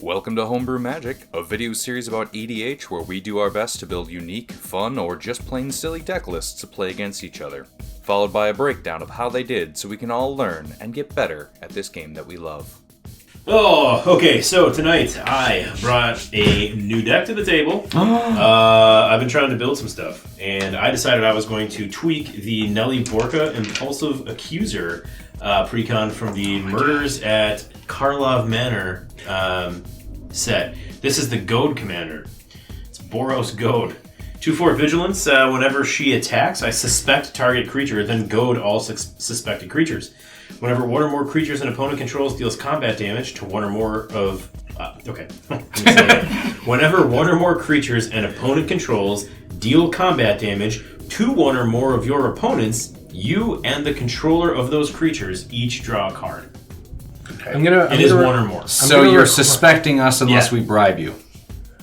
Welcome to Homebrew Magic, a video series about EDH where we do our best to build unique, fun, or just plain silly deck lists to play against each other, followed by a breakdown of how they did so we can all learn and get better at this game that we love. Oh, okay, so tonight I brought a new deck to the table. I've been trying to build some stuff, and I decided I was going to tweak the Nelly Borca Impulsive Accuser precon from the Murders at Karlov Manor set. This is the Goad Commander. It's Boros Goad. 2/4 Vigilance. Whenever she attacks, I suspect target creature, then Goad all suspected creatures. Whenever one or more creatures an opponent controls deals combat damage to one or more of... Whenever one or more creatures an opponent controls deal combat damage to one or more of your opponents, you and the controller of those creatures each draw a card. Okay. It is one or more. So you're suspecting us unless we bribe you.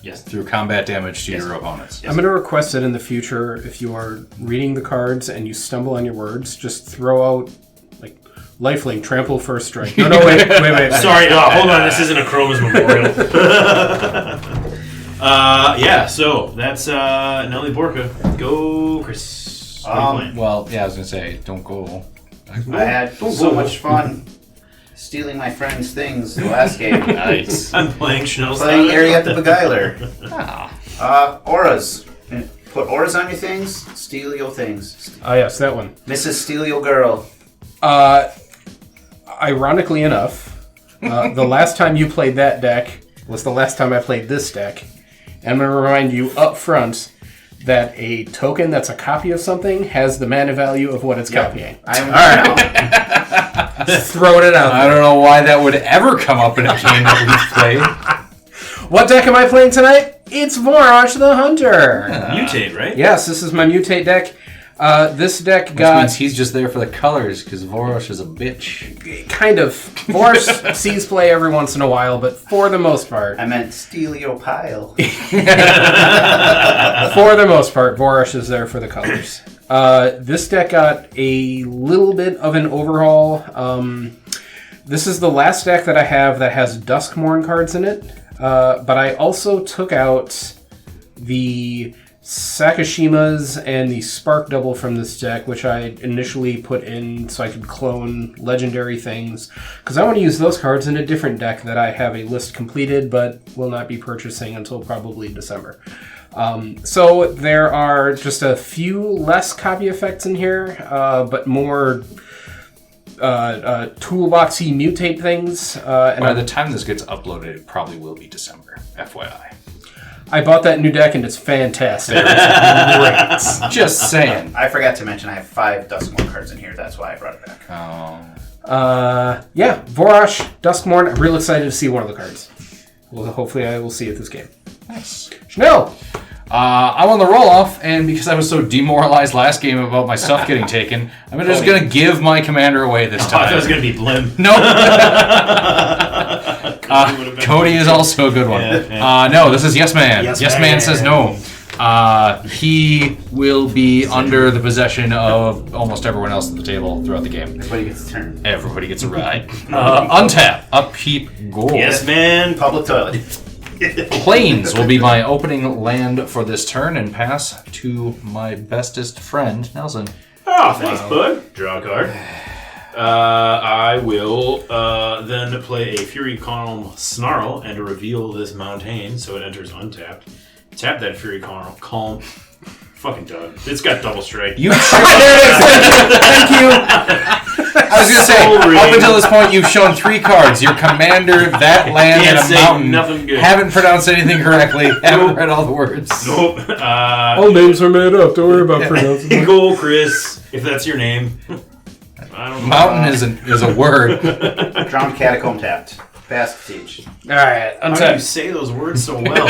Yes. Through combat damage to your opponents. Yes. I'm going to request that in the future, if you are reading the cards and you stumble on your words, just throw out, like, lifelink, trample, first strike. No, wait. Sorry, hold on, this isn't a Chroma's Memorial. So that's Nelly Borca. Go, Chris. I was going to say, don't go. I had so much fun stealing my friend's things the last game. Nice. I'm playing Schnell's. Playing Eriette the Beguiler. Auras. Put auras on your things, steal your things. Yes, that one. Mrs. Steal Your Girl. Ironically enough, the last time you played that deck was the last time I played this deck. And I'm going to remind you up front that a token that's a copy of something has the mana value of what it's copying. Throwing it out. I don't know why that would ever come up in a game that we've played. What deck am I playing tonight? It's Vorosh the Hunter. Mutate, right? Yes, this is my Mutate deck. This deck Which means he's just there for the colors, because Vorosh is a bitch. Kind of. Vorosh sees play every once in a while, but for the most part... I meant steal your pile. For the most part, Vorosh is there for the colors. This deck got a little bit of an overhaul. This is the last deck that I have that has Duskmourn cards in it. But I also took out the Sakashimas and the Spark Double from this deck, which I initially put in so I could clone legendary things, because I want to use those cards in a different deck that I have a list completed but will not be purchasing until probably December. So there are just a few less copy effects in here, but more toolboxy mutate things. And by the time this gets uploaded, it probably will be December, FYI. I bought that new deck and it's fantastic. It's great. Just saying. I forgot to mention I have 5 Duskmourn cards in here. That's why I brought it back. Vorosh, Duskmourn. I'm real excited to see one of the cards. Well, hopefully I will see it this game. Nice. Chanel! I'm on the roll-off, and because I was so demoralized last game about my stuff getting taken, I'm just going to give my commander away this time. I thought it was going to be Blim. No. Cody is also a good one. No, this is Yes Man. Yes Man says no. He will be under the possession of almost everyone else at the table throughout the game. Everybody gets a turn. Everybody gets a ride. Untap. Upkeep. Gold. Yes Man. Public toilet. Plains will be my opening land for this turn and pass to my bestest friend, Nelson. Oh, thanks, bud. Draw a card. I will then play a Fury Calm Snarl and reveal this Mountain so it enters untapped. Tap that Fury Calm. Fucking Doug. It's got double strike. Thank you. I was going to say, up until this point, you've shown 3 cards. Your commander, that land, and a mountain. Nothing good. Haven't pronounced anything correctly. Haven't read all the words. Nope. All names are made up. Don't worry about pronouncing them. Go, Chris, if that's your name. I don't know. Mountain is a word. Drowned Catacomb tapped. Fast to teach. Alright, How do you say those words so well?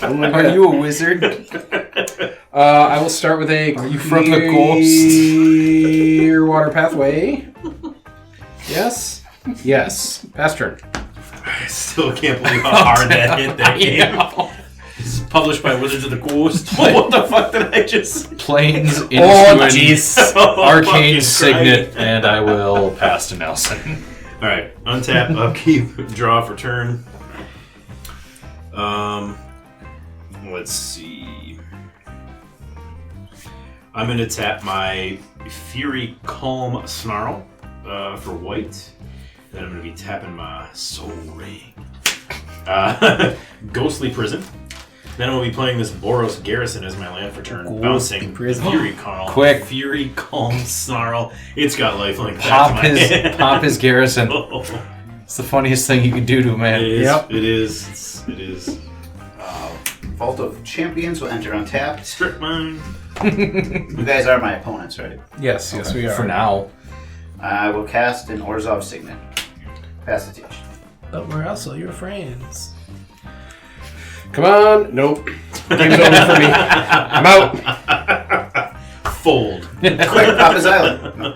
Are you a wizard? I will start with a Are you from the ghost? Clearwater Pathway. Yes. Yes. Pass turn. I still can't believe how hard that hit that game. It's published by Wizards of the Coast. What the fuck did I just... Plains into jeez. Arcane Signet, and I will pass to Nelson. Alright, untap, upkeep, draw for turn. Let's see. I'm going to tap my Fury Calm Snarl for white. Then I'm going to be tapping my Soul Ring. Ghostly Prison. Then I'm going to be playing this Boros Garrison as my land for turn. Bouncing Fury Calm. Quick. Fury Calm Snarl. It's got lifelink. Pop his Garrison. It's the funniest thing you can do to a man. It is. Yep. It is. It is. Vault of Champions will enter untapped. Strip mine. You guys are my opponents, right? Yes, we are. For now. I will cast an Orzhov Signet. Passage. But we're also your friends. Come on. Nope. Game's over for me. I'm out. Fold. Quick, pop his island. No.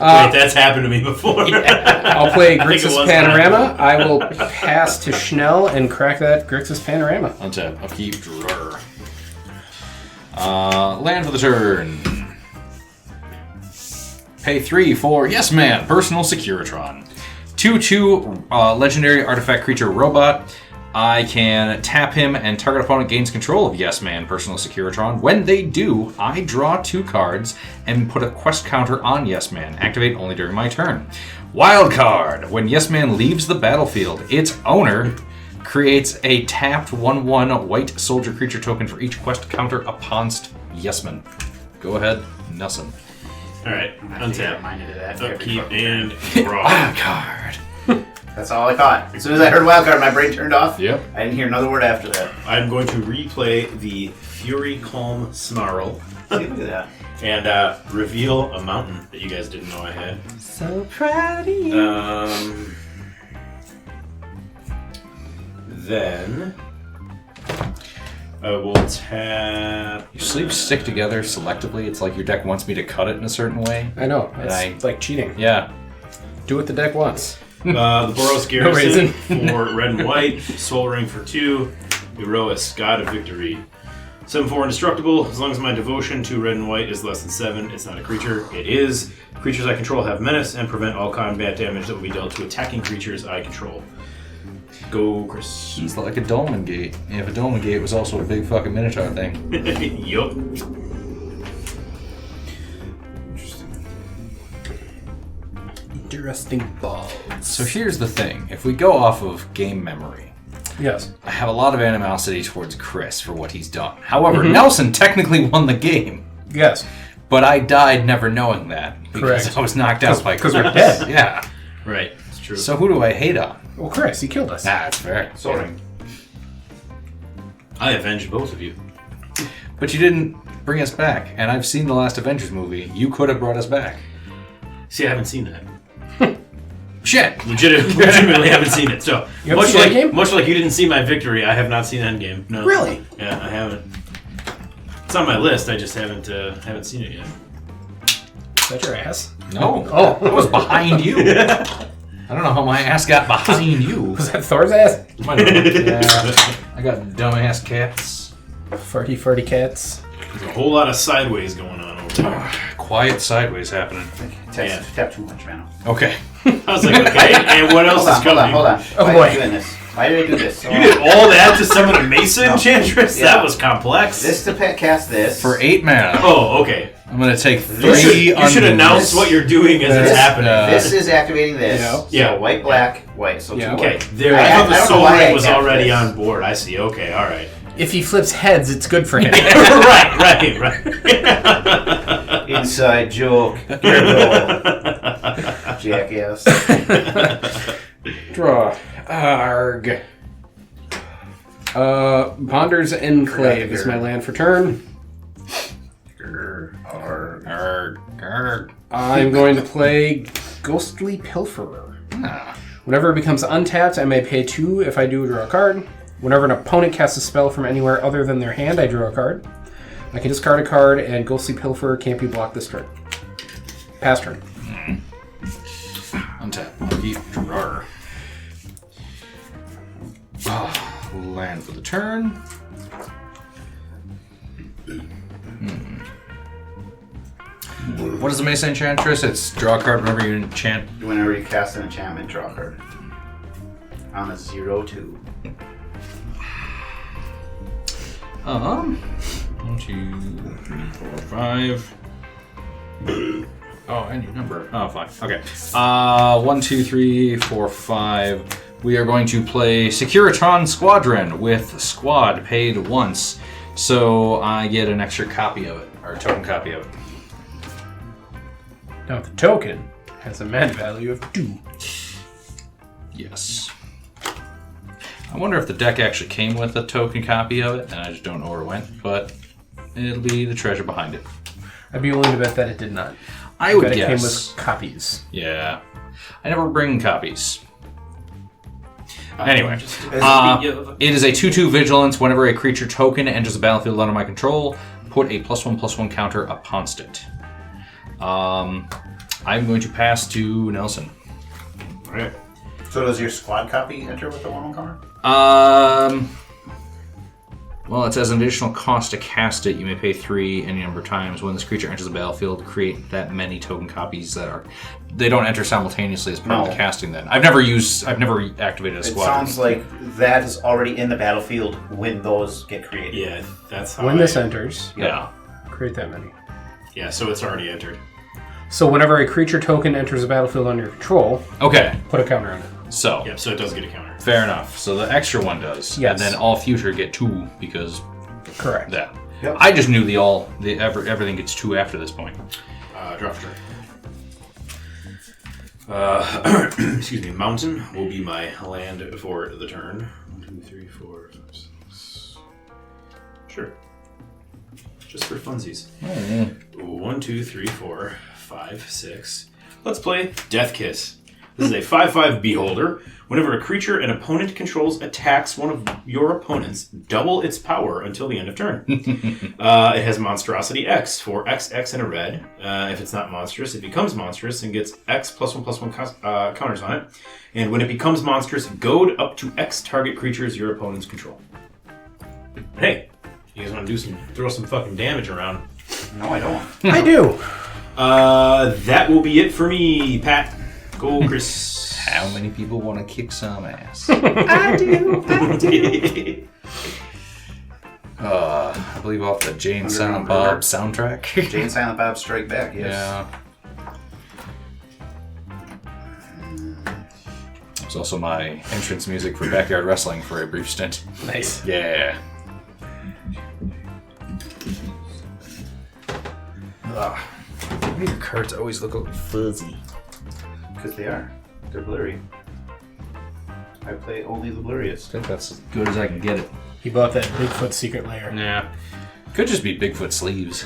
Wait, that's happened to me before. I'll play I think it Grixis was Panorama. I will pass to Schnell and crack that Grixis Panorama. Untap, upkeep, draw. Land for the turn. Pay 3 for Yes Man, Personal Securitron. 2/2 legendary artifact creature robot. I can tap him and target opponent gains control of Yes Man, Personal Securitron. When they do, I draw 2 cards and put a quest counter on Yes Man. Activate only during my turn. Wild card. When Yes Man leaves the battlefield, its owner creates a tapped 1/1 white soldier creature token for each quest counter upon Yes Man. Go ahead, Nelson. Alright, I have to get untap. reminded of that. Upkeep and draw. Wild card. That's all I caught. As soon as I heard wildcard, my brain turned off. Yep. I didn't hear another word after that. I'm going to replay the Fury Calm Snarl See, look at that. and reveal a mountain that you guys didn't know I had. So proud of you. Then I will tap. You sleep stick together selectively. It's like your deck wants me to cut it in a certain way. I know. It's And like cheating. Yeah. Do what the deck wants. The Boros No Garrison reason. for red and white. Soul Ring for 2. Herois, God of Victory. 7/4 indestructible. As long as my devotion to red and white is less than 7, it's not a creature. It is. Creatures I control have menace and prevent all combat damage that will be dealt to attacking creatures I control. Go, Chris. He's like a Dolmen Gate. If a Dolmen Gate was also a big fucking Minotaur thing. Yup. Interesting balls. So here's the thing. If we go off of game memory, Yes. I have a lot of animosity towards Chris for what he's done. However, Nelson technically won the game. Yes. But I died never knowing that. Because Correct. I was knocked out by Chris. Because we're dead. Yeah. Right, it's true. So who do I hate on? Well, Chris, he killed us. That's fair. Soul Ring. I avenged both of you. But you didn't bring us back. And I've seen the last Avengers movie. You could have brought us back. See, I haven't seen that. Shit! Legitimately haven't seen it. So You haven't seen Endgame? much like you didn't see my victory, I have not seen Endgame. No. Really? Yeah, I haven't. It's on my list. I just haven't seen it yet. Is that your ass? No. Oh. I was behind you. I don't know how my ass got behind you. Was that Thor's ass? Yeah. I got dumbass cats. Farty cats. There's a whole lot of sideways going on over there. Quiet sideways happening. Tap too much, man. Okay. I was like, okay, and what else is coming? Hold on. Oh, Why boy. are you doing this? Why did I do this? You did all that to summon a Mason Enchantress? Yeah. That was complex. This to cast this. For 8 mana, Oh, okay. I'm gonna take You should, 3 you should announce what you're doing as it's This- happening. This is activating this. Yeah. So Yeah. white, black, white. So Yeah. two Okay, white. there. I I thought don't the know Soul why I Ring was kept already this. on board. I see. Okay, all right. If he flips heads, it's good for him. right. Inside joke. Jackass. Draw. Arg. Ponder's Enclave is my land for turn. I'm going to play Ghostly Pilferer. Whenever it becomes untapped, I may pay 2 if I do draw a card. Whenever an opponent casts a spell from anywhere other than their hand, I draw a card. I can discard a card, and Ghostly Pilferer can't be blocked this turn. Pass turn. Untap. Keep drawer. Land for the turn. What is the Mesa Enchantress? It's draw a card whenever you enchant. Whenever you cast an enchantment, draw a card. On a 0/2. 1, 2, 3, 4, 5. Oh, and your number. Oh, fine. Okay. 1, 2, 3, 4, 5. We are going to play Securitron Squadron with squad paid once. So I get an extra copy of it, or a token copy of it. Now the token has a mana value of 2. Yes. I wonder if the deck actually came with a token copy of it, and I just don't know where it went, but it'll be the treasure behind it. I'd be willing to bet that it did not. I would bet guess. it came with copies. Yeah. I never bring copies. Anyway, it is a 2/2 vigilance. Whenever a creature token enters the battlefield under my control, put a +1/+1 counter upon it. I'm going to pass to Nelson. Alright. So does your squad copy enter with the 1/1 counter? Well, it says an additional cost to cast it. You may pay 3 any number of times. When this creature enters the battlefield, create that many token copies that are... They don't enter simultaneously as part of the casting then. I've never activated a squad. It sounds like that is already in the battlefield when those get created. Yeah, that's how When this enters, Yeah. create that many. Yeah, so it's already entered. So whenever a creature token enters the battlefield under your control, Okay, put a counter on it. so... Yep, so it does get a counter. Fair enough. So the extra one does. Yes. And then all future get 2 because Correct. that. Yep. I just knew everything gets 2 after this point. Draw for turn. Excuse me. Mountain will be my land for the turn. 1, 2, 3, 4, 5, 6. Sure. Just for funsies. 1, 2, 3, 4, 5, 6. Let's play Death Kiss. This is a 5/5 Beholder. Whenever a creature an opponent controls attacks one of your opponents, double its power until the end of turn. It has Monstrosity X for X, X, and a red. If it's not monstrous, it becomes monstrous and gets X +1/+1 counters on it. And when it becomes monstrous, goad up to X target creatures your opponents control. Hey, you guys want to throw some fucking damage around? No, I don't. I do. That will be it for me, Pat. Go, Chris. How many people want to kick some ass? I do. I believe off the Jane Silent Bob soundtrack. Jane Silent Bob Strike Back, yes. Yeah. It's also my entrance music for Backyard Wrestling for a brief stint. Nice. Yeah. Your cards always look fuzzy. Because they are. They're blurry. I play only the I blurriest. think that's as good as I can get it. He bought that Bigfoot secret lair. Yeah. Could just be Bigfoot sleeves.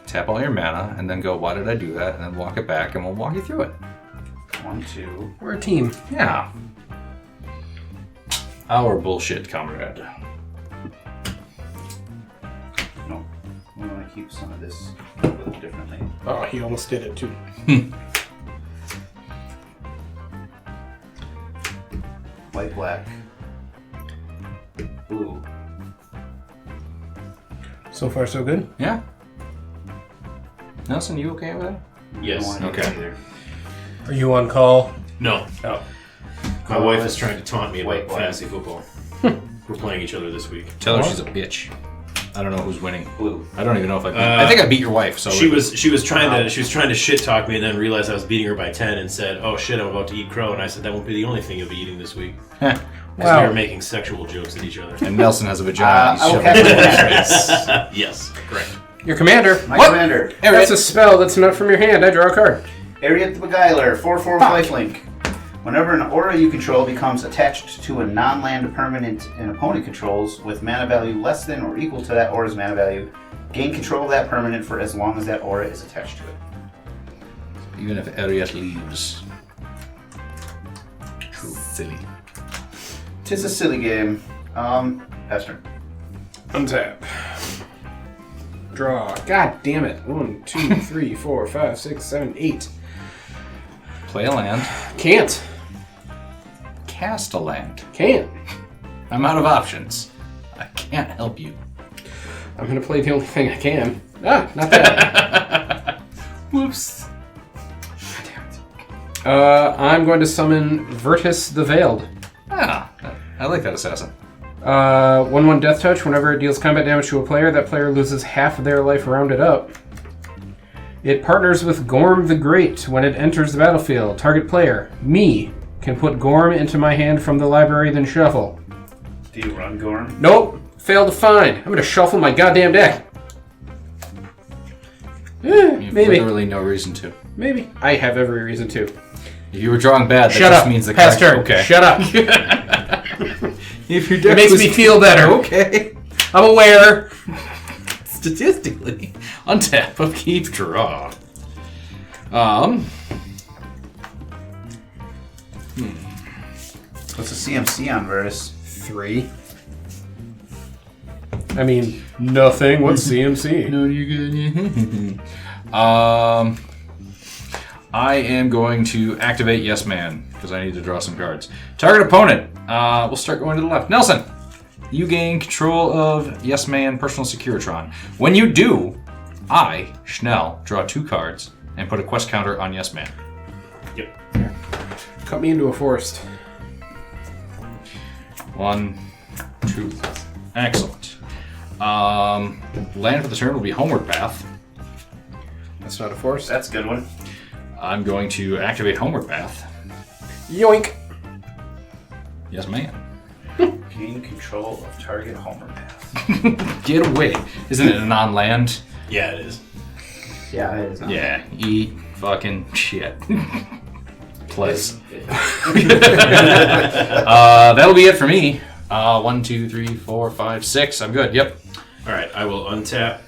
Tap all your mana, and then go, why did I do that? And then walk it back, and we'll walk you through it. 1, 2. We're a team. Yeah. Our bullshit comrade. No. I want to keep some of this a little differently. Oh, he almost did it too. White, black. Blue. So far, so good. Yeah. Nelson, you okay with that? Yes. Don't want to do Okay. that either. Are you on call? No. Oh. My wife is trying to taunt me White, about black. fantasy football. We're playing each other this week. Tell her What? she's a bitch. I don't know who's winning. Blue. I don't even know if I beat I think I beat your wife, so She was trying to shit talk me and then realized I was beating her by 10 and said, "Oh shit, I'm about to eat crow." And I said, "That won't be the only thing you'll be eating this week." Because Wow. we were making sexual jokes at each other. And Nelson has a vagina. He's shoving okay. it in his face. Yes, correct. Your commander. My What? commander. That's a spell that's not from your hand. I draw a card. Eriette the Beguiler, 4/4 lifelink. Whenever an aura you control becomes attached to a non-land permanent an opponent controls with mana value less than or equal to that aura's mana value, gain control of that permanent for as long as that aura is attached to it. Even if Eriette leaves. Silly. Tis a silly game. Pass turn. Untap. Draw. God damn it. 1, 2, 3, 4, 5, 6, 7, 8. Play a land. Can't. Cast a land. Can't. I'm out of options. I can't help you. I'm going to play the only thing I can. Ah, not that. Whoops. I'm going to summon Virtus the Veiled. Ah, I like that assassin. 1/1 Death Touch. Whenever it deals combat damage to a player, that player loses half of their life rounded up. It partners with Gorm the Great. When it enters the battlefield, target player, me, can put Gorm into my hand from the library, then shuffle. Do you run Gorm? Nope. Failed to find. I'm going to shuffle my goddamn deck. You've Maybe. literally no reason to. Maybe. I have every reason to. If you were drawing bad, that Shut just up. means the Pass card- turn. Okay. Shut up. If your It deck makes was- me feel better. Okay. I'm aware. Statistically, untap, upkeep, draw. What's the CMC on Virtus? 3. I mean, nothing. What's CMC? No, you're good. I am going to activate Yes Man because I need to draw some cards. Target opponent. We'll start going to the left. Nelson, you gain control of Yes Man Personal Securitron. When you do, I, Schnell, draw 2 cards and put a quest counter on Yes Man. Yep. Cut me into a forest. 1, 2. Excellent. Land for the turn will be Homeward Path. That's not a forest. That's a good one. I'm going to activate Homeward Path. Yoink. Yes, man. Gain control of target Homer path. Get away. Isn't it a non-land? Yeah, it is. Yeah, it is. Yeah, eat fucking shit. Please. That'll be it for me. 1, 2, 3, 4, 5, 6. I'm good. Yep. All right, I will untap,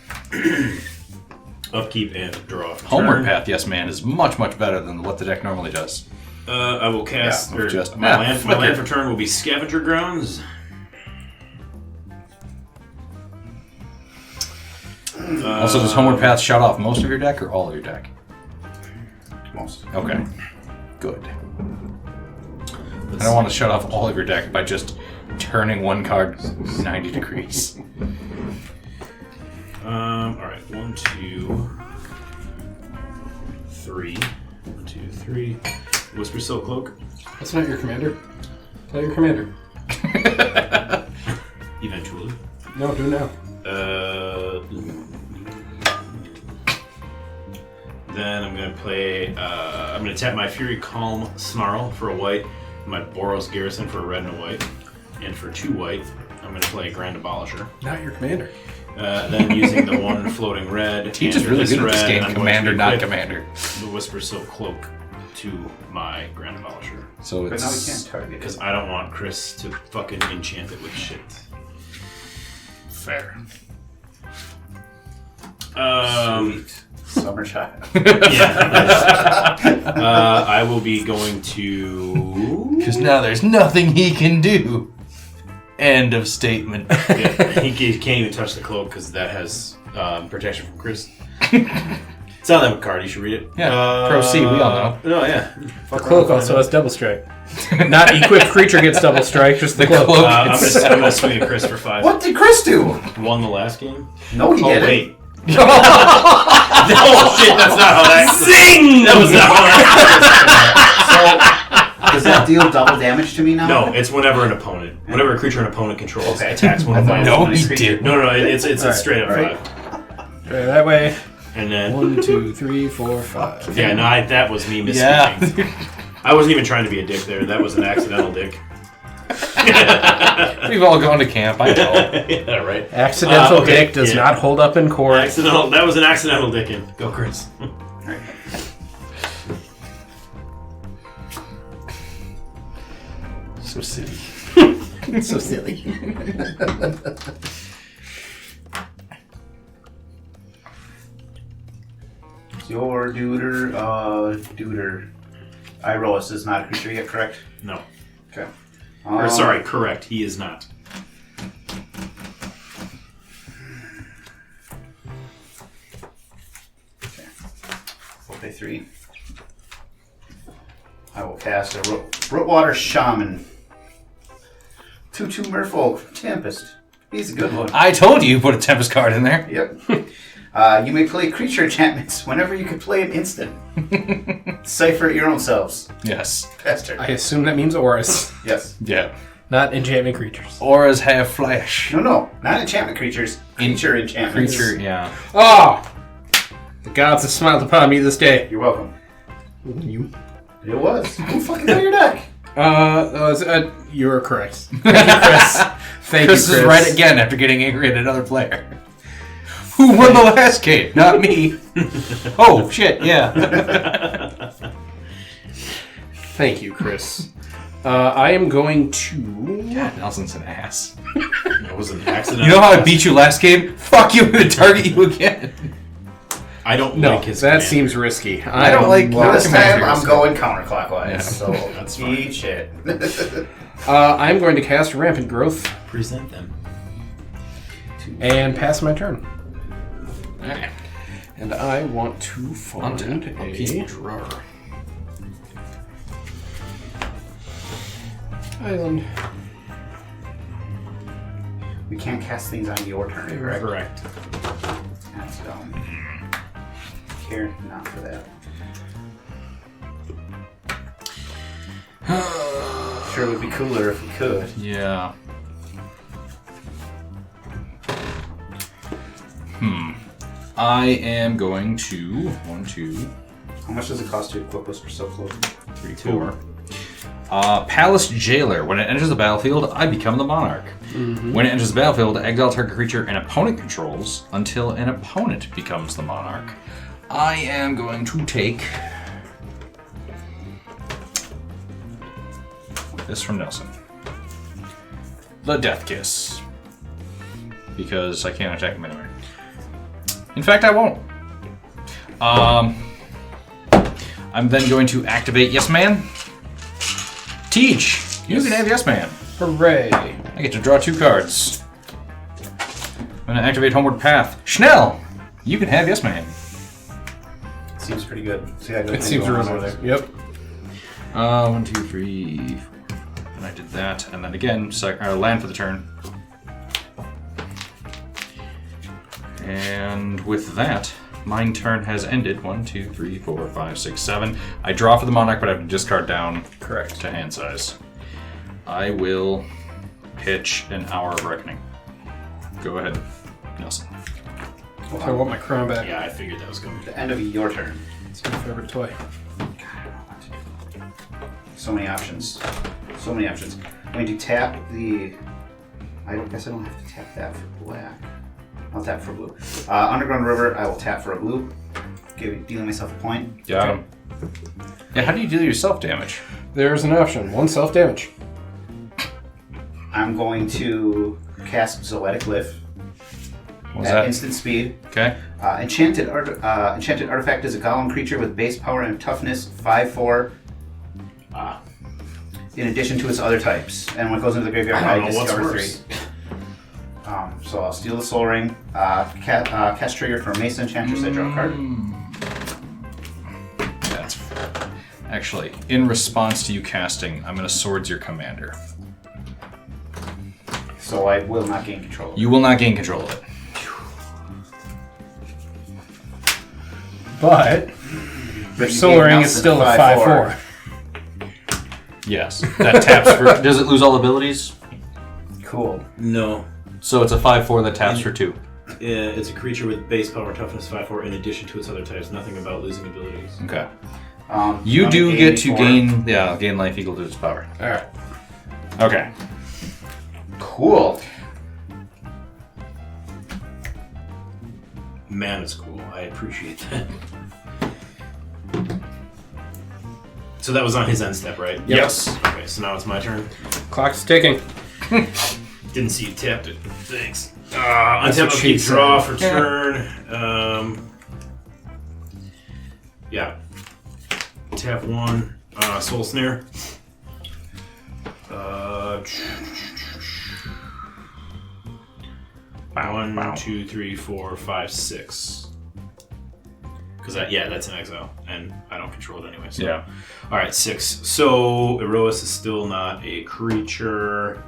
upkeep, and draw. for Homeward turn. Path, yes, man, is much, much better than what the deck normally does. I will cast. Yeah, or just- my yeah, land. fuck My land it. for turn will be Scavenger Grounds. Also, does Homeward Path shut off most of your deck or all of your deck? Most. Okay. Good. I don't want to shut off all of your deck by just turning one card 90 degrees. All right. 1, 2, 3. 1, 2, 3. Whisper Silk Cloak. That's not your commander. Tell your commander. Eventually. No, do now. Then I'm gonna play. I'm gonna tap my Fury Calm Snarl for a white, my Boros Garrison for a red and a white, and for 2 white, I'm gonna play Grand Abolisher. Not your commander. Then using the 1 floating red. Teach is and really this good at this red, game. I'm going Commander, to not equip commander. The Whisper Silk Cloak to my Grand Abolisher. So But now we it's can't target Because it. I don't want Chris to fucking enchant it with shit. fair. Sweet. Summer child. Yeah. I will be going to. Because now there's nothing he can do. End of statement. Yeah, he can't even touch the cloak because that has protection from Chris. It's on that card. You should read it. Yeah, proceed, we all know. No, yeah. The cloak also has double strike. Not equipped creature gets double strike, just the cloak. cloak. I'm gonna swing at Chris for 5. What did Chris do? Won the last game? No, he Oh didn't. wait. No shit. That's not how that. Zing. That was not how that. Does that deal double damage to me now? No, it's whenever a creature an opponent controls Okay. attacks one of my No, opponent's he creature. didn't. No, it's Alright, straight up alright. 5. Try that way. And then 1, 2, 3, 4, 5. yeah, no, that was me missing. Yeah. I wasn't even trying to be a dick there. That was an accidental dick. We've all gone to camp, I know. Yeah, right. Accidental Okay, dick does yeah. not hold up in court. Accidental. That was an accidental dicking. Go, Chris. So silly. So silly. Your Duder. Iroas is not a creature yet, correct? No. Okay. Or sorry, correct. He is not. Okay. We'll pay 3. I will cast a Rootwater Shaman. 2/2 Merfolk Tempest. He's a good one. I told you put a Tempest card in there. Yep. You may play creature enchantments whenever you can play an instant. Cipher it your own selves. Yes. Best I turn. assume that means auras, Yes. Yeah. not enchantment creatures. Auras have flash. No, not enchantment creatures. Creature enchantments. Creature, yeah. Oh! The gods have smiled upon me this day. You're welcome. You? It was. Who fucking got your deck? You were correct. Thank you, Chris. Thank Chris you, is right again after getting angry at another player. Who won the last game? Not me. Oh, shit, yeah. Thank you, Chris. I am going to... God, Nelson's an ass. It was an accident. You know how I beat you last game? Fuck you, I'm gonna target you again. I don't No, like his that command. seems risky. I don't like Well, this time commanders. I'm going counterclockwise. Yeah. So That's fine. eat shit. I'm going to cast Rampant Growth Present them. and pass my turn. Alright. And I want to find Untap. a drawer. Island. We can't cast things on your turn, correct? Correct. That's dumb. Here, not for that. Sure would be cooler if we could. Yeah. I am going to 1, 2, How much does it cost to equip us for so close? 3, 4. Palace Jailer. When it enters the battlefield, I become the monarch. When it enters the battlefield, exile target creature an opponent controls until an opponent becomes the monarch. I am going to take this from Nelson. The Death Kiss. Because I can't attack him anyway. In fact, I won't. I'm then going to activate Yes Man. Teach! You can have Yes Man. Hooray. I get to draw 2 cards. I'm going to activate Homeward Path. Schnell! You can have Yes Man. Seems pretty good. See, I got It seems over reasonable. Yep. 1, 2, 3, 4. And I did that. And then again, land for the turn. And with that, my turn has ended. 1, 2, 3, 4, 5, 6, 7. I draw for the Monarch, but I have to discard down Correct. to hand size. I will pitch an Hour of Reckoning. Go ahead, Nelson. Hold I on. want my crown back. Yeah, I figured that was coming. The end of your turn. It's my favorite toy. So many options. So many options. I'm going to tap the... I guess I don't have to tap that for black. I'll tap for blue. Underground River, I will tap for a blue. Dealing myself a point. Got him. Yeah, how do you deal yourself damage? There's an option. 1 self-damage. I'm going to cast Zoetic Glyph What was at that? instant speed. Okay. Enchanted Artifact is a golem creature with base power and toughness 5/4. In addition to its other types. And when it goes into the graveyard, I I don't know what's discover 3. worse. So I'll steal the Soul Ring, cast trigger for Mason Enchantress, I draw a card. That's actually in response to you casting. I'm going to Swords your commander. So I will not gain control. You will not gain control of it. But But you Soul gave Ring is Nelson still a 5/4. 5/4. Yes. That taps for. Does it lose all abilities? Cool. No. So it's a 5/4 that taps for 2. It's a creature with base power, toughness 5/4, in addition to its other types. Nothing about losing abilities. Okay. You let do me get to 4. gain life equal to its power. Alright. Okay. Cool. Man, it's cool. I appreciate that. So that was on his end step, right? Yes. Okay, so now it's my turn. Clock's ticking. Didn't see you tapped it. Thanks. That's Untap what she upkeep, draw said. for turn. Yeah. Tap 1. Soul Snare. 1, 2, 3, 4, 5, 6. Because that's an exile, and I don't control it anyway. So. Yeah. All right, 6. So Erois is still not a creature.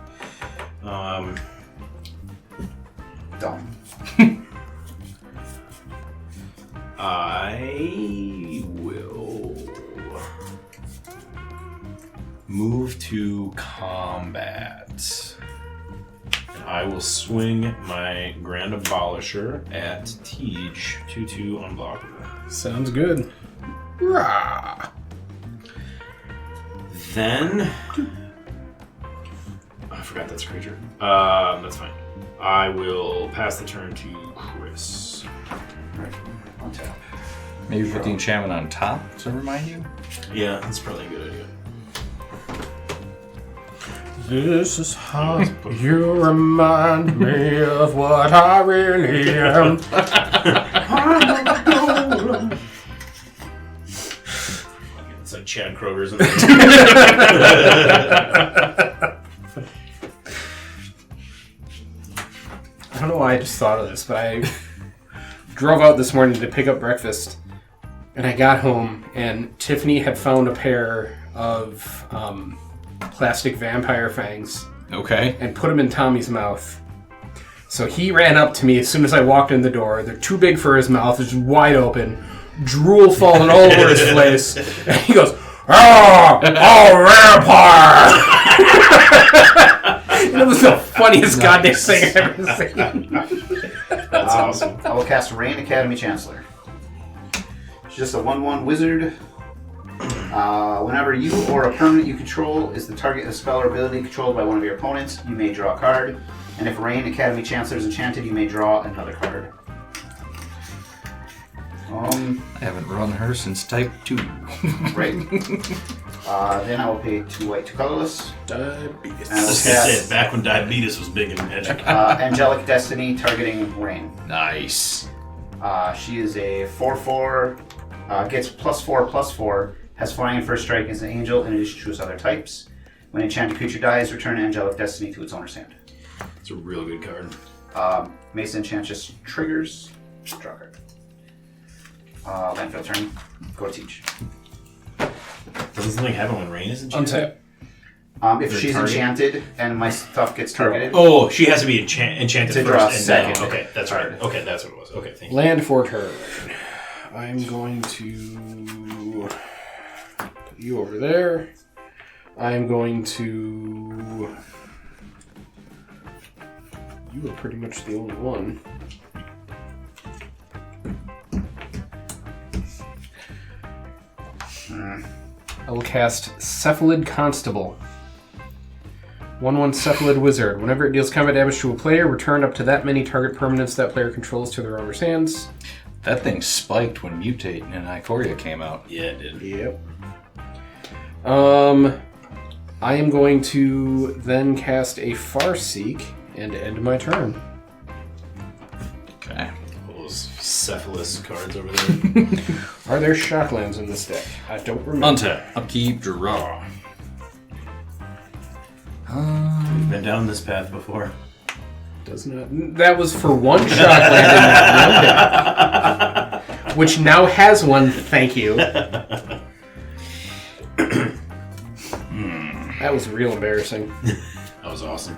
Done. I will move to combat. And I will swing my Grand Abolisher at Tej, 2/2 unblockable. Sounds good. Rah. Then, I forgot that's a creature. That's fine. I will pass the turn to Chris. Right. On tap. Maybe put the enchantment on top to remind you? Yeah, that's probably a good idea. This is how you remind me of what I really am. It's like Chad Kroger's in there. I don't know why I just thought of this, but I drove out this morning to pick up breakfast, and I got home, and Tiffany had found a pair of plastic vampire fangs Okay. and put them in Tommy's mouth. So he ran up to me as soon as I walked in the door. They're too big for his mouth. It's wide open. Drool falling all over his face. And he goes, "Oh, vampire!" And it was the funniest goddamn thing I've ever seen. That's awesome. I will cast Rain Academy Chancellor. She's just a 1/1 wizard. Whenever you or a permanent you control is the target of a spell or ability controlled by one of your opponents, you may draw a card. And if Rain Academy Chancellor is enchanted, you may draw another card. I haven't run her since Type 2. Right. Then I will pay 2 white, 2 colorless. Diabetes. And I will That's cast it. Back when diabetes was big in Magic. Angelic Destiny, targeting Rain. Nice. She is a 4/4, gets +4/+4, has flying and first strike as an angel in addition to its other types. When an enchanted creature dies, return Angelic Destiny to its owner's hand. It's a real good card. Mason enchant just triggers. Draw a card. Landfill turn. Go to Teach. Doesn't something happen when Rain is enchanted? Untap. If Is it she's target? enchanted and my stuff gets targeted, Oh, she has to be enchanted To first draw and second. then... Okay, that's right. Okay, that's what it was. Okay, thank you. Land for turn. I'm going to put you over there. I'm going to... You are pretty much the only one. I will cast Cephalid Constable. 1/1 Cephalid Wizard. Whenever it deals combat damage to a player, return up to that many target permanents that player controls to their owner's hands. That thing spiked when Mutate and Ikoria came out. Yeah, it did. Yep. I am going to then cast a Farseek and end my turn. Okay. All those cephalus cards over there. Are there shocklands in this deck? I don't remember. Untap. Upkeep. Draw. We've been down this path before. Does not. That was for one shockland in that one deck, which now has one. Thank you. That was real embarrassing. That was awesome.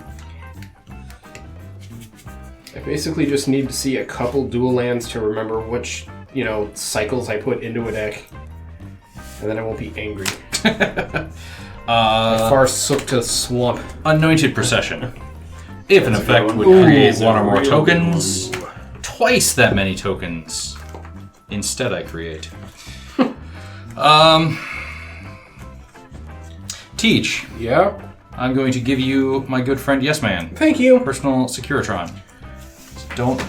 I basically just need to see a couple dual lands to remember which, cycles I put into a deck, and then I won't be angry. Farsookta Swamp. Anointed Procession. If an effect would create one or more tokens, twice that many tokens. Instead, I create. Teach. Yeah? I'm going to give you my good friend Yes Man. Thank you. Personal Securitron. Don't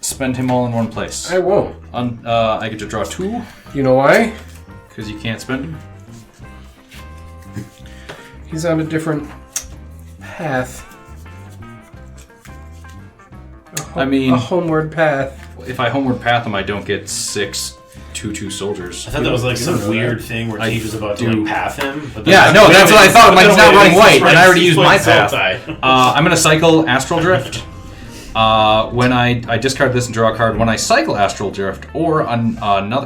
spend him all in one place. I won't. I get to draw 2, You know why? because you can't spend him. He's on a different path. A homeward path. If I homeward path him, I don't get 6 2/2 soldiers. I thought that was like some know weird that. thing where I Teach was about to do. like path him. But Yeah, no, that's what I thought. Like, he's not running white, and I already used my path. path. I'm going to cycle Astral Drift. When I discard this and draw a card, when I cycle Astral Drift or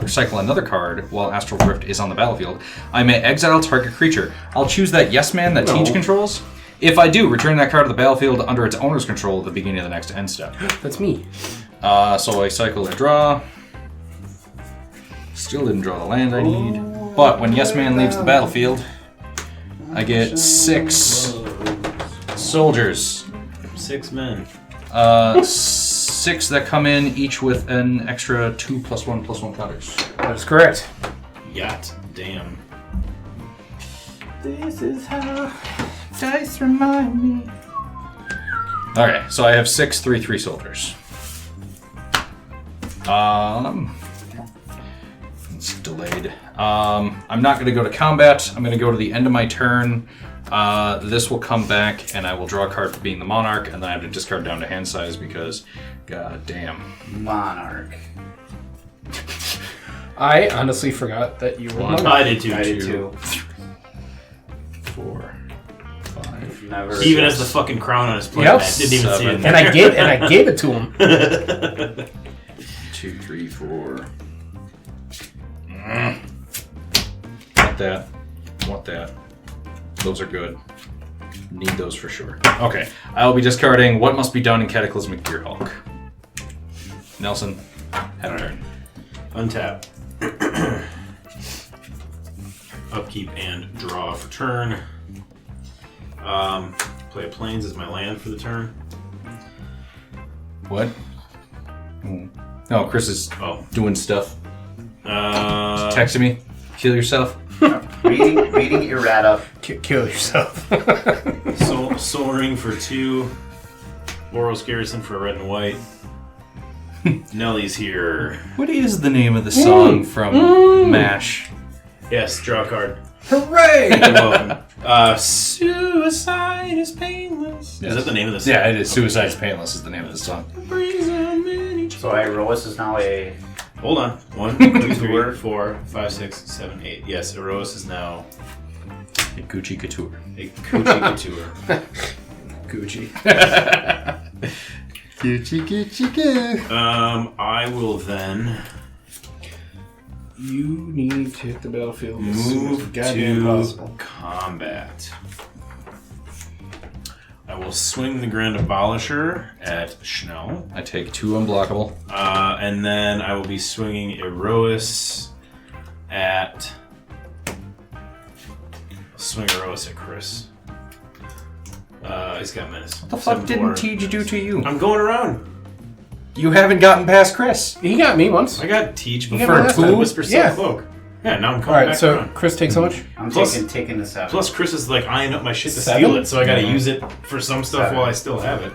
cycle another card while Astral Drift is on the battlefield, I may exile target creature. I'll choose that Yes Man that No. Teach controls, If I do, return that card to the battlefield under its owner's control at the beginning of the next end step. That's me. So I cycle a draw. Still didn't draw the land I need. But when Yes Man leaves the battlefield, I get 6 soldiers. 6 men. 6 that come in, each with an extra 2+1/+1 counters. That is correct. Yacht. Damn. This is how dice remind me. Okay, so I have 6 3/3 soldiers. It's delayed. I'm not going to go to combat. I'm going to go to the end of my turn. This will come back, and I will draw a card for being the monarch, and then I have to discard down to hand size because, god damn. Monarch. I honestly forgot that you were One. I did too. I did too. 4, 5. Never. Even as the fucking crown on his plate, Yep. I didn't even see it. And I gave it to him. 2, 3, 4. Want that. Want that. Those are good. Need those for sure. Okay. I'll be discarding What Must Be Done in Cataclysmic Gearhulk. Nelson, have a turn. Untap. Upkeep and draw for turn. Play a Plains as my land for the turn. What? No, Chris is doing stuff. Texting me. Kill yourself. reading errata. Kill yourself. Soul Ring for 2. Boros Garrison for red and white. Nelly's here. What is the name of the song from MASH? Yes, draw a card. Hooray! You're welcome. Suicide is painless. Yes. Is that the name of the song? Yeah, it is. Suicide is Painless is the name of the song. So Iroas is now a. Hold on. 1, 2, 3, 4, 5, 6, 7, 8. Yes, Eros is now A Gucci Couture. a Gucci Couture. Gucci. Gucci. I will then You need to hit the battlefield as soon as move goddamn to possible. combat. I will swing the Grand Abolisher at Schnell. I take 2 unblockable. And then I will be swinging Erois at... swing Erois at Chris. He's got menace. What the fuck didn't Tej do to you? I'm going around. You haven't gotten past Chris. He got me once. I got Tej got before me last time. Whisper Yeah. Cloak. Yeah, now I'm coming Alright, back so around. Chris takes how much? I'm Plus- taking the 7. Plus, Chris is like eyeing up my shit to 7? steal it, so I gotta use it for some stuff 7. while I still have it.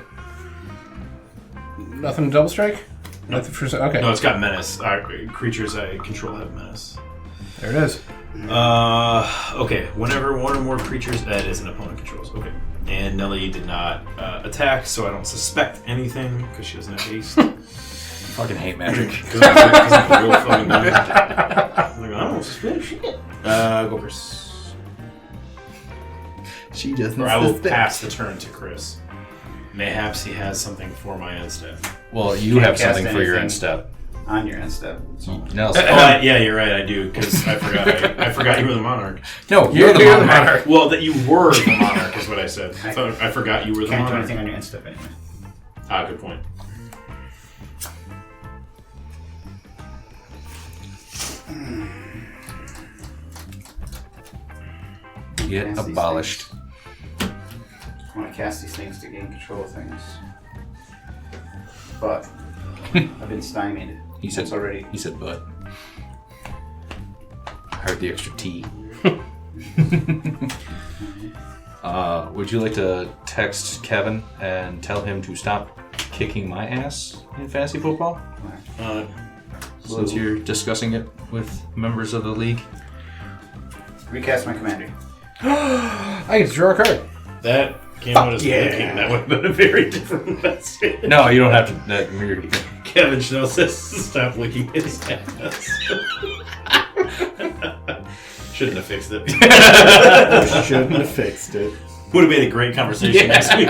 Nothing to double strike? Nothing for okay. No, it's got menace. Creatures I control have menace. There it is. Okay. Whenever one or more creatures Ed is an opponent controls. Okay. And Nelly did not attack, so I don't suspect anything because she doesn't have haste. Fucking hate magic. Because I'm real fucking dumb. I'm like, I don't suspect shit. Go Chris. She doesn't. Or I will pass the turn to Chris. Mayhaps he has something for my end step. Well, you Can't have cast something for your anything. end step. On your end step. Nelson. Yeah, you're right. I do because I forgot. I forgot you were the monarch. No, you're the monarch. Well, that you were the monarch is what I said. I forgot you were the Can't do monarch. anything on your end step anyway. Ah, good point. Get abolished. I want to cast these things to gain control of things. But I've been stymied. He said Once already. He said, "But." I heard the extra T. Would you like to text Kevin and tell him to stop kicking my ass in fantasy football? Since you're discussing it with members of the league. Recast my commander. I get to draw a card. That came out as licking. That would have been a very different message. No, you don't have to. You're, Kevin Schnell says stop licking his ass. Shouldn't have fixed it. Shouldn't have fixed it. Would have made a great conversation next week.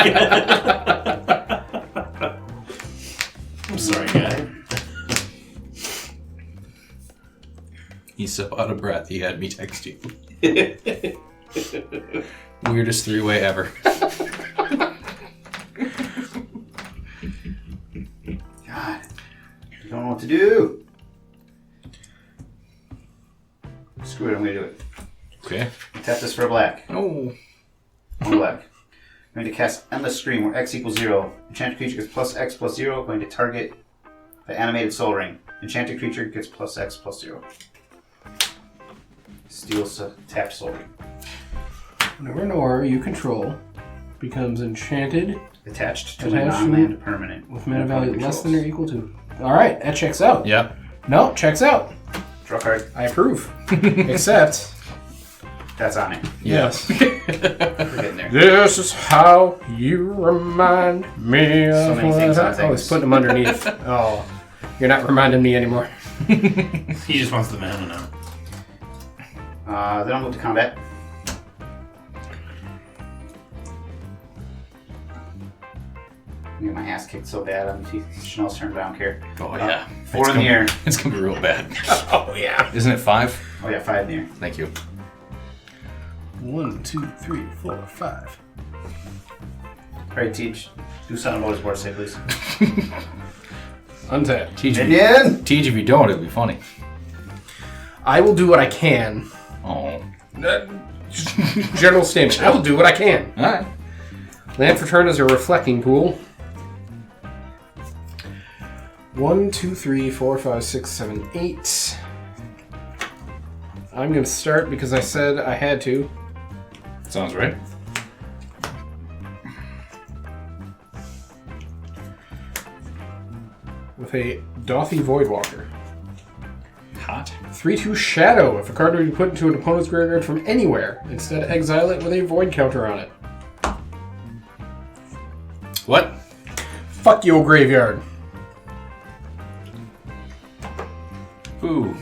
I'm sorry, guy. He's so out of breath. He had me text you. Weirdest three-way ever. God, I don't know what to do. Screw it, I'm gonna do it. Okay. Tap this for a black. Oh. One black. I'm going to cast Endless Scream where X equals 0. Enchanted creature gets plus X plus 0. Going to target the animated soul ring. Enchanted creature gets plus X plus 0. Steals a tapped soul ring. Whenever an aura you control becomes enchanted Attached to a non-land permanent. with mana value less than or equal to. Alright, that checks out. Yep. No, checks out. Draw card. I approve. Except, That's on it. yes. We're getting there. This is how you remind me of So many what things on I... Oh, things. he's putting them underneath. Oh, you're not reminding me anymore. He just wants the mana now. Then I'll move to combat. I get my ass kicked so bad on Chanel's turn, but I don't care. Oh, yeah. 4 in the air. It's going to be real bad. Oh, yeah. Isn't it 5? Oh yeah, 5 in the air. Thank you. 1, 2, 3, 4, 5. Alright, Teach. Do something about his board save, please. Untap. Teach Minion! Teach if you don't, it'll be funny. I will do what I can. Oh. General statement. I will do what I can. Alright. Land for turn is a reflecting pool. 1, 2, 3, 4, 5, 6, 7, 8. I'm going to start because I said I had to. Sounds right. With a Dothy Voidwalker. Hot. 3/2 Shadow. If a card were to be put into an opponent's graveyard from anywhere, instead exile it with a void counter on it. What? Fuck your graveyard. Ooh.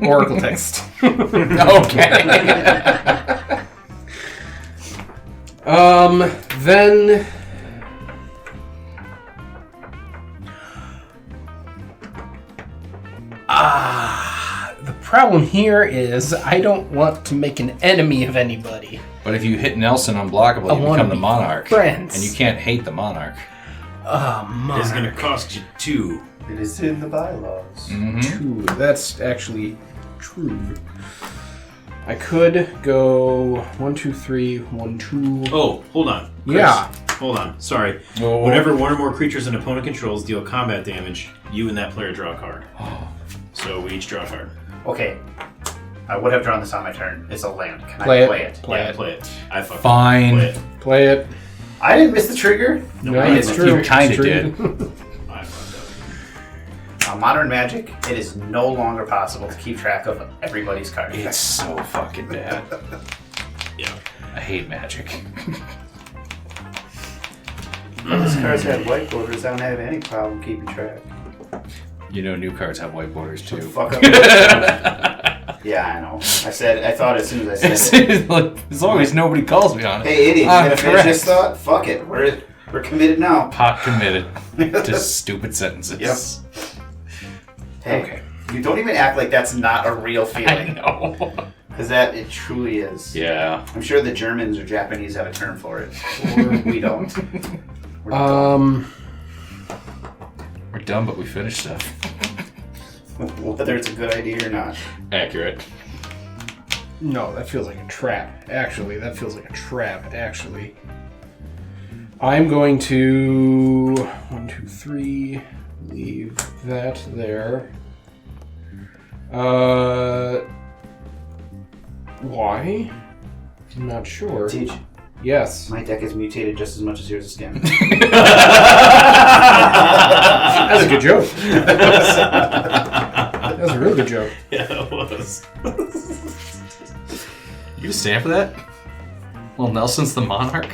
Oracle text. Okay. Then... the problem here is I don't want to make an enemy of anybody. But if you hit Nelson unblockable, you wanna become the be monarch. friends. And you can't hate the monarch. It's gonna cost you 2. It is in the bylaws. Two. That's actually true. I could go 1, 2, 3, 1, 2. Oh, hold on. Chris, Yeah. Hold on. Sorry. Oh. Whenever one or more creatures an opponent controls deal combat damage, you and that player draw a card. So we each draw a card. Okay. I would have drawn this on my turn. It's a land. Can Play I it. play it? Play Yeah, it. play it. I fucking Fine. play it. Play it. I didn't miss the trigger. No, I it's didn't. true. You kinda It's true. did. I fucked up. Modern Magic, it is no longer possible to keep track of everybody's cards. It's so fucking bad. Yeah. I hate magic. When these cards have white borders, I don't have any problem keeping track. You know, new cards have white borders too. Fuck up. Yeah, I know. I thought as soon as I said it. Like, as long as nobody calls me on it. Hey, idiot, you I'm gonna finish this correct. thought? Fuck it. We're committed now. Pot committed to stupid sentences. Yep. Hey, Okay. you don't even act like that's not a real I feeling. know. Because that, it truly is. Yeah. I'm sure the Germans or Japanese have a term for it. Or we don't. We're dumb. We're dumb, but we finish stuff. Whether it's a good idea or not. Accurate. No, that feels like a trap. Actually, that feels like a trap. Actually, I'm going to 1, 2, 3. Leave that there. Why? I'm not sure. Teach. Yes. My deck is mutated just as much as yours is skin. That's a good joke. That's a really good joke. Yeah, it was. You gonna stand for that? Well, Nelson's the monarch.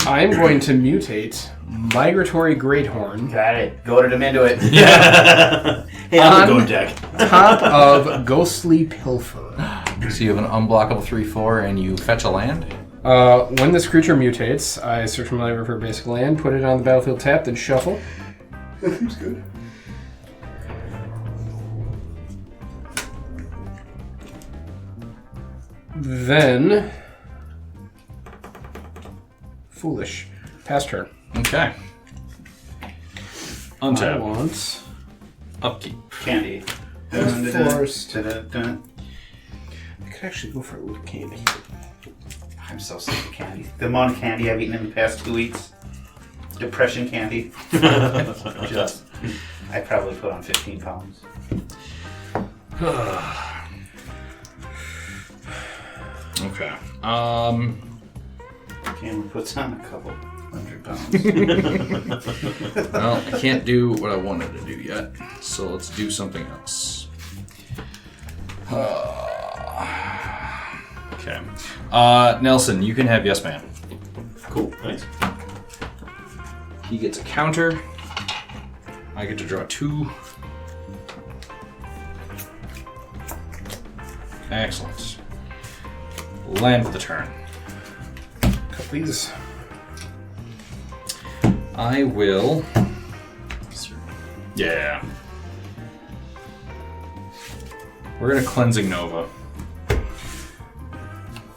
I'm going to mutate Migratory Greathorn Got it. Go to into it. Yeah. Hey, I'm On- the go deck. top of Ghostly Pilfer. So you have an unblockable 3/4 and you fetch a land? When this creature mutates, I search from my library for a basic land, put it on the battlefield tapped, and shuffle. Seems good. Then... Foolish. Pass turn. Okay. I Untap. want... Upkeep. Candy. Forced. Dun-dun-dun. I could actually go for a little candy. I'm so sick of candy. The amount of candy I've eaten in the past 2 weeks. Depression candy. Just, I probably put on 15 pounds. Okay. Cameron puts on a couple 100 pounds. Well, I can't do what I wanted to do yet, so let's do something else. Okay. Nelson, you can have Yes Man. Cool. Nice. He gets a counter. I get to draw 2. Excellent. Land with the turn. Cut these. I will... Yeah. We're going to Cleansing Nova.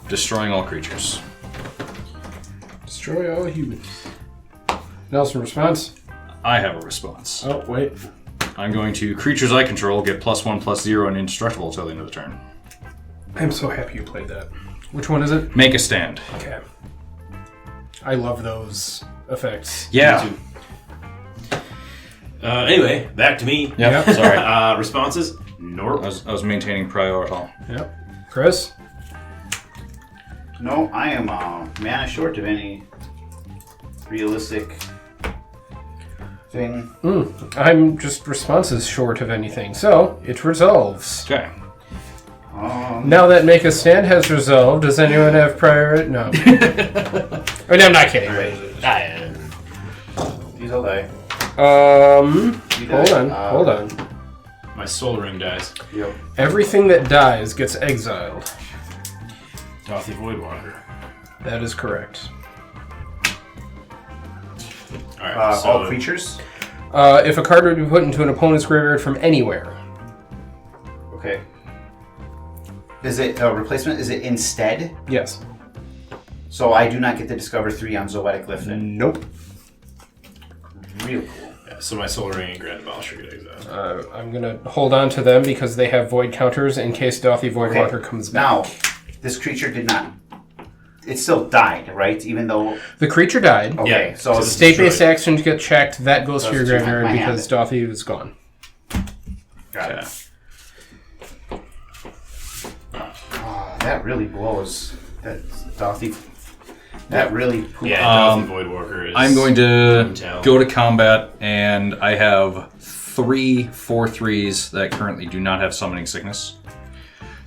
Destroying all creatures. Destroy all humans. Nelson, response? I have a response. Oh, wait. I'm going to... Creatures I control get +1/+0 and indestructible until the end of the turn. I'm so happy you played that. Which one is it? Make a stand. Okay. I love those effects. Yeah. Me too. Anyway, back to me. Yep. Yep. Sorry. Responses? Nope. I was maintaining priority. Yep. Chris? No, I am mana short of any realistic thing. I'm just responses short of anything, so it resolves. Okay. Now that Make a Stand has resolved, does anyone have prior... No. Oh, no, I'm not kidding. Wait. These all die. Hold on. My soul ring dies. Yep. Everything that dies gets exiled. Dothy Voidwalker. That is correct. Alright, All creatures? If a card would be put into an opponent's graveyard from anywhere. Okay. Is it a replacement? Is it instead? Yes. So I do not get to discover 3 on Zoetic Lifting. Nope. Real cool. Yeah, so my soul ring and Grand Abolisher get exiled. I'm going to hold on to them because they have void counters in case Dothy Voidwalker comes back. Now, this creature did not... It still died, right? Even though... The creature died. Okay, Yeah, so... so State-based destroyed. actions get checked. That goes to your Those two graveyard my because hand. Dothy is gone. Got Okay. it. That really blows. That Dothy... That really... Yeah, Dothy Voidwalker is... I'm going to Intel. go to combat, and I have 3 4/3s that currently do not have Summoning Sickness.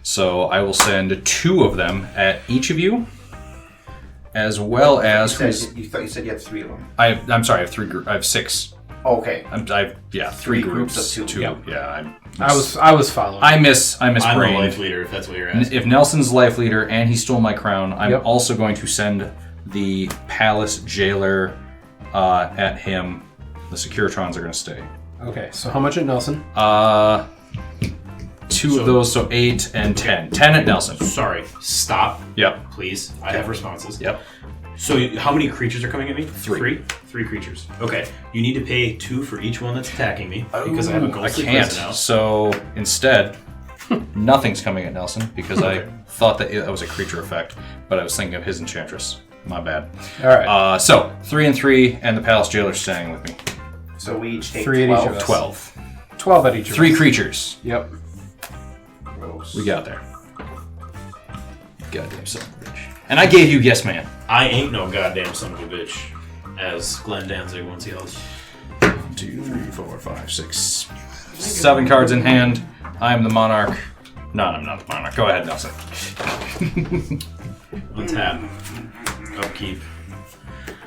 So I will send 2 of them at each of you, as well as... You thought you said you had 3 of them. I'm sorry, I have 3 I have 6. Okay. I have 3 Three groups. groups of 2. Two. Yeah, I was following. I miss I'm the brain. life leader, if that's what you're asking. If Nelson's life leader and he stole my crown, I'm Yep. also going to send the Palace Jailer at him. The Securitrons are going to stay. Okay, so how much at Nelson? 2 of those, so 8 and 10. 10 at Nelson. Sorry, stop, Yep. please. I have responses. Yep. So how many creatures are coming at me? 3. 3 creatures. Okay. You need to pay 2 for each one that's attacking me because I have a I ghostly can't. prison now. So instead, nothing's coming at Nelson because I thought that it was a creature effect, but I was thinking of his Enchantress. My bad. All right. So 3 and 3, and the Palace Jailer staying with me. So we each take 3 at each 12. of us. 12. 12 at each of 3 us. creatures. Yep. Gross. We got there. Goddamn son of a bitch. And I gave you Yes Man. I ain't no goddamn son of a bitch, as Glenn Danzig once yelled. 1, 2, 3, 4, 5, 6, 7 cards in hand. I am the Monarch. No, I'm not the Monarch. Go ahead, Nelson. Untap. Upkeep.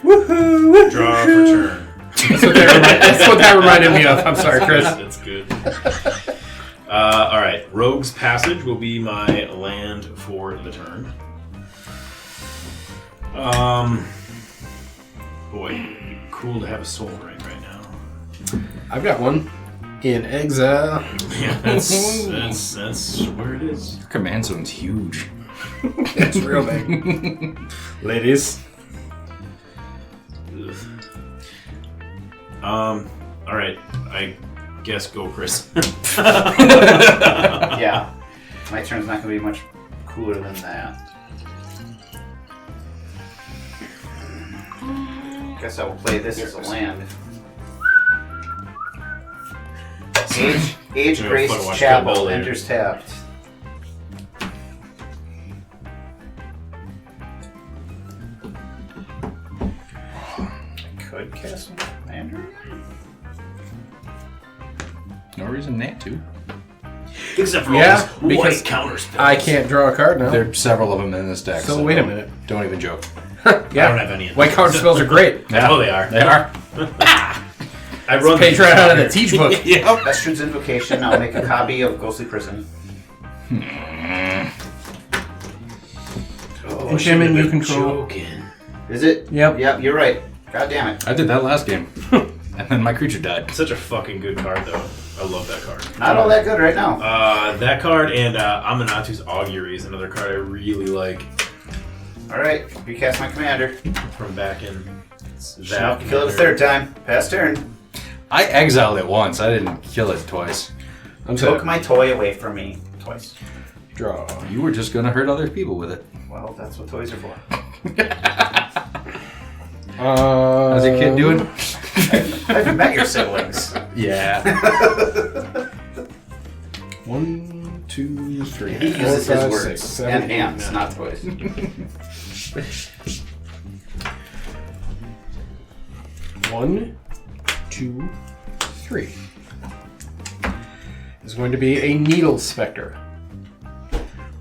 Woohoo! Draw for turn. That's what that reminded me of. I'm sorry, Chris. That's good. Alright, Rogue's Passage will be my land for the turn. Boy, it'd be cool to have a soul ring right now. I've got one. In exile. Yeah, that's where it is. Your command zone's huge. It's real big. Ladies. All right. I guess go, Chris. Yeah. My turn's not going to be much cooler than that. Guess I will play this as a land. Age Grace Chapel enters tapped. I could cast a commander. No reason not to. Except for Yeah, all these because white counter spells. I can't draw a card now. There are several of them in this deck. So wait a minute. Don't even joke. I don't have any. White counter spells are great. I know they are. They are. I run Page right out of the teach book. Yep. Estrid's Invocation. I'll make a copy of Ghostly Prison. Oh, Enchantment you control. Joking. Is it? Yep. Yep, you're right. God damn it. I did that last game. And then my creature died. Such a fucking good card, though. I love that card. Not all that good right now. That card and Amanatu's Augury is another card I really like Alright, recast my commander. from back in I'll that. kill it a third time. Pass turn. I exiled it once. I didn't kill it twice. I'm Took sorry. my toy away from me twice. Draw. You were just gonna hurt other people with it. Well, that's what toys are for. How's your kid doing? I've met your siblings. Yeah. 1, 2, 3. He 4, uses his 5, words 6, 7, and hands, not toys. 1, 2, 3. Is going to be a Needle Spectre.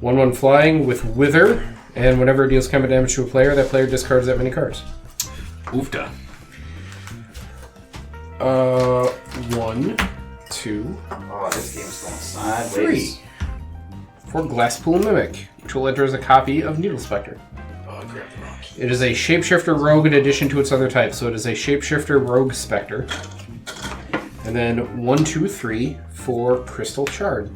1/1 flying with Wither, and whenever it deals combat damage to a player, that player discards that many cards. Oofta. 1, 2, Oh, this game's going sideways. 3. For Glasspool Mimic, which will enter as a copy of Needle Spectre. Oh, I grabbed the wrong key. It is a Shapeshifter Rogue in addition to its other type, so it is a Shapeshifter Rogue Spectre. And then 1, 2, 3 for Crystal Shard.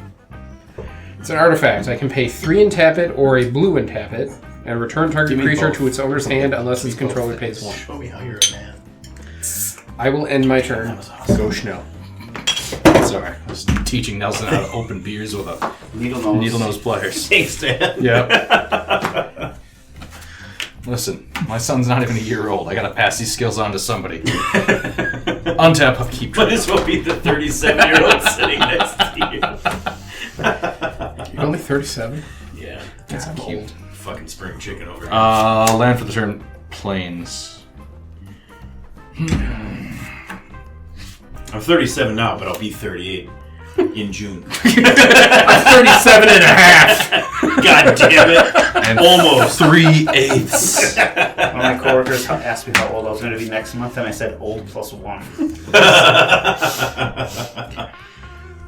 It's an artifact. I can pay 3 and tap it, or a blue and tap it, and return target Give me creature both. to its owner's hand unless its controller pays 1. Show me how you're a man. I will end my turn. That was awesome. Go Schnell. Sorry. I was teaching Nelson how to open beers with a Needle nose. needle nose pliers. Thanks, Dan. Yeah. Listen, my son's not even a year old. I gotta pass these skills on to somebody. Untap, upkeep. But this will be the 37-year-old sitting next to You're only 37? you. Yeah. That's cute. Old fucking spring chicken over here. Land for the turn. Plains. I'm 37 now, but I'll be 38 in June. I'm 37 and a half! God damn it. And Almost. 3/8. One of my coworkers asked me how old I was going to be next month, and I said old plus 1.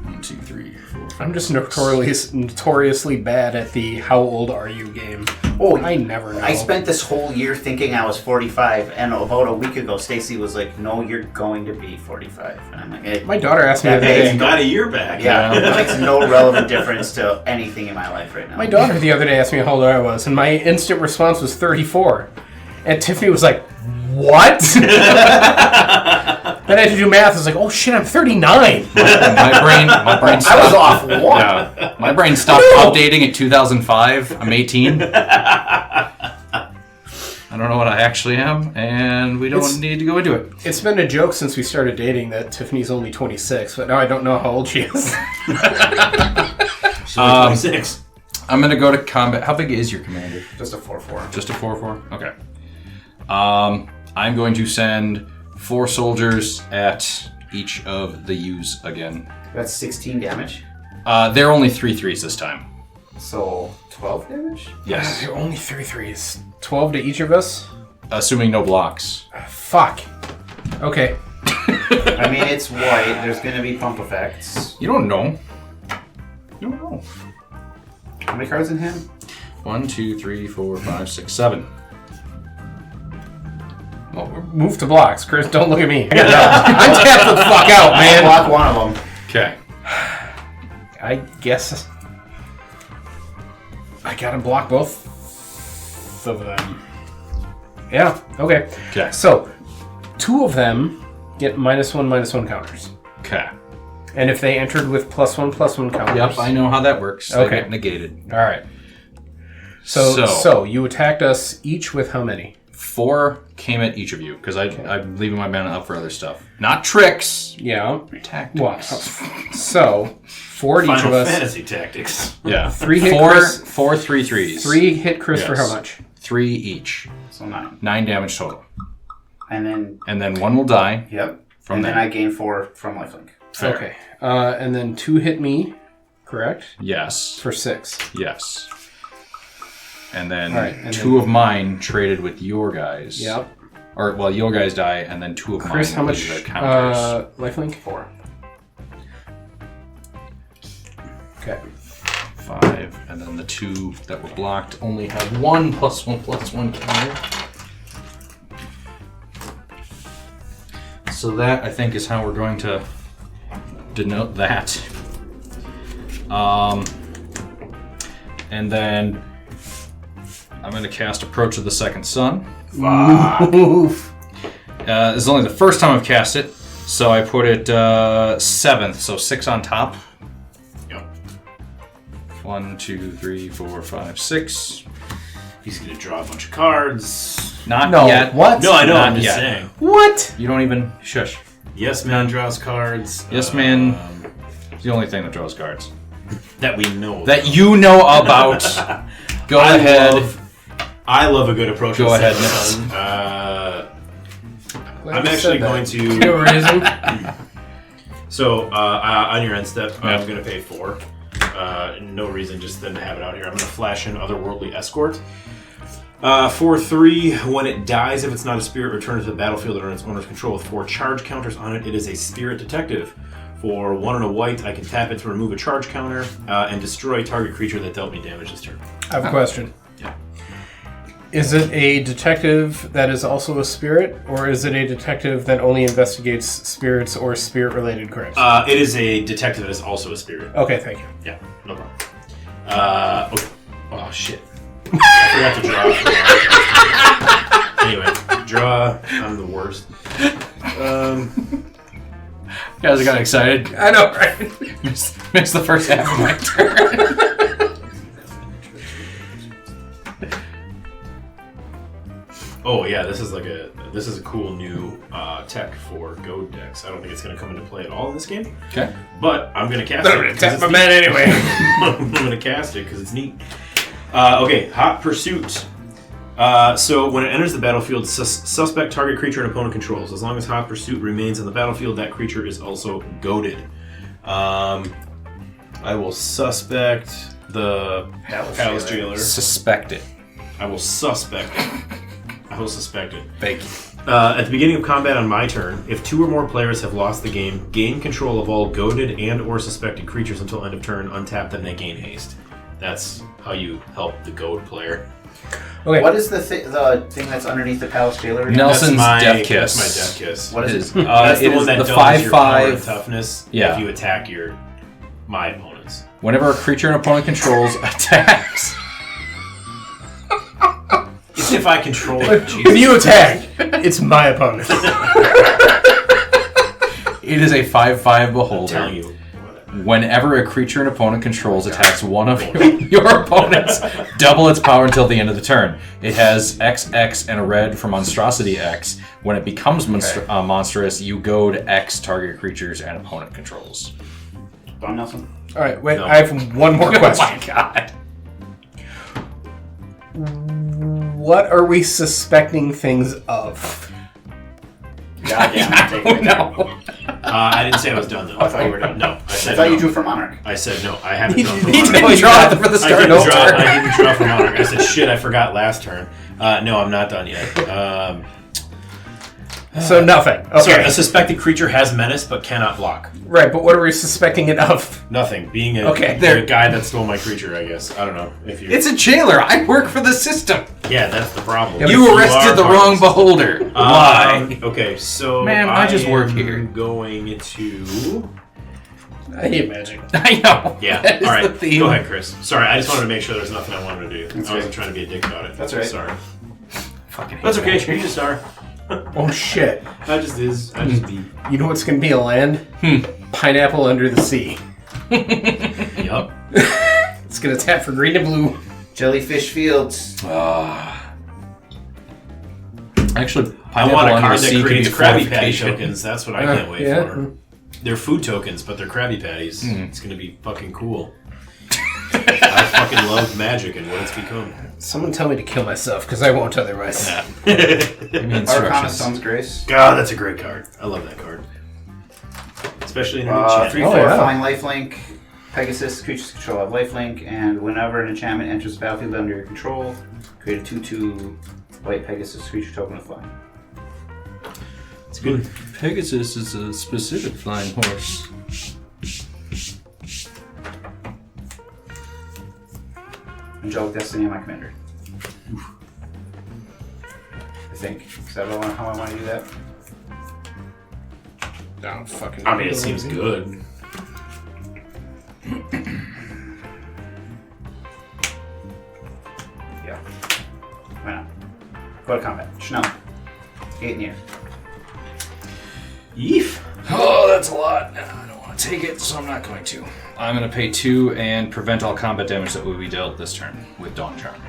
1, 2, 3, 4. I'm just notoriously bad at the how old are you game. Oh, I never know. I spent this whole year thinking I was 45, and about a week ago, Stacy was like, "No, you're going to be 45." And I'm like, hey, My daughter asked me the That other makes day. You got a year back. "Yeah, it makes no relevant difference to anything in my life right now." My daughter the other day asked me how old I was, and my instant response was 34. And Tiffany was like, "What?" Then I had to do math. I was like, "Oh shit, I'm 39." My brain I was stopped. off 1. Yeah, my brain stopped updating at 2005. I'm 18. I don't know what I actually am, and we don't need to go into it. It's been a joke since we started dating that Tiffany's only 26, but now I don't know how old she is. She's only 26. I'm gonna go to combat. How big is your commander? Just a 4/4. Just a 4/4? Okay. I'm going to send 4 soldiers at each of the U's again. That's 16 damage. They're only 3/3s this time. So 12 damage. Yes. There are only 3 3s. 12 to each of us? Assuming no blocks. Fuck. Okay. I mean, it's white. There's going to be pump effects. You don't know. You don't know. How many cards in hand? 1, 2, 3, 4, 5, 6, 7. Well, move to blocks. Chris, don't look at me. I'm tapped the fuck out, man. Block one of them. Okay. I guess. I gotta block both of them. Yeah, okay. Okay. So, 2 of them get -1/-1 counters. Okay. And if they entered with +1/+1 counters... Yep, I know how that works. Okay. They get negated. Alright. So, you attacked us each with how many? 4 came at each of you, because I'm leaving my mana up for other stuff. Not tricks! Yeah. Tactics. Well, so, 4 at each of Final us. Fantasy Tactics. Yeah. 3 hit four, Chris. 4 3/3s. 3 hit Chris for Yes. how much? 3 each. So 9. 9 damage total. And then, 1 will die. yep. From and that. then I gain 4 from lifelink. Fair. Okay. And then 2 hit me, correct? Yes. For 6. Yes. And then All right, and 2 of mine traded with your guys. Yep. Or, well, your guys die, and then 2 of Chris, mine how will much be the counters. lifelink? 4. Okay. 5, and then the 2 that were blocked only have 1 +1/+1 counter. So that, I think, is how we're going to denote that. And then I'm going to cast Approach of the Second Sun. Oof. This is only the first time I've cast it, so I put it 7th, so 6 on top. Yep. 1, 2, 3, 4, 5, 6. He's gonna draw a bunch of cards. Not No, yet. what? No, I know. Not I'm just yet. saying. What? You don't even shush. Yes, man draws cards. Yes, man. It's the only thing that draws cards That we know. that you know about. Go ahead. I love a good approach. Go with ahead, Seven Nick. Sun. Glad I'm you actually said going that. to. No reason. So on your end step, Yeah. I'm going to pay 4. No reason, just then to have it out here. I'm going to flash in Otherworldly Escort. For 3, when it dies, if it's not a spirit, return it to the battlefield under its owner's control with 4 charge counters on it. It is a spirit detective. For 1 and a white, I can tap it to remove a charge counter and destroy target creature that dealt me damage this turn. I have a question. Yeah. Is it a detective that is also a spirit, or is it a detective that only investigates spirits or spirit-related crimes? It is a detective that is also a spirit. Okay, thank you. Yeah, no problem. Okay. Oh, shit. I forgot to draw. Anyway, draw. I'm the worst. Guys, I got excited. I know, right? Missed the first half of my turn. Oh yeah, this is a cool new tech for Goad decks. I don't think it's going to come into play at all in this game, Okay. but I'm going to cast I'm it. gonna 'cause tap it's my neat. man anyway. I'm going to cast it because it's neat. Okay, Hot Pursuit. So when it enters the battlefield, suspect target creature and opponent controls. As long as Hot Pursuit remains in the battlefield, that creature is also goaded. I will suspect the Palace Jailer. Suspect it. I will suspect it. I will suspect it. Thank you. At the beginning of combat on my turn, if 2 or more players have lost the game, gain control of all goaded and or suspected creatures until end of turn, untap them, they gain haste. That's how you help the goad player. Okay. What is the thing that's underneath the Palace Jailer? again? Nelson's Death That's Kiss. my Death Kiss. What is it? That's the it one is that the doubles your power 5/5. and toughness Yeah. if you attack my opponents. Whenever a creature an opponent controls attacks. It's if I control it. If you attack, it's my opponent. It is a 5/5 I'm telling beholder. you. Whenever a creature an opponent controls attacks one of your opponents, double its power until the end of the turn. It has XX and a red for Monstrosity X. When it becomes monstrous, you goad X target creatures and opponent controls. Don Nelson? All right, wait. No. I have one more question. Oh my god. What are we suspecting things of? Goddamn, I'm taking it. No. I didn't say I was done though. I thought you were done. No, I said I thought no. you drew for Monarch. I said no. I haven't He drawn for didn't Monarch. draw for the I start didn't of draw. turn. I didn't draw for Monarch. I said shit. I forgot last turn. No, I'm not done yet. So nothing. Okay. Sorry, a suspected creature has menace but cannot block. Right, but what are we suspecting it of? Nothing. Being a Okay. the guy that stole my creature, I guess. I don't know if you. It's a jailer. I work for the system. Yeah, that's the problem. Yeah, but You are arrested the wrong punished. beholder. Why? Okay, so Man, I just work am here. Going to I hate magic. I know. Yeah. That is All right. the theme. Go ahead, Chris. Sorry, I just wanted to make sure there's nothing I wanted to do. That's I wasn't right. trying to be a dick about it. That's right. Sorry. Fucking hate That's okay. magic. You're just star. Oh shit! I just be. You know what's gonna be a land? Pineapple under the sea. Yup. It's gonna tap for green and blue. Jellyfish Fields. Actually, I want a Pineapple Under card the Sea that could creates be Krabby Patty fortification. tokens. That's what I can't wait yeah. for. They're food tokens, but they're Krabby Patties. It's gonna be fucking cool. I fucking love magic and what it's become. Someone tell me to kill myself, because I won't otherwise. Give me Arcana instructions. Sun's Grace. God, that's a great card. I love that card. Especially in an 3/4 enchantment. yeah. flying lifelink. Pegasus, creatures control have lifelink, and whenever an enchantment enters the battlefield under your control, create a 2/2 white Pegasus creature token with flying. It's good. Pegasus is a specific flying horse. Angelic Destiny on my commander. I think. Is that how I want to do that? Oh, fucking. I mean, it seems good. Yeah. Why not? Go to combat. Schnell. 8 in the air. Yeef. Oh, that's a lot. I don't want to take it, so I'm not going to. I'm going to pay 2 and prevent all combat damage that will be dealt this turn with Dawn Charm.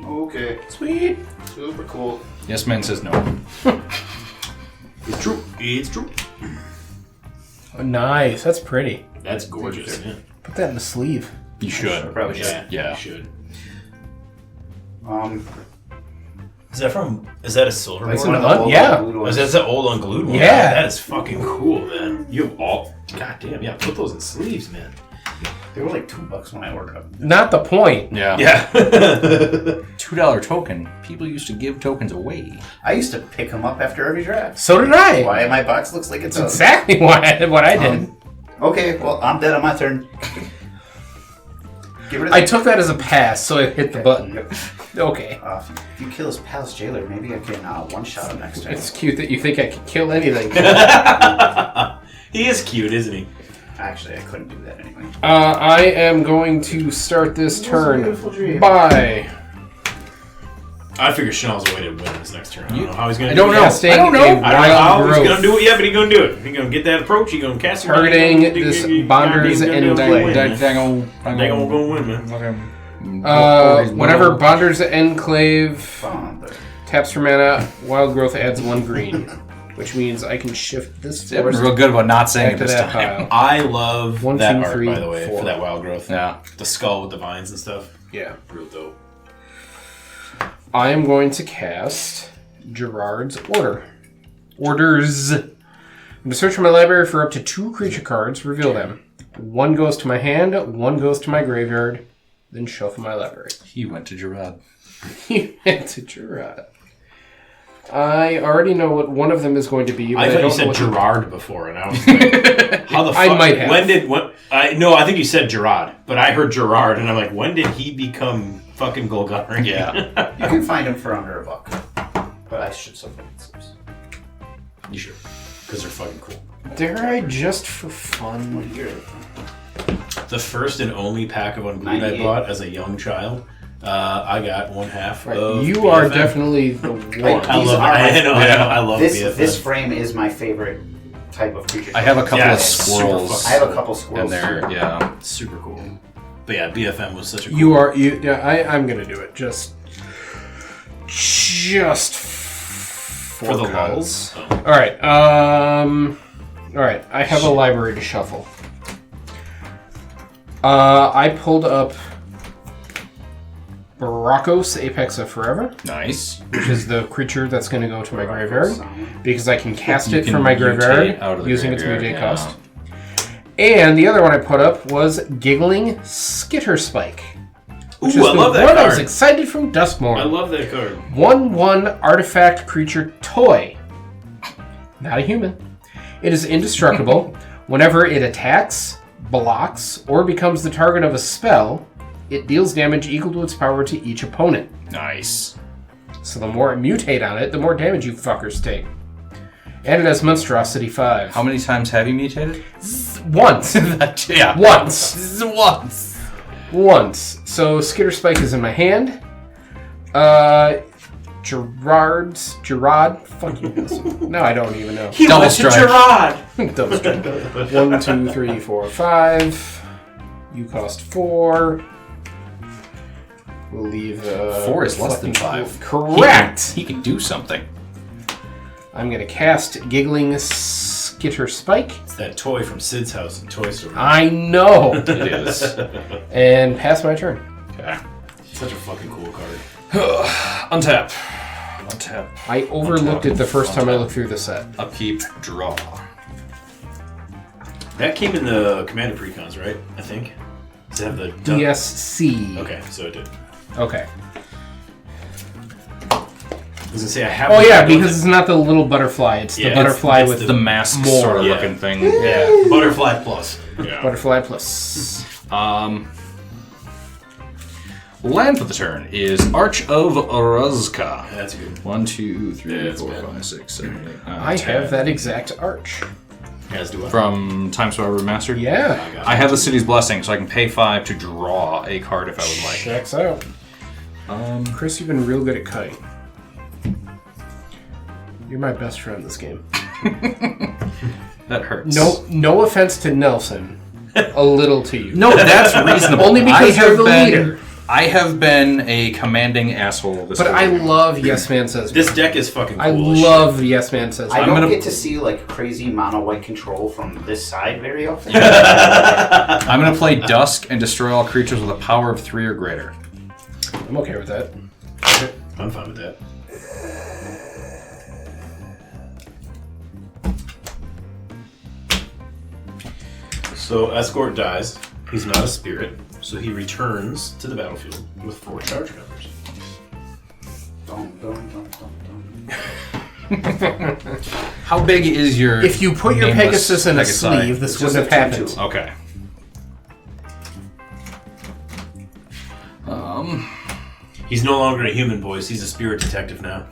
Okay. Sweet. Super cool. Yes Man says no. It's true. It's true. Oh, nice. That's pretty. That's gorgeous. Yeah. Put that in the sleeve. You should. Probably should. Yeah. You should. Is that a silver Like It's one an of the un- old yeah. blue Oh, ones. that's the old unglued one. Yeah. That is fucking cool, man. You have all. God damn, yeah. Put those in sleeves, man. They were like $2 when I ordered them. Not the point. Yeah. Yeah. $2 token. People used to give tokens away. I used to pick them up after every draft. So did I. Why my box looks like it's That's exactly what I did. Okay, well, I'm dead on my turn. Get rid of I took that as a pass, so I hit the button. Yep. Okay. If you kill his palace jailer, maybe I can one-shot him next turn. It's cute that you think I can kill anything. He is cute, isn't he? Actually, I couldn't do that anyway. I am going to start this was a turn beautiful dream. by I figure Chanel's a way to win this next turn. I don't know how he's going I to don't do know. it. Casting I don't know. a I don't know wild how he's growth. going to do it yet, but he's going to do it. He's going to get that approach. He's going to cast it. Targeting this Bonders and They're going to win, man. whenever Bonders Enclave Bond. taps for mana, Wild Growth adds 1 green, which means I can shift this It was force real good about not saying back it to this that time. pile. I love 1, that 2, art, 3, by the way, 4. for that wild growth. Yeah. The skull with the vines and stuff. Yeah. Real dope. I am going to cast Gerard's Order. Orders. I'm going to search for my library for up to 2 creature cards, reveal them. 1 goes to my hand, 1 goes to my graveyard, then shuffle my library. He went to Gerard. He went to Gerard. I already know what one of them is going to be. But I thought don't you know said what Gerard before, and I was like, how the fuck? I might have. No, I think you said Gerard, but I heard Gerard, and I'm like, when did he become fucking Golgari? Yeah. You can find them for under $1, but I should still find slips. You should. Because they're fucking cool. Dare I just for fun? The first and only pack of Unglued I 98. bought as a young child, I got 1/2 Right, of you BFM. are definitely the one. I These love are my- I love BFM. This frame is my favorite type of creature. I have a couple Yeah, of it's super squirrels. I have a couple And squirrels. they're, yeah. super cool. But yeah, BFM was such a cool. I'm gonna do it just for the lulls. Oh. All right. I have a library to shuffle. I pulled up Boracos, Apex of Forever, Nice. which is the creature that's going to go to my graveyard because I can cast You it can from my mutate graveyard out of the using graveyard, its mutate yeah. cost. And the other one I put up was Giggling Skitterspike, which Ooh, is I the love that one I was card. excited from Duskmourn. I love that card. 1/1 artifact creature toy. Not a human. It is indestructible. Whenever it attacks, blocks, or becomes the target of a spell, it deals damage equal to its power to each opponent. Nice. So the more I mutate on it, the more damage you fuckers take. And it has Monstrosity 5. How many times have you mutated? Once. Yeah. Once. Once. Once. So Skitter Spike is in my hand. Gerard. Fuck you. No, I don't even know. He Double went to strike. Gerard. Double strike. 1, 2, 3, 4, 5. You cost 4. We'll leave 4 is less than 5. Correct. He can do something. I'm gonna cast Giggling Skitter Spike. It's that toy from Sid's house in Toy Story. I know. It is. And pass my turn. Okay. Such a fucking cool card. Untap. Untap. I overlooked it the first time I looked through the set. Upkeep. Draw. That came in the Commander Precons, right? I think. Does it have the DSC. Okay, so it did. Okay. I was gonna say I have. Oh yeah, because it's not the little butterfly. It's the butterfly it's with The mask More. sort of Yeah. looking thing. Yeah, Butterfly Plus. Yeah. Butterfly Plus. Land for the turn is Arch of Orozca. That's good. 1, 2, 3, Yeah, it's 4, bad. 5, 6, 7, 8, 9, I 10. have that exact arch. As do I. From Time Spiral Remastered? Yeah. I have the City's Blessing, so I can pay 5 to draw a card if I would like. Checks out. Chris, you've been real good at cutting. You're my best friend this game. That hurts. No offense to Nelson. A little to you. No, that's reasonable. Only because you're the leader. I have been a commanding asshole this But whole I game. love Yes Man Says. This deck is fucking cool. I as love Yes Man Says. I don't gonna- get to see like crazy mono white control from this side very often. I'm going to play Dusk and destroy all creatures with a power of 3 or greater. I'm okay with that. shit. I'm fine with that. So Escort dies. He's not a spirit, so he returns to the battlefield with 4 charge counters. Dum, dum, dum, dum, dum. How big is your If you put your nameless Pegasus in a Pegasi? sleeve, this It's wouldn't just have a 2/2. happened. Okay. He's no longer a human, boys. He's a spirit detective now.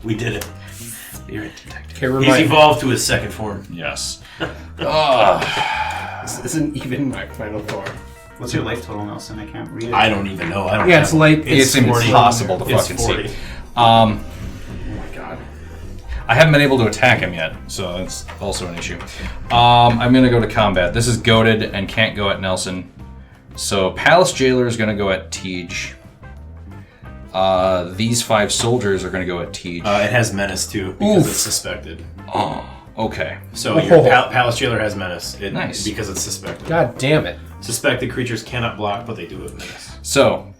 We did it. Spirit detective. Okay, He's remind me. evolved to his second form. Yes. This isn't even my final form. What's your life total, Nelson? I can't read it. I don't even know. I don't. Yeah, it's have- like It's 40. impossible to It's fucking 40. see. oh my god. I haven't been able to attack him yet, so that's also an issue. I'm going to go to combat. This is goaded and can't go at Nelson. So Palace Jailer is going to go at Tej. These 5 soldiers are going to go at Tej. It has menace too because Oof. it's suspected. Oh, okay. So your Palace Jailer has menace. Nice. Because it's suspected. God damn it. Suspected creatures cannot block, but they do have menace. So,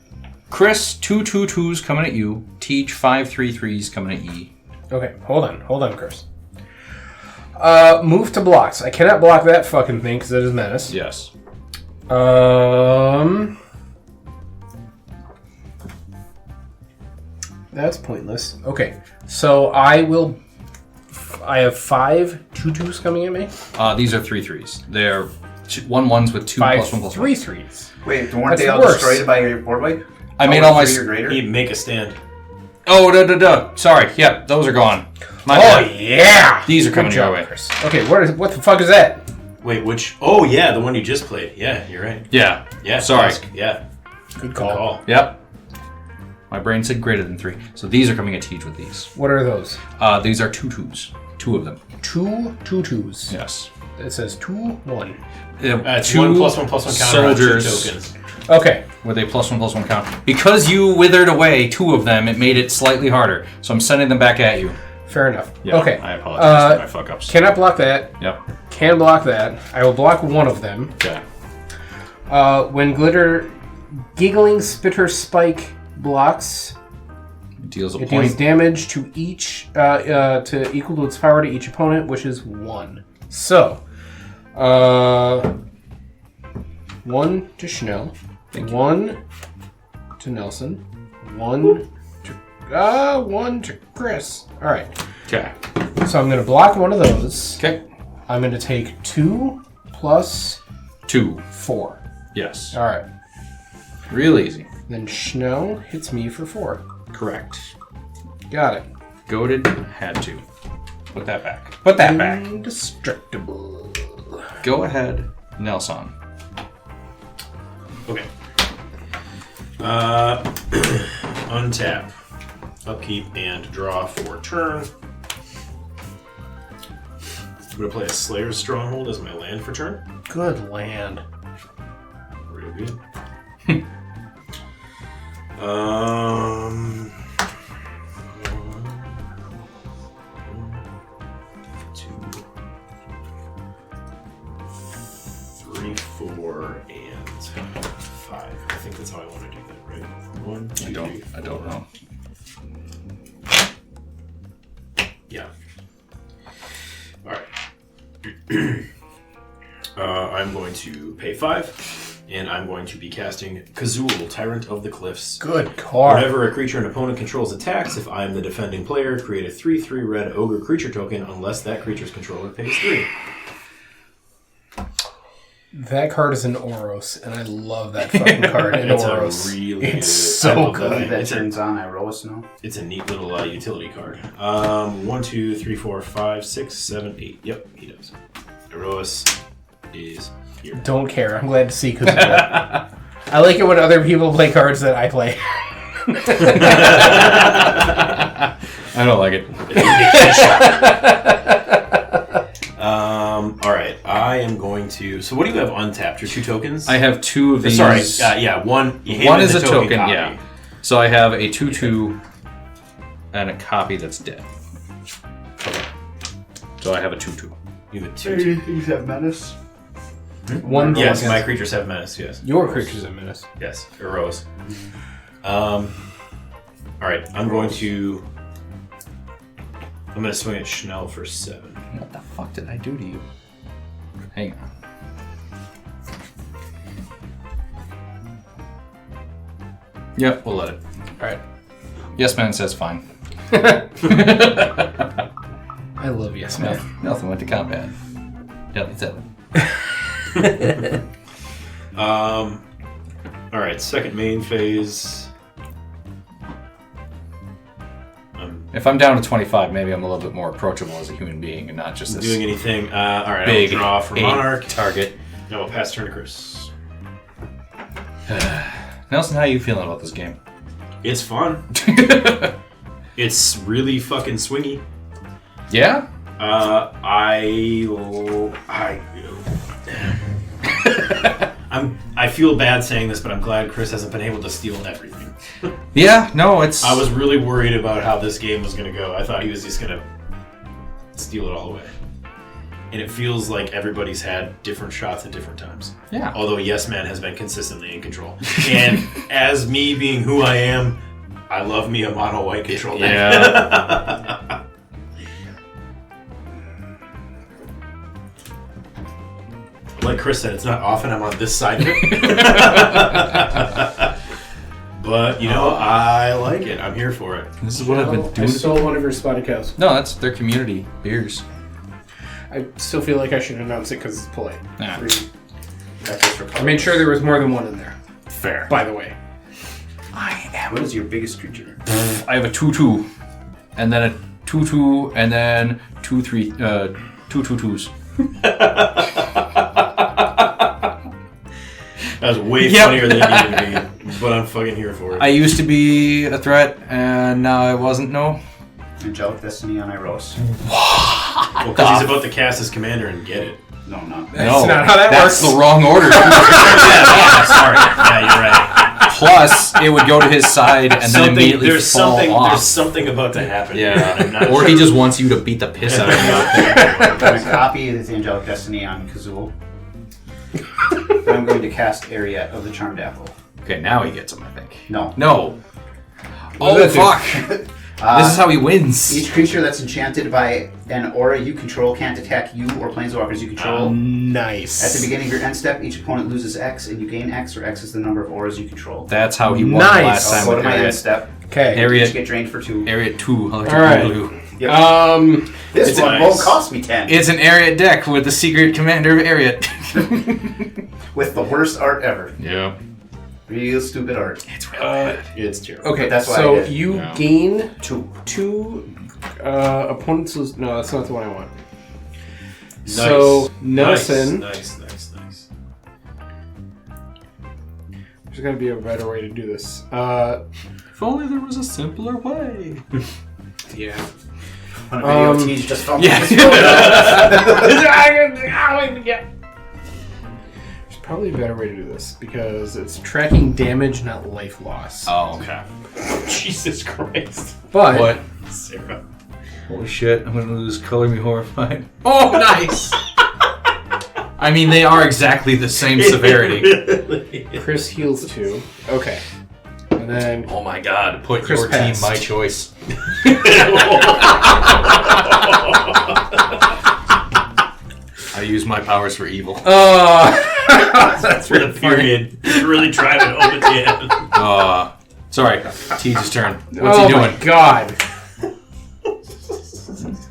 Chris, 2 2/2s coming at you. Tej, 5 3/3s coming at ye. Okay, hold on, Chris. Move to blocks. I cannot block that fucking thing because it is menace. Yes. That's pointless. Okay, so I have 5 2/2s coming at me. These are 3/3s. They're 1/1s with 2 5 plus 1 plus 1. 3/3s. Wait, weren't That's they all worse. destroyed by your board wipe? I made all my. 3 or greater? You make a stand. Oh, sorry. Yeah, those are gone. My Oh bad. yeah! These are coming Good your job, way. Chris. Okay, what the fuck is that? Wait, which? Oh yeah, the one you just played. Yeah, you're right. Yeah. Yeah. Sorry. Dusk. Yeah. Good Good call. call. Yep. My brain said greater than 3. So these are coming at Tej with these. What are those? These are 2/2s. 2 of them. 2 2/2s. Yes. It says 2 1. It's 2 1+1+1 counter on 2 soldiers tokens. Okay. with a +1/+1 count. Because you withered away 2 of them, it made it slightly harder. So I'm sending them back at you. Fair enough. Yeah, Okay. I apologize for my fuck ups. Cannot block that. Yep. Can block that. I will block one of them. Okay. When Giggling Spitter Spike blocks, Deals a it point. deals damage to each, to equal to its power to each opponent, which is 1. So, 1 to Schnell, 1 to Nelson, 1 to Chris. All right. Okay. So I'm going to block one of those. Okay. I'm going to take 2 plus 2. 4. Yes. All right. Real easy. Then Schnell hits me for 4. Correct. Got it. Goaded had to. Put that back. Put that back. Indestructible. Go ahead, Nelson. Okay. Untap. Upkeep and draw for turn. I'm going to play a Slayer's Stronghold as my land for turn. Good land. Real good. 1, 2, 3, 4, and 5. I think that's how I want to do that, right? 1, 2, 3, 4. I don't know. Yeah. Alright. I'm going to pay 5, and I'm going to be casting Kazul, Tyrant of the Cliffs. Good card. Whenever a creature an opponent controls attacks, if I'm the defending player, create a 3/3 red ogre creature token unless that creature's controller pays 3. That card is an Oros, and I love that fucking card in Oros. It's so good. That turns on Iroas now. It's a neat little utility card. 1, 2, 3, 4, 5, 6, 7, 8. Yep, he does. Iroas is here. Don't care. I'm glad to see Kazoo. I like it when other people play cards that I play. I don't like it. All right, I am going to. So, what do you have untapped? Your 2 tokens? I have 2 of these. Sorry, yeah, one. One is a token, copy. yeah. So I have a 2/2 and a copy that's dead. Okay. So I have a 2/2. You have a 2/2. You have Menace? One. Yes, token. my creatures have menace. Yes. Your creature's a menace. Yes, a rose. All right, I'm going to swing at Schnell for 7. What the fuck did I do to you? Hang on. Yep, we'll let it. Alright. Yes, man says fine. I love Yes Man. Nothing went to combat. Nelly 7. All right, second main phase. If I'm down to 25, maybe I'm a little bit more approachable as a human being and not just this Doing anything. All right, big I'll draw for 8 Monarch. target. No, I'll pass turn to Chris. Nelson, how are you feeling about this game? It's fun. It's really fucking swingy. Yeah? I feel bad saying this, but I'm glad Chris hasn't been able to steal everything. Yeah, no, it's... I was really worried about how this game was going to go. I thought he was just going to steal it all away. And it feels like everybody's had different shots at different times. Yeah. Although Yes Man has been consistently in control. And as me being who I am, I love me a mono white control deck. Yeah. Like Chris said, it's not often I'm on this side of it. But, you know, I like it. I'm here for it. This is what I've been I doing. stole one of your spotted cows. No, that's their community beers. I still feel like I should announce it because it's polite. Nah. I made sure there was more than one in there, Fair. by the way. What is your biggest creature? I have a 2/2, and then a 2/2, and then 2/3, 2 2/2s. That was way Yep. funnier than it needed to be. But I'm fucking here for it. I used to be a threat, and now I wasn't, no. Angelic Destiny on Iroas. Well, because he's about to cast his commander and get it. No, not. No, not how that that's works. the wrong order. Yeah, sorry. Yeah, you're right. Plus, it would go to his side and then immediately There's fall off. There's something about to happen. Yeah, I'm not or sure. he just wants you to beat the piss out of him. I'm going to copy the Angelic Destiny on Kazul. Then I'm going to cast Eriette of the Charmed Apple. Okay, now he gets him, I think. No. No. What Oh, does that fuck. This is how he wins. Each creature that's enchanted by an aura you control can't attack you or planeswalkers you control. Nice. At the beginning of your end step, each opponent loses X, and you gain X, or X is the number of auras you control. That's how he won Nice. the last I'll time go with to my end Eriette. step. Okay. Each Eriette, get drained for 2. Eriette 2, electric All right. blue. Yep. It's This one nice. won't cost me 10. It's an Eriette deck with the secret commander of Eriette. With the worst art ever. Yeah. Real stupid art. It's really bad. It's terrible. Okay, That's why I so did. you No. gain Two. two opponents. No, that's not the one I want. So Nelson, Nice. there's got to be a better way to do this. If only there was a simpler way. Yeah. One of the OTs just fell. Yeah. There's probably a better way to do this because it's tracking damage, not life loss. Oh, okay. Jesus Christ. But What? Sarah. Holy shit, I'm gonna lose Color Me Horrified. Oh, nice! I mean, they are exactly the same severity. Chris heals 2. Okay. And then Oh my god, put Chris your passed. team my choice. I use my powers for evil. that's For the period. Just really driving home at the end. Sorry, Teej's turn. What's he oh doing? my god.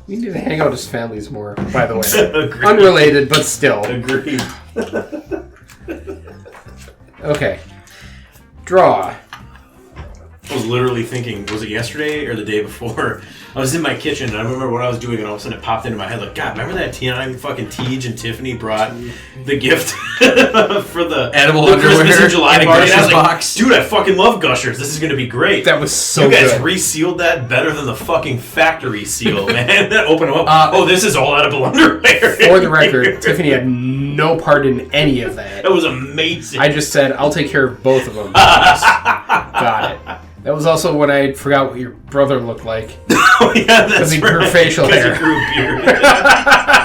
We need to hang out as families more, by the way. Agreed. Unrelated, but still. Agreed. Okay. Draw. I was literally thinking, was it yesterday or the day before? I was in my kitchen and I remember what I was doing and all of a sudden it popped into my head like, God, remember that time fucking Tej and Tiffany brought the gift for the Edible the underwear Christmas in July in a party? And I was Gushers like, box. dude, I fucking love Gushers. This is going to be great. That was so you guys good. resealed that better than the fucking factory seal, man. Open them up. Oh, this is all edible underwear. For the record, Tiffany had no part in any of that. That was amazing. I just said, I'll take care of both of them. Got it. That was also when I forgot what your brother looked like. Oh, yeah, that's he grew right. facial 'Cause hair. he grew beard.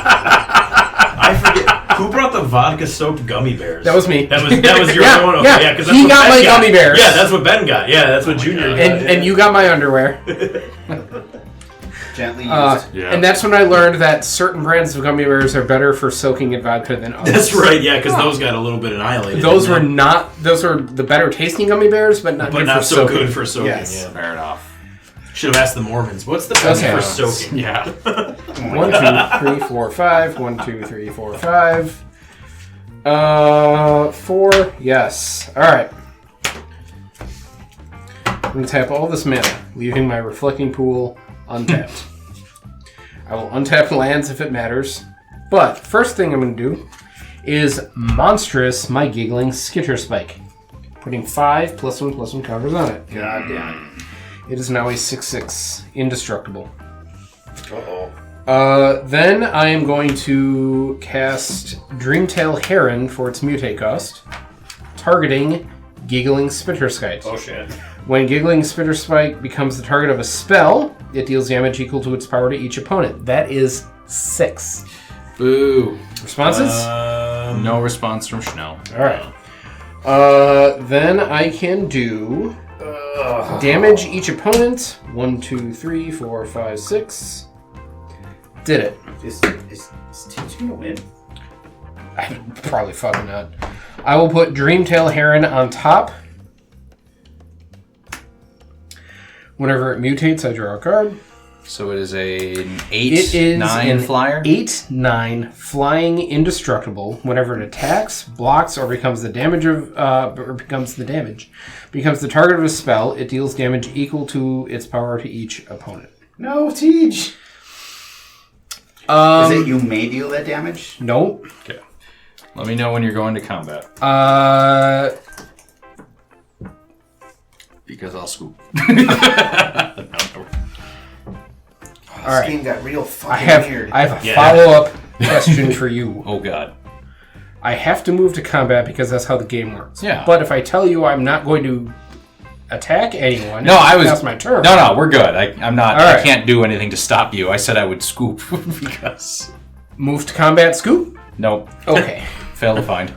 I forget who brought the vodka-soaked gummy bears. That was me. That was your Yeah, one. Okay, yeah. yeah, because He got my gummy bears. Yeah, that's what Ben got. Yeah, that's what Junior got. And you got my underwear. Gently used. Yeah. And that's when I learned that certain brands of gummy bears are better for soaking in vodka than others. That's right. Yeah, because those got a little bit annihilated. Those were didn't those are the better tasting gummy bears, but not they? but good not for so soaking. good for soaking. Yes. Yeah. Fair enough. Should have asked the Mormons. What's the best Okay. for soaking? Yeah. 1, 2, 3, 4, 5. 1, 2, 3, 4, 5. 4. Yes. All right. I'm gonna tap all this mana, leaving my reflecting pool untapped. I will untap lands if it matters, but first thing I'm gonna do is monstrous my giggling skitter spike, putting 5 +1/+1 counters on it. God damn it. It is now a 6/6 indestructible. Uh-oh. Then I am going to cast Dreamtail Heron for its mutate cost, targeting Giggling Spitterskite. Oh, shit. When Giggling Spitterspike becomes the target of a spell, it deals damage equal to its power to each opponent. That is 6. Boo. Responses? No response from Schnell. Alright. Then I can do damage each opponent. 1, 2, 3, 4, 5, 6. Did it. Is Teach gonna win? Probably fucking not. I will put Dreamtail Heron on top. Whenever it mutates, I draw a card. So it is an It is 8/9 an flyer? 8/9 flying indestructible. Whenever it attacks, blocks, or becomes the target of a spell, it deals damage equal to its power to each opponent. No, Teach. Is it you may deal that damage? Nope. Okay. Let me know when you're going to combat. Because I'll scoop. This right. game got real I fucking weird. have a follow-up question for you. Oh god. I have to move to combat because that's how the game works. Yeah. But if I tell you I'm not going to attack anyone, No, I was. that's my turn. No, we're good. I'm not. All right. I can't do anything to stop you. I said I would scoop because. Move to combat, scoop. Nope. Okay. Fail to find.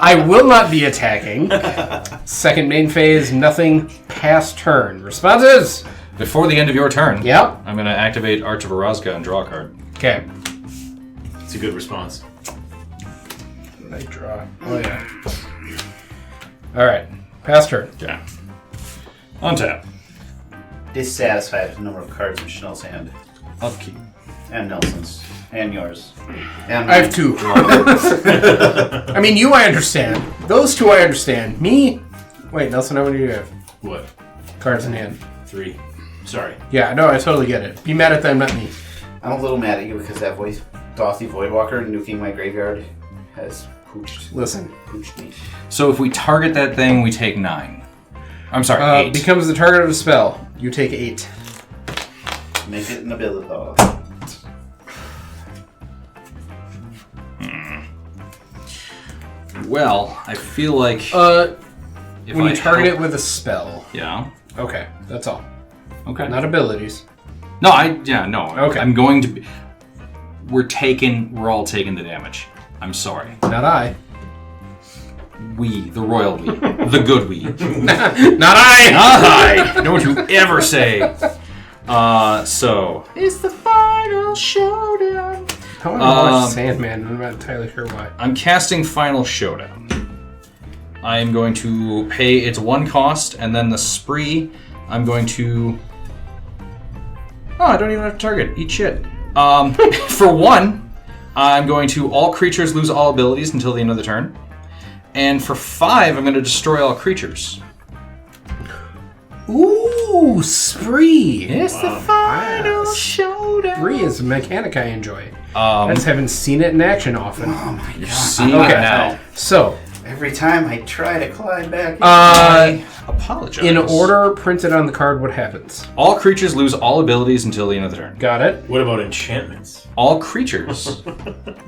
I will not be attacking. Second main phase, nothing past turn. Responses? Before the end of your turn, Yep. I'm going to activate Arch of Arazga and draw a card. Okay. It's a good response. I draw. Oh, yeah. All right. Past turn. Okay. Untap. Dissatisfied with the number of cards in Schnell's hand. Upkeep. And Nelson's. And yours. And I have 2. I mean, you I understand. Those 2 I understand. Me? Wait, Nelson, how many do you have? What? Cards in hand. 3. Sorry. Yeah, no, I totally get it. Be mad at them, not me. I'm a little mad at you because that Dothy Voidwalker nuking my graveyard has pooched me. So if we target that thing, we take 9. I'm sorry, 8. Becomes the target of a spell. You take 8. Make it an ability though. Well, I feel like when you target it with a spell. Yeah. Okay, that's all. Okay. Not abilities. No, no. Okay. I'm going to be... We're all taking the damage. I'm sorry. Not I. We, the royal we. The good we. Not I! Not I! Don't you ever say. So... It's the final showdown. I want to watch Sandman, I'm not entirely sure why. I'm casting Final Showdown. I am going to pay its 1 cost, and then the spree, I'm going to... Oh, I don't even have to target. Eat shit. For 1, I'm going to all creatures lose all abilities until the end of the turn. And for 5, I'm going to destroy all creatures. Ooh, spree! It's the final showdown. Spree is a mechanic I enjoy. I just haven't seen it in action often. Oh my god. Seeing it now. So, Every time I try to climb back in, I apologize. in order printed on the card, what happens? All creatures lose all abilities until the end of the turn. Got it? What about enchantments? All creatures.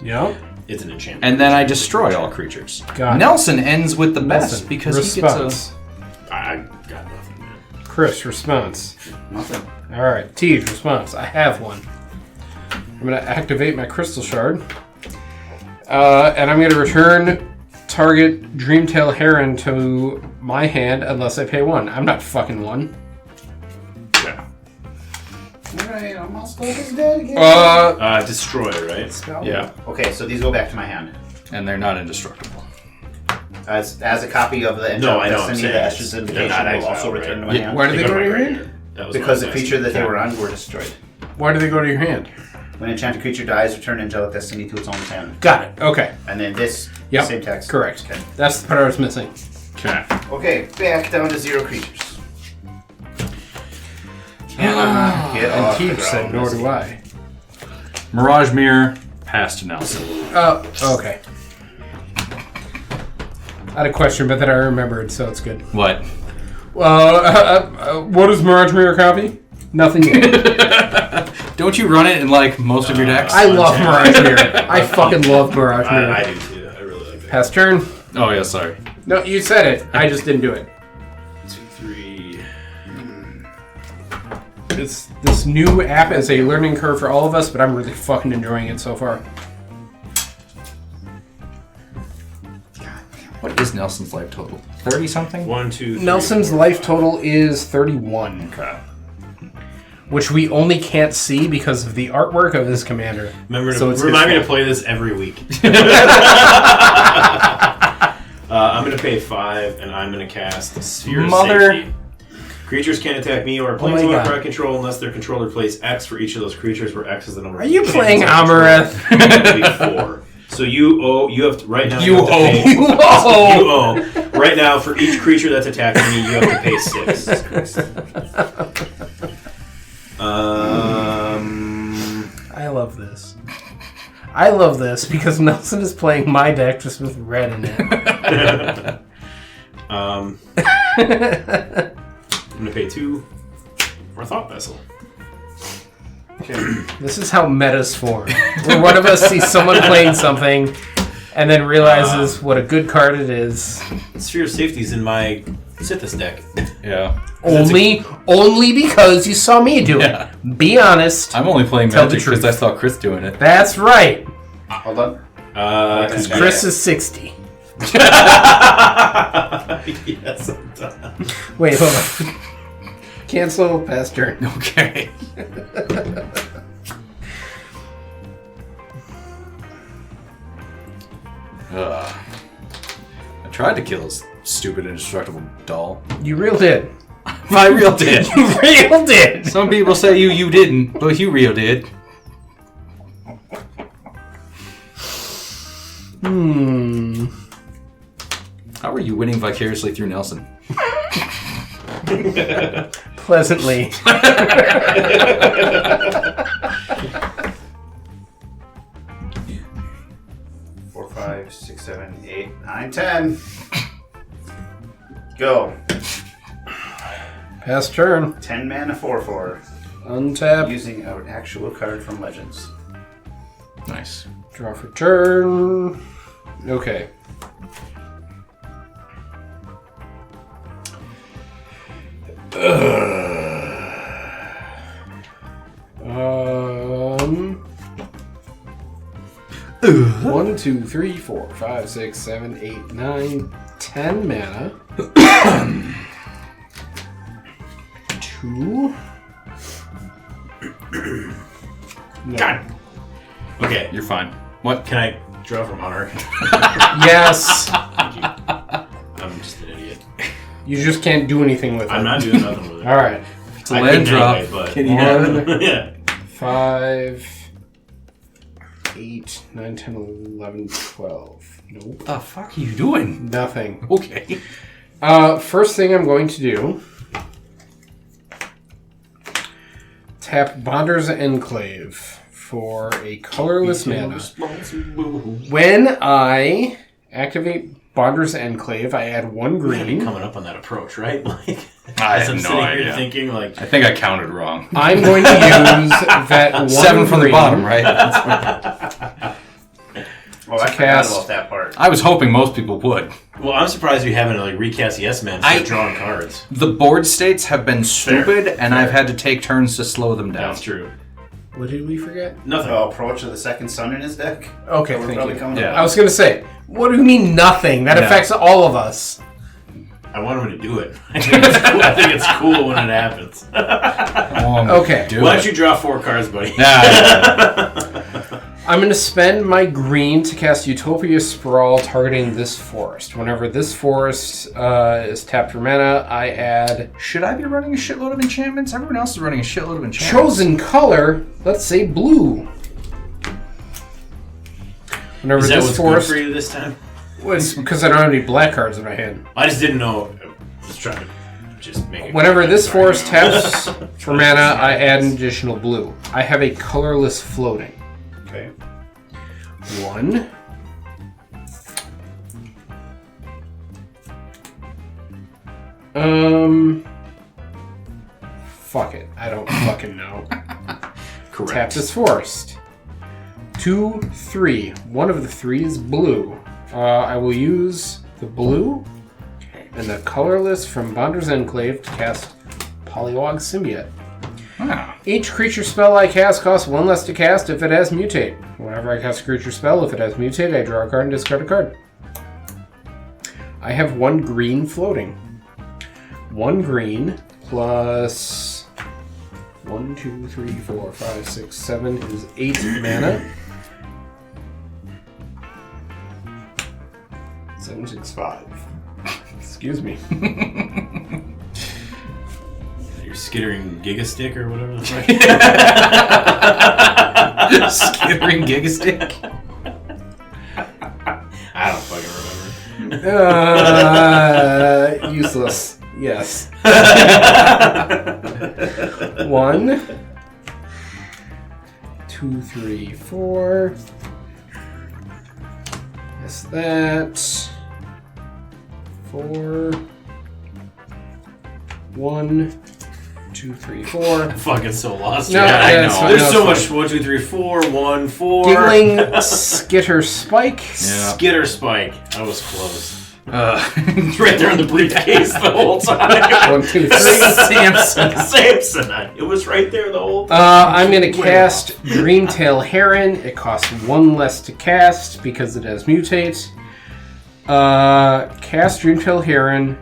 Yep. It's an enchantment. And then I destroy all creatures. Got it. Nelson ends with the best Nelson, because response. I got nothing, man. Chris, response. nothing. All right, Tej, response. I have one. I'm going to activate my crystal shard. And I'm going to return target Dreamtail Heron to my hand unless I pay 1. I'm not fucking 1. Yeah. Alright, almost like it's dead again. Destroy, right? Yeah. Okay, so these go back to my hand. And they're not indestructible. As a copy of the No, I know, I'm Destiny, saying the it's- Escher's they're invitation not will exiled, also return to my right? hand. Why do they go to my your graveyard. hand? That was Because what the I was creature that they asking. were on were destroyed. Why do they go to your hand? When an enchanted creature dies, return Angelic Destiny to its own hand. Got it. Okay. And then this, Yep. same text. Correct. Okay. That's the part I was missing. Okay. Okay, back down to 0 creatures. Get And off the Tej said, ground, nor Misty. do I. Mirage Mirror, pass to Nelson. Oh, okay. I had a question, but then I remembered, so it's good. What? What is Mirage Mirror copy? Nothing yet. Don't you run it in like most of your decks? I love Mirage Mirror. I fucking love Mirage Mirror. I do too. I really like that. Pass turn. Oh yeah, sorry. No, you said it. I just didn't do it. 2, 3. This new app is a learning curve for all of us, but I'm really fucking enjoying it so far. What is Nelson's life total? 30 something? 1, 2, 3. Nelson's 4, life 5. total is 31, Okay. which we only can't see because of the artwork of this commander. Remember to So it's remind me his to play this every week. I'm going to pay 5, and I'm going to cast Sphere of Safety. Creatures can't attack me or a Oh my planeswalker God. I control unless their controller plays X for each of those creatures, where X is the number. Are you of playing planes I control. Amareth? It'll be 4. So you have to, right now. You have to owe. pay- You owe. You owe. Right now, for each creature that's attacking me, you have to pay 6. I love this. I love this because Nelson is playing my deck just with red in it. I'm gonna pay 2 for a Thought Vessel. Okay. This is how metas form. Where one of us sees someone playing something and then realizes what a good card it is. Sphere of Safety's in my Sithis deck. Yeah. Only because you saw me do it. Yeah. Be honest. I'm only playing Tell the Magic because truth. I saw Chris doing it. That's right. Hold on. Because Chris is 60. Yes, I'm done. Wait, hold on. Cancel, pass turn. Okay. I tried to kill this stupid indestructible doll. You real did. I real did. You real did. Some people say you didn't, but you real did. How are you winning vicariously through Nelson? Pleasantly. 4, 5, 6, 7, 8, 9, 10. Go. Pass turn. 10 mana 4/4. Untap. Using an actual card from Legends. Nice. Draw for turn. Okay. One, 2, 3, 4, 5, 6, 7, 8, 9, 10 mana. 2. No. God. Okay, You're fine. What? can I draw from Hunter? Yes. Thank you. I'm just an idiot. You just can't do anything with it. I'm not doing nothing with it. All right. It's a land drop. Can you have it? Yeah. 5, 8, 9, 10, 11, 12. Nope. What the fuck are you doing? Nothing. Okay. First thing I'm going to do, tap Bonder's Enclave for a colorless mana. When I activate Bonder's Enclave, I add 1 green. Coming up on that approach, right? Like, I as have I'm no sitting here idea. thinking, like, I think I counted wrong. I'm going to use that 1 7 from the green bottom, right? Oh, I forgot cast- about that part. I was hoping most people would. well, I'm surprised you haven't like recast Yes Man instead of drawing cards. The board states have been stupid, and Fair. I've had to take turns to slow them down. That's true. What did we forget? Nothing. Approach of the second sun in his deck. Okay, We're thank probably you. coming Yeah. up. I was going to say, what do you mean nothing? That Yeah. affects all of us. I want him to do it. I think it's cool, I think it's cool when it happens. Okay. Do Why it. don't you draw 4 cards, buddy? Yeah. I'm going to spend my green to cast Utopia Sprawl targeting this forest. Whenever this forest is tapped for mana, I add Should I be running a shitload of enchantments? Everyone else is running a shitload of enchantments. chosen color, let's say blue. Whenever Is that this what's good forest, for you this time? because I don't have any black cards in my hand. I just didn't know. Just trying to just make it. Whenever this Sorry, forest no. taps for mana, I add an additional blue. I have a colorless floating. Okay. 1. Fuck it. I don't fucking know. Correct. Tap this forest. 2, 3. One of the 3 is blue. I will use the blue and the colorless from Bonder's Enclave to cast Polywog Symbiote. Ah. Each creature spell I cast costs 1 less to cast if it has Mutate. Whenever I cast a creature spell, if it has Mutate, I draw a card and discard a card. I have 1 green floating. 1 green plus 1, 2, 3, 4, 5, 6, 7 is 8 mana. 7, 6, 5. Excuse me. Your skittering Gigastick or whatever the fuck. Skittering Gigastick. I don't fucking remember. Useless. Yes. 1, 2, 3, 4. Yes, that. 4. 1, 2, 3, 4. I'm fucking so lost. No, here. I yeah, know. it's fine, There's no, so it's much. 1, 2, 3, 4. 1, 4. Giggling Skitter Spike. Skitter Spike. I was close. Uh, It's right there in the briefcase the whole time. 1, 2, 3. Samson. Samsonite. It was right there the whole time. I'm going to cast Dreamtail Heron. It costs 1 less to cast because it has Mutate. Cast Dreamtail Heron,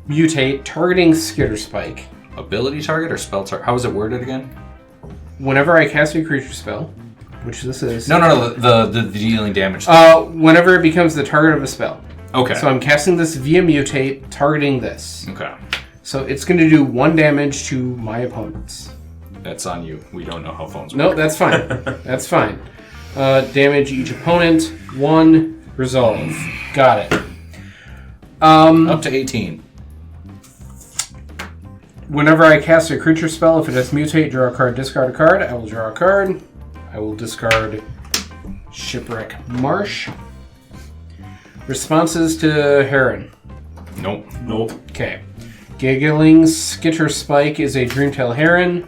Mutate, targeting Skitter Spike. Ability target or spell target? How is it worded again? Whenever I cast a creature spell, which this is. No, the dealing damage. Whenever it becomes the target of a spell. Okay. So I'm casting this via Mutate, targeting this. Okay. So it's going to do 1 damage to my opponents. That's on you. We don't know how phones work. No, that's fine. That's fine. Damage each opponent. 1, Resolve. Got it. Up to 18. Whenever I cast a creature spell, if it has mutate, draw a card, discard a card. I will draw a card. I will discard Shipwreck Marsh. Responses to Heron. Nope. Okay. Giggling Skitter Spike is a Dreamtail Heron.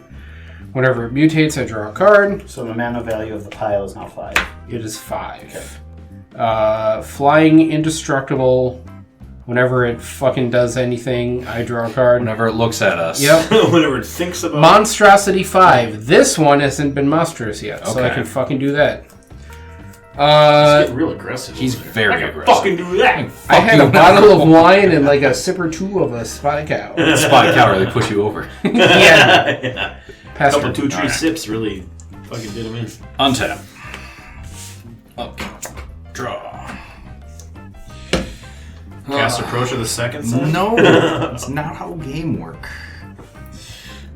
Whenever it mutates, I draw a card. So the mana value of the pile is now 5. It is 5. Flying Indestructible. Whenever it fucking does anything, I draw a card. Whenever it looks at us. Yep. Whenever it thinks about Monstrosity 5. This one hasn't been monstrous yet, so I Okay. can fucking do that. He's getting real aggressive. He's over there. very I can aggressive. fucking do that. I had a bottle of wine and like a sip or two of a spotted cow. Spot cow really push you over. Yeah. Yeah. A Pastor. couple 2-3 Alright. sips really fucking did him in. Untap. Up. Draw. Cast Approach of the Second Son? No, that's not how game work.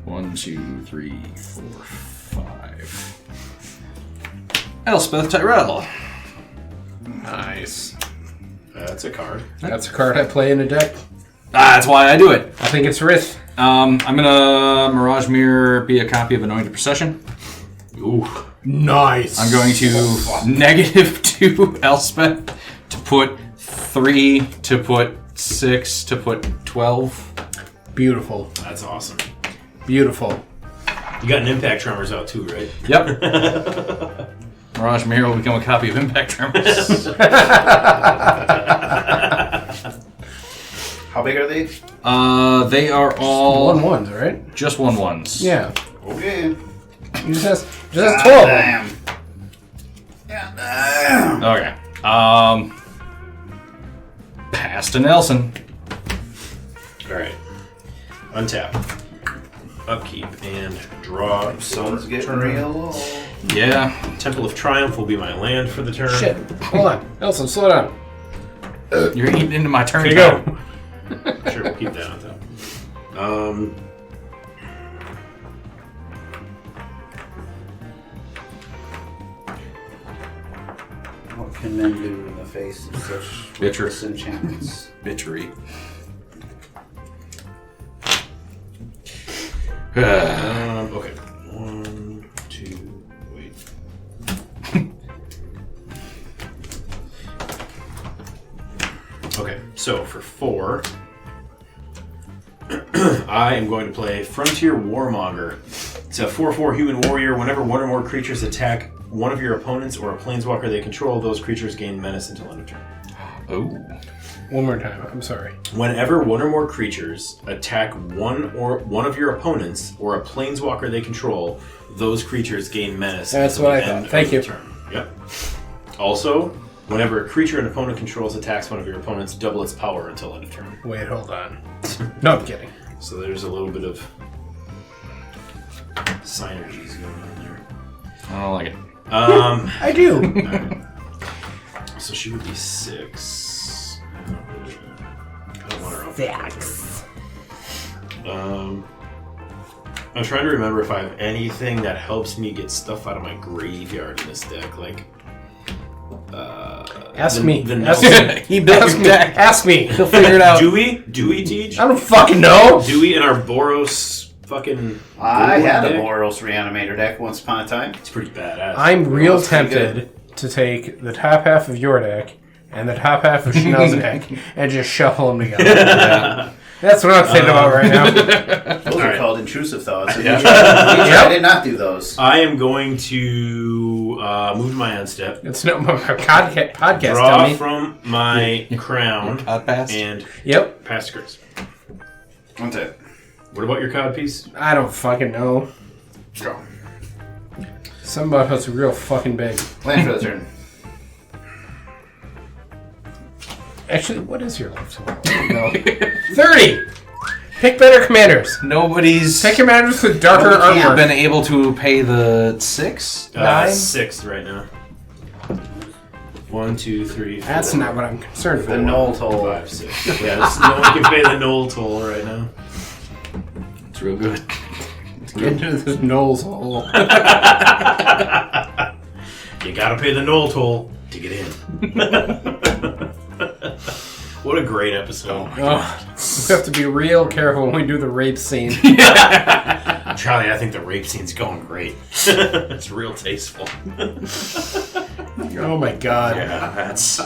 1, 2, 3, 4, 5. Elspeth Tyrell. Nice. That's a card. That's a card I play in a deck. That's why I do it. I think it's Rith. I'm gonna Mirage Mirror be a copy of Anointed Procession. Ooh. Nice. I'm going to -2 Elspeth to put 3 to put 6 to put 12. Beautiful. That's awesome. Beautiful. You got an Impact Tremors out too, right? Yep. Mirage Mirror will become a copy of Impact Tremors. How big are they? They are all 1/1s, right? just 1/1s. Yeah. Okay. You just has 12 of them. Damn. Okay. Pass to Nelson. Alright. Untap. Upkeep and draw. Sun's getting turn. real low. Yeah. Temple of Triumph will be my land for the turn. Shit. Hold on. Nelson, slow down. You're eating into my turn. Here you go. Sure, we'll keep that on top. What can men do in the face of such Bitcher. witless enchantments? Bitchery. Okay. 1, 2, wait. Okay, so for 4, I am going to play Frontier Warmonger. It's a 4/4 human warrior. Whenever one or more creatures attack one of your opponents or a planeswalker they control, those creatures gain menace until end of turn. Oh. One more time. I'm sorry. Whenever one or more creatures attack one of your opponents or a planeswalker they control, those creatures gain menace. That's until what the I end thought. Thank of you. the turn. Yep. Also, whenever a creature an opponent controls attacks one of your opponents, double its power until end of turn. Wait, hold on. No, I'm kidding. So there's a little bit of synergies going on there. I don't like it. I do. So she would be 6. I don't want her up. 6. I'm trying to remember if I have anything that helps me get stuff out of my graveyard in this deck. Like, Ask me. The Ask Nelson- me. He built Ask his me. deck. Ask me. He'll figure it out. Do we, Teach? I don't fucking know. Do we in our Boros fucking... I had a deck? Boros Reanimator deck once upon a time. It's pretty badass. I'm real That's pretty tempted to take the top half of your deck and the top half of Chanel's deck and just shuffle them together. Yeah. That's what I'm thinking about right now. Those are Alright. called intrusive thoughts. Yeah. I did not do those. I am going to move to my end step. It's no my podcast, Draw dummy. from my crown Cod pass. and Yep. pass to Chris. That's it. What about your cod piece? I don't fucking know. Draw. Something about us real fucking big. Plan for the turn. Actually, what is your life total? No. 30! Pick better commanders. Nobody's Pick commanders with darker Nobody can. armor. been able to pay the 6? 9? 6th right now. 1, 2, 3, 4. That's not what I'm concerned The for. null toll. 5, 6. Yeah, no one can pay the Knoll toll right now. It's real good. Get into this Knowles hole. You gotta pay the Knoll toll. to get in. What a great episode. We have to be real careful when we do the rape scene. Charlie, I think the rape scene's going great. It's real tasteful. Oh my god. Yeah, that's...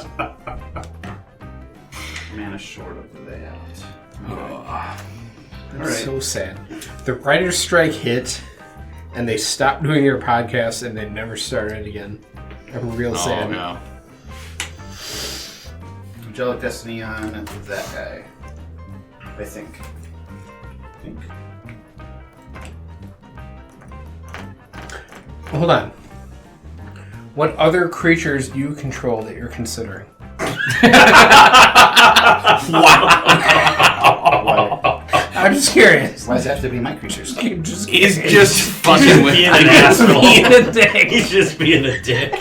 Mana short of that. That's so sad. The writer's strike hit, and they stopped doing their podcast, and they never started again. I'm real sad. Yeah. Angelic Destiny on that guy. I think. Hold on. What other creatures do you control that you're considering? I'm just curious. Why does it have to be my creatures? He's just fucking with being an asshole. He's just being a dick.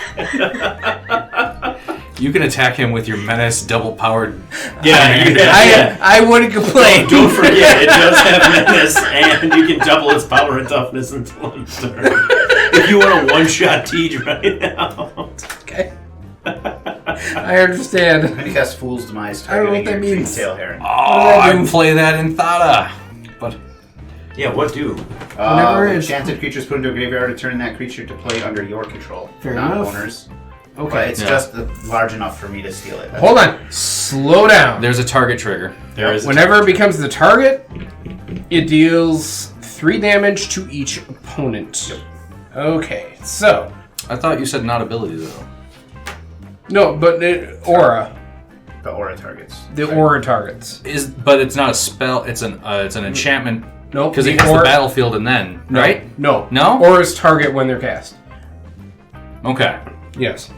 You can attack him with your menace double-powered... Yeah, I wouldn't complain. Don't forget, it does have menace, and you can double its power and toughness until it's turn. If you want a one-shot Teej right now. Okay. I understand. I'm gonna cast Fool's Demise I don't know what targeting that your means. Tail Heron. Oh, I can play that in Thada. But Yeah, what do? Whenever it's- Enchanted creatures put into a graveyard, return that creature to play under your control. Fair not enough. owners. But Okay. it's just large enough for me to steal it. Hold on. Slow down. there's a target trigger. There is. Whenever it becomes the target, it deals 3 damage to each opponent. Okay, so... I thought you said not ability, though. No, but aura. The aura targets. The aura targets. But it's not a spell, it's an enchantment. No, Because it hits the battlefield and then, right? No. No? Auras target when they're cast. Okay. Yes.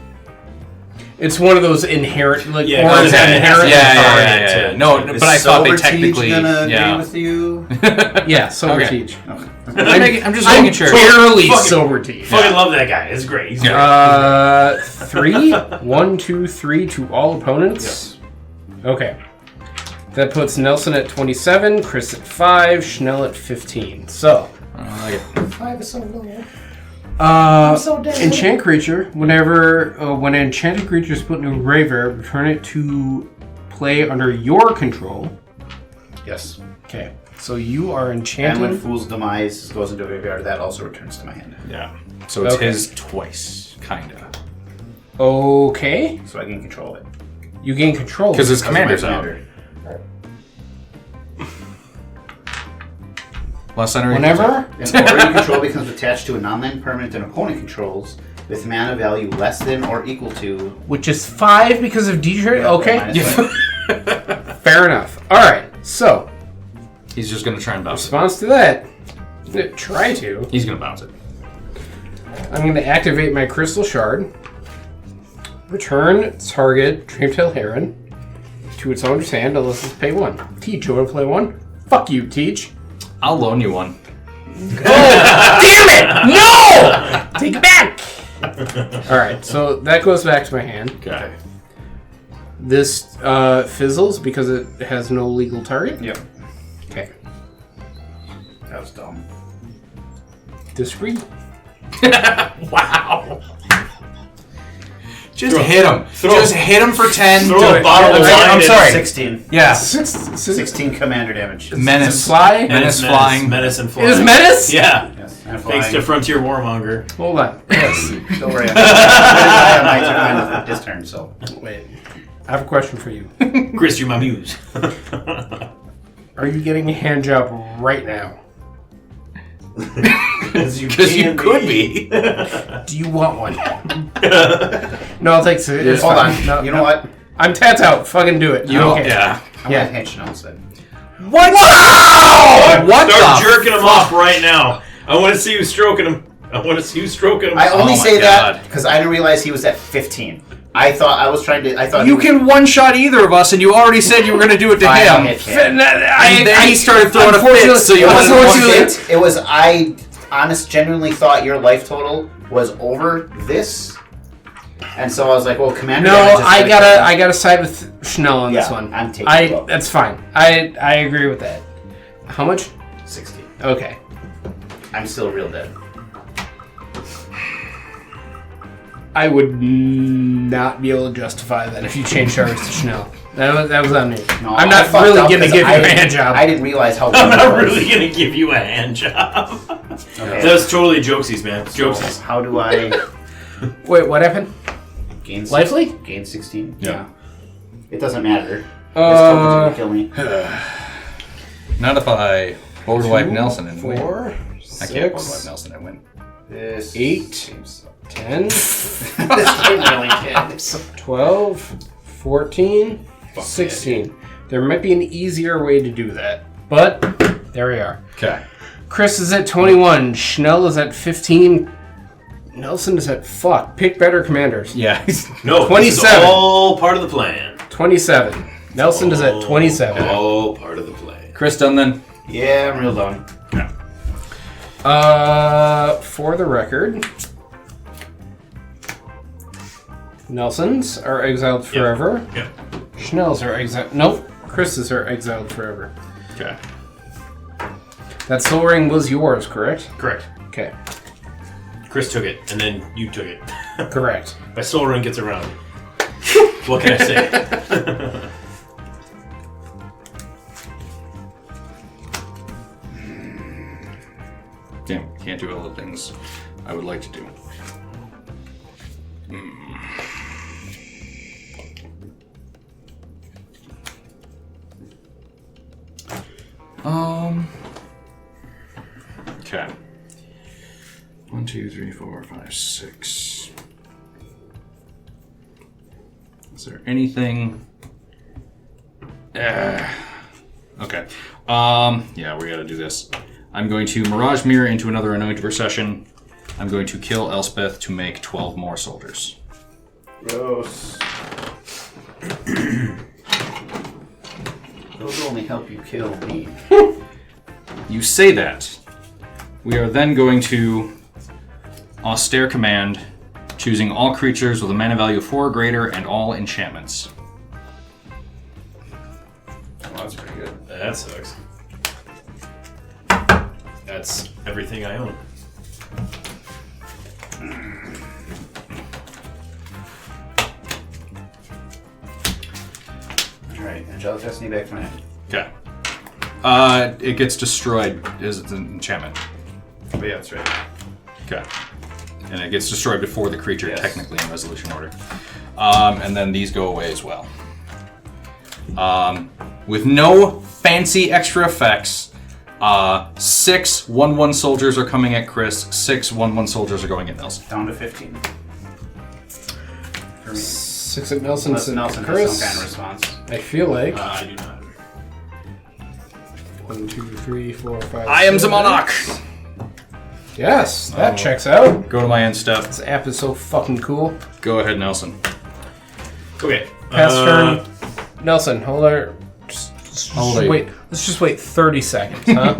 It's one of those inherent, like, Yeah, auras yeah, inherent. Yeah. No, but I thought they Silver Teej technically... gonna agree Yeah. with you? Yeah, Silver Okay. Teej. I'm just I'm making sure. barely Fucking- Silver Teej. Fucking love that guy. It's great. He's great. 3? 1, 2, 3 to all opponents? Yes. Okay. That puts Nelson at 27, Chris at 5, Schnell at 15. So, I like it. 5 is so low. so enchant creature. When an enchanted creature is put into a graveyard, return it to play under your control. Yes. Okay. So you are And when enchanting. Fool's Demise goes into a graveyard, that also returns to my hand. Yeah. So it's Okay. his twice, kinda. Okay. So I can control it. You gain control. Because his Because of my commander's out. commander. Last center. Whenever. An aura you control becomes attached to a non-land permanent an opponent controls with mana value less than or equal to... Which is 5 because of D-Trade? Okay. -5. Fair enough. Alright. So, He's just gonna try and bounce it. response to that. Try to. He's gonna bounce it. I'm going to activate my Crystal Shard. Return target Dreamtail Heron to its owner's hand unless it's pay 1. Teach, you want to play 1? Fuck you, Teach. I'll loan you one. Damn it! No! Take it back! Alright, so that goes back to my hand. Okay. This fizzles because it has no legal target. Yep. Okay. That was dumb. Disagree. Wow. Just hit him. throw- Just hit him for 10. throw Do a it. bottle of wine I'm in sorry. 16. Yeah. 16 commander damage. Menace. Fly? Menace flying. Menace and It flying. is Menace? Yeah. Yes. And flying. Thanks to Frontier Warmonger. Hold on. Yes. Don't worry. I have my turn this turn, so... Wait. I have a question for you. Chris, you're my muse. Are you getting a hand job right now? Because you could be. Do you want one? No, I'll take it. Hold on. No, you know what? I'm tats out. Fucking do it. You okay. Yeah. I'm Yeah. gonna hit Chanel instead. What? Wow! What Start the jerking him off right now. I want to see you stroking him. I want to see you stroking him. I only Oh my say that God. because I didn't realize he was at 15. I thought You can one-shot either of us, and you already said you were going to do it to him. And then he started throwing a fit, so you wanted to unfortunately- It was I genuinely thought your life total was over this, and so I was like, well, commander. No, damage is I gonna gotta kill me. I gotta side with Schnell on this Yeah, one. I'm taking it. That's fine. I agree with that. How much? 60. Okay. I'm still real dead. I would not be able to justify that if you changed ours to Schnell. That was on me. No, I'm I not fucked really up going to 'cause give you I a didn't- hand job. I didn't realize how I'm big not it was. really gonna give you a hand job. Okay. That was totally jokesies, man. Jokesies. How do I Wait, what happened? gain Lively? Gain 16. Yeah. It doesn't matter. This company's gonna kill me. Not if I board wipe Nelson and win. 4, I can't board wipe 6, Nelson and win. This 8, seems 10, this game really can. 12, 14, 16. There might be an easier way to do that, but there we are. Okay. Chris is at 21. Schnell is at 15. Nelson is at fuck. Pick better commanders. Yeah. No, 27. This is all part of the plan. 27. Nelson is at 27. All part of the plan. Chris done then? Yeah, I'm real done. For the record, Nelsons are exiled forever. Yep. Schnells are exiled. Nope. Chris's are exiled forever. Okay. That soul ring was yours, correct? Correct. Okay. Chris took it, and then you took it. Correct. My soul ring gets around. What can I say? Damn, can't do all the things I would like to do. Okay. 1, 2, 3, 4, 5, 6. Is there anything? Okay. Yeah, we gotta do this. I'm going to Mirage Mirror into another Anointed Procession. I'm going to kill Elspeth to make 12 more soldiers. Gross. Those will only help you kill me. You say that. We are then going to Austere Command, choosing all creatures with a mana value of 4 or greater and all enchantments. Well, that's pretty good. That sucks. That's everything I own. Alright, Angelic Destiny back to my hand. Okay. It gets destroyed as it's an enchantment. Oh yeah, that's right. Okay. And it gets destroyed before the creature, Yes. technically in resolution order. And then these go away as well. With no fancy extra effects, 6 1/1 soldiers are coming at Chris, 6 1/1 soldiers are going at Nelson. Down to 15. For me. 6 at Nelson, Unless 6 Nelson at has Chris. some kind of response. I feel like I do not. 1, 2, 3, 4, 5. I am the 6. monarch! Yes, that checks out. Go to my end step. This app is so fucking cool. Go ahead, Nelson. Okay. Pass turn. Nelson, hold on. Just Hold it. wait. Let's just wait 30 seconds, huh?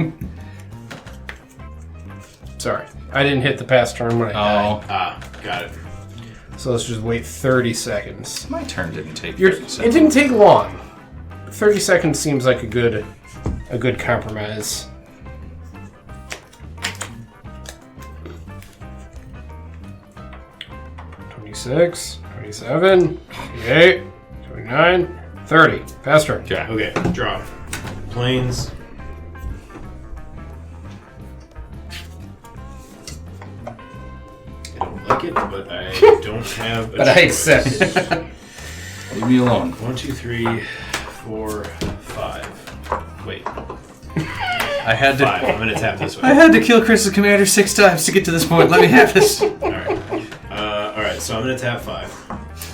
Sorry, I didn't hit the pass turn when I died. Oh, Got it. So let's just wait 30 seconds. my turn didn't take You're, 30 it seconds. didn't take long. 30 seconds seems like a good compromise. "26, 27, 28, 29, 30. Pass turn. Okay. Okay, draw. Planes. I don't like it, but I don't have a But I choice. accept it. Leave me alone. 1, 2, 3, 4, 5. Wait, I had to. 5. I'm gonna tap this I way. had to kill Chris's commander 6 times to get to this point. Let me have this. Alright, so I'm gonna tap 5.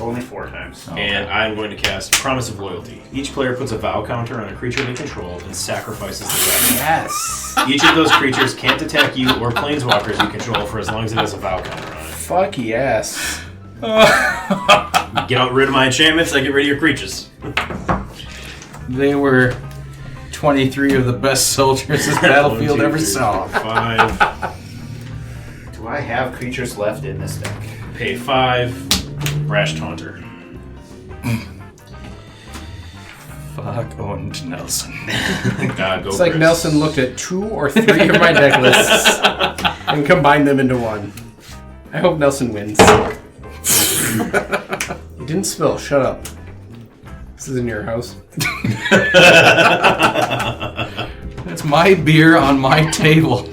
Only 4 times. And I'm going to cast Promise of Loyalty. Each player puts a vow counter on a creature they control and sacrifices the rest. Yes. Each of those creatures can't attack you or planeswalkers you control for as long as it has a vow counter on it. Fuck yes. Get out rid of my enchantments, I get rid of your creatures. They were 23 of the best soldiers this battlefield 1, 2, ever 3, saw. 4, 5. Do I have creatures left in this deck? Pay 5. Brash Taunter. Fuck owned Nelson. Go It's like Chris. Nelson looked at 2 or 3 of my deck lists and combined them into one. I hope Nelson wins. You didn't spill. Shut up. This is in your house. It's my beer on my table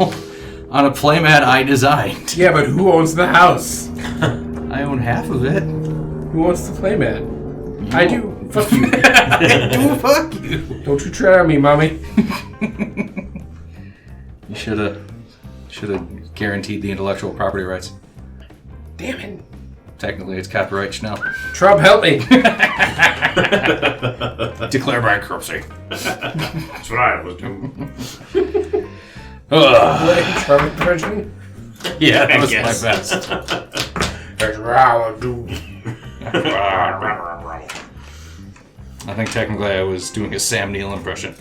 on a playmat I designed. Yeah, but who owns the house? I own half of it. Who owns the playmat? I do. Fuck you. Fuck you. Don't you tread on me, mommy. You should have guaranteed the intellectual property rights. Damn it. Technically, it's copyright now. Trump, help me. Declare bankruptcy. That's what I was doing. Trump version? Yeah, that I was guess. my best. That's what I would do. I think technically I was doing a Sam Neill impression.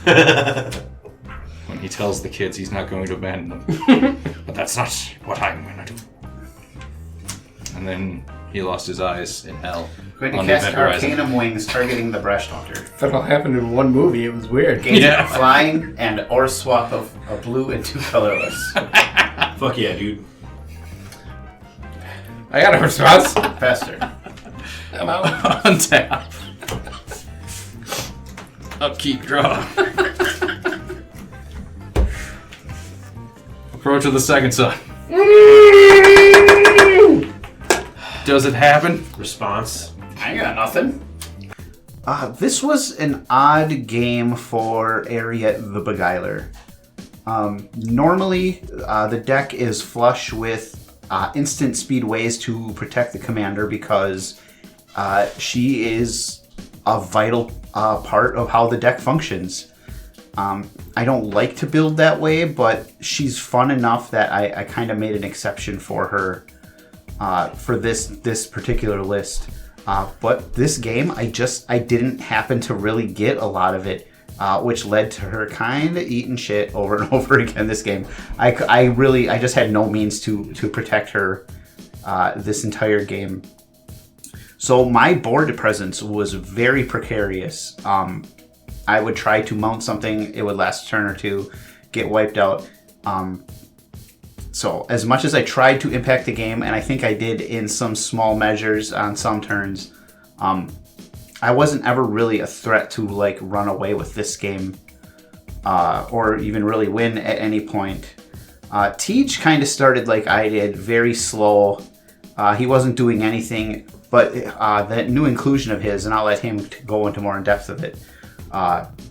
When he tells the kids he's not going to abandon them. But that's not what I'm going to do. And then he lost his eyes in hell. Going to on the cast event horizon. Arcanum Wings targeting the Bresh Doctor. That all happened in one movie. It was weird. Gain Yeah. flying and or swap of a blue and 2 colorless. Fuck yeah, dude. I got a response. Faster. I'm out. Untap. Upkeep, draw. Approach of the second sun. Does it happen? Response. I got nothing. This was an odd game for Eriette the Beguiler. Normally, the deck is flush with instant speed ways to protect the commander because she is a vital part of how the deck functions. I don't like to build that way, but she's fun enough that I kind of made an exception for her for this particular list. But this game, I didn't happen to really get a lot of it, which led to her kind of eating shit over and over again this game. I just had no means to protect her this entire game. So my board presence was very precarious. I would try to mount something, it would last a turn or two, get wiped out. So as much as I tried to impact the game, and I think I did in some small measures on some turns, I wasn't ever really a threat to like run away with this game or even really win at any point. Tej kind of started like I did, very slow. He wasn't doing anything, but that new inclusion of his, and I'll let him go into more in depth of it,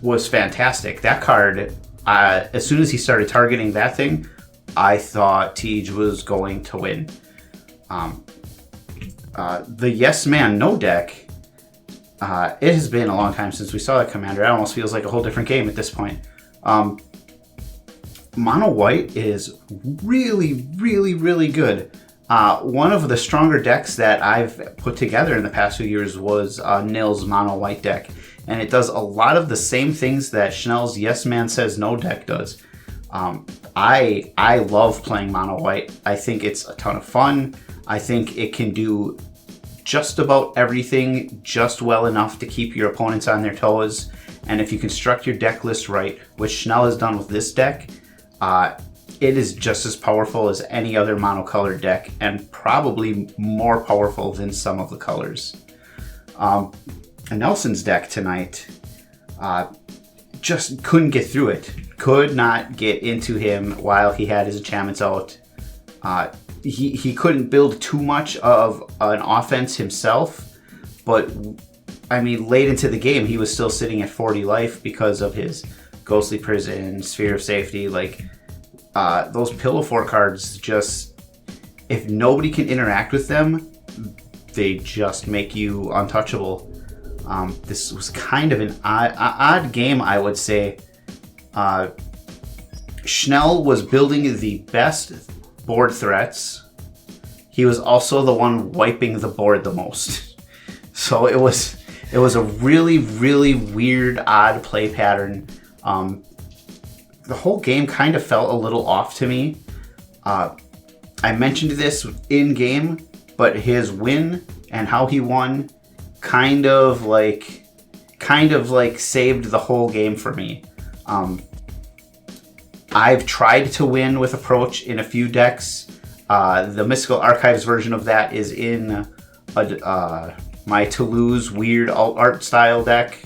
was fantastic. That card, as soon as he started targeting that thing, I thought Tej was going to win. The Yes Man No deck, it has been a long time since we saw that commander. It almost feels like a whole different game at this point. Mono White is really, really, really good. One of the stronger decks that I've put together in the past few years was Nil's Mono White deck. And it does a lot of the same things that Schnell's Yes Man Says No deck does. I love playing Mono White. I think it's a ton of fun. I think it can do just about everything just well enough to keep your opponents on their toes. And if you construct your deck list right, which Schnell has done with this deck, it is just as powerful as any other monocolored deck and probably more powerful than some of the colors. Nelson's deck tonight just couldn't get through it. Could not get into him while he had his enchantments out. He couldn't build too much of an offense himself, but I mean, late into the game, he was still sitting at 40 life because of his Ghostly Prison, Sphere of Safety. Like, those Pillow Fort cards just, if nobody can interact with them, they just make you untouchable. This was kind of an odd game, I would say. Schnell was building the best board threats. He was also the one wiping the board the most. So it was a really, really weird, odd play pattern. The whole game kind of felt a little off to me. I mentioned this in game, but his win and how he won kind of like saved the whole game for me. I've tried to win with Approach in a few decks. The Mystical Archives version of that is in my Toulouse weird alt art style deck.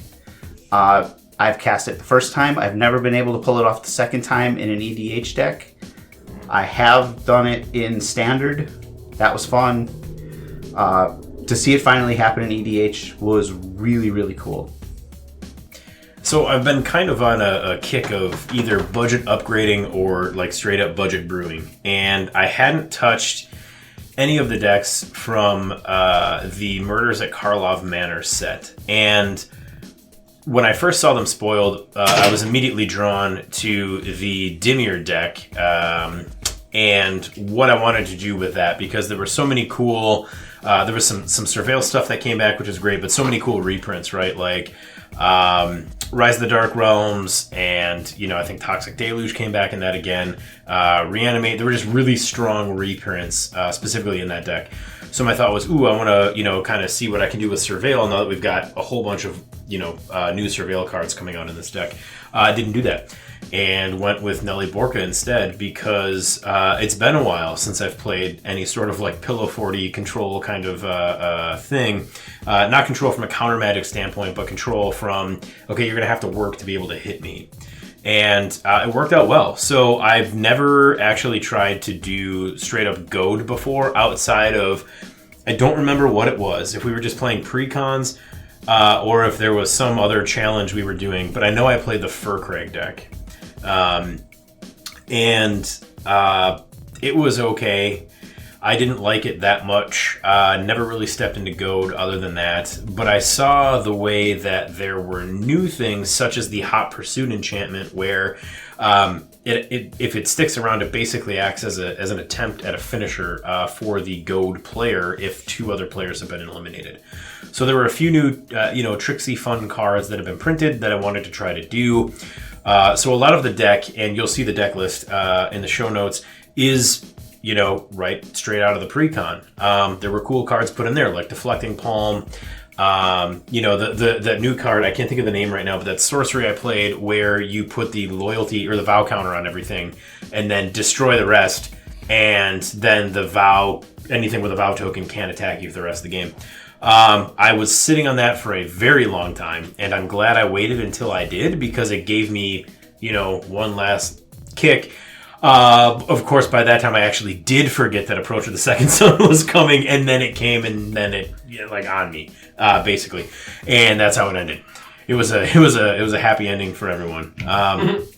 I've cast it the first time. I've never been able to pull it off the second time in an EDH deck. I have done it in standard. That was fun. To see it finally happen in EDH was really, really cool. So I've been kind of on a kick of either budget upgrading or like straight up budget brewing. And I hadn't touched any of the decks from the Murders at Karlov Manor set. And when I first saw them spoiled, I was immediately drawn to the Dimir deck and what I wanted to do with that, because there were so many cool... there was some Surveil stuff that came back, which was great, but so many cool reprints, right? Like Rise of the Dark Realms, and I think Toxic Deluge came back in that again. Reanimate. There were just really strong reprints, specifically in that deck. So my thought was, I want to kind of see what I can do with Surveil now that we've got a whole bunch of new Surveil cards coming out in this deck. I didn't do that, and went with Nelly Borca instead, because it's been a while since I've played any sort of like Pillow 40 control kind of thing. Not control from a counter magic standpoint, but control from, okay, you're going to have to work to be able to hit me. And it worked out well. So I've never actually tried to do straight up goad before, outside of, I don't remember what it was, if we were just playing precons or if there was some other challenge we were doing, but I know I played the Furcrag deck. It was okay. I didn't like it that much. Never really stepped into goad other than that. But I saw the way that there were new things, such as the Hot Pursuit enchantment, where if it sticks around, it basically acts as an attempt at a finisher for the goad player if two other players have been eliminated. So there were a few new, tricksy, fun cards that have been printed that I wanted to try to do. So a lot of the deck, and you'll see the deck list in the show notes, is right straight out of the precon. There were cool cards put in there, like Deflecting Palm. That new card, I can't think of the name right now, but that sorcery I played where you put the loyalty or the vow counter on everything and then destroy the rest, and then anything with a vow token can't attack you for the rest of the game. I was sitting on that for a very long time, and I'm glad I waited until I did, because it gave me, one last kick. Of course, by that time I actually did forget that Approach of the Second Sun was coming, and then it came, and then it on me, basically, and that's how it ended. It was a happy ending for everyone.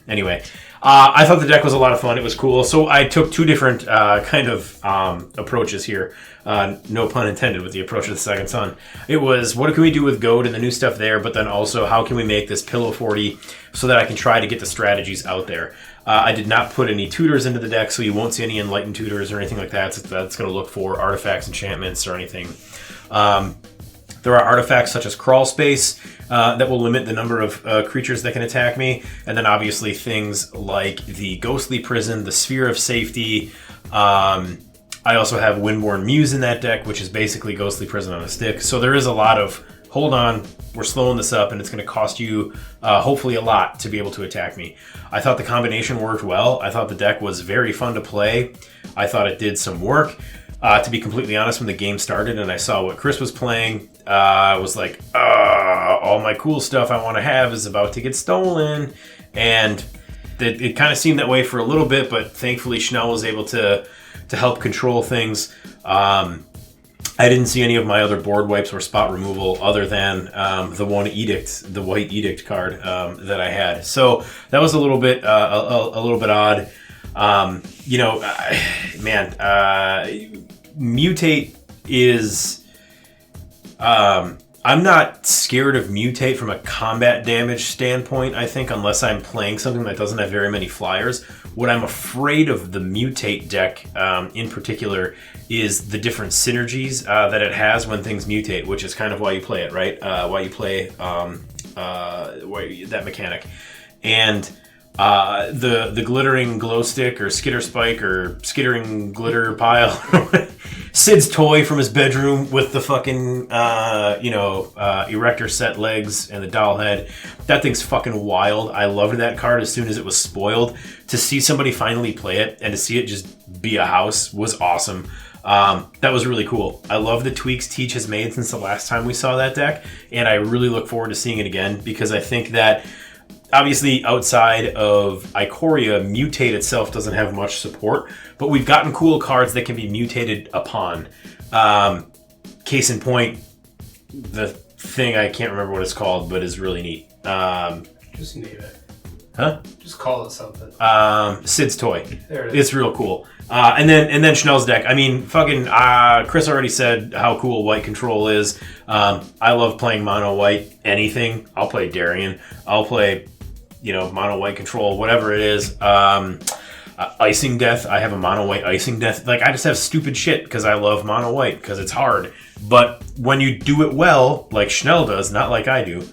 Anyway, I thought the deck was a lot of fun. It was cool. So I took two different approaches here. No pun intended with the Approach of the Second Sun. It was, what can we do with goad and the new stuff there, but then also how can we make this Pillow 40 so that I can try to get the strategies out there. I did not put any tutors into the deck, so you won't see any Enlightened tutors or anything like that. So that's going to look for artifacts, enchantments, or anything. There are artifacts such as Crawl Space that will limit the number of creatures that can attack me. And then obviously things like the Ghostly Prison, the Sphere of Safety. I also have Windborn Muse in that deck, which is basically Ghostly Prison on a stick. So there is a lot of, hold on, we're slowing this up, and it's going to cost you hopefully a lot to be able to attack me. I thought the combination worked well. I thought the deck was very fun to play. I thought it did some work. To be completely honest, when the game started and I saw what Chris was playing, I was like, all my cool stuff I want to have is about to get stolen. And it kind of seemed that way for a little bit, but thankfully Schnell was able to help control things. I didn't see any of my other board wipes or spot removal other than the one edict, the white edict card that I had. So that was a little bit odd. Mutate is... I'm not scared of Mutate from a combat damage standpoint, I think, unless I'm playing something that doesn't have very many flyers. What I'm afraid of the Mutate deck in particular is the different synergies that it has when things mutate, which is kind of why you play it, right? Why you play that mechanic. And the glittering glow stick or skitter spike or skittering glitter pile, Sid's toy from his bedroom with the fucking erector set legs and the doll head. That thing's fucking wild. I loved that card as soon as it was spoiled. To see somebody finally play it and to see it just be a house was awesome. That was really cool. I love the tweaks Teach has made since the last time we saw that deck, and I really look forward to seeing it again because I think that obviously outside of Ikoria, Mutate itself doesn't have much support, but we've gotten cool cards that can be mutated upon. Case in point, the thing I can't remember what it's called, but is really neat. Just name it. Huh? Just call it something. Sid's Toy. There it is. It's real cool. And then Schnell's deck. I mean, fucking Chris already said how cool white control is. I love playing mono white anything. I'll play Darien. I'll play, mono white control, whatever it is. Icing Death. I have a mono white Icing Death. Like, I just have stupid shit because I love mono white because it's hard. But when you do it well, like Schnell does, not like I do,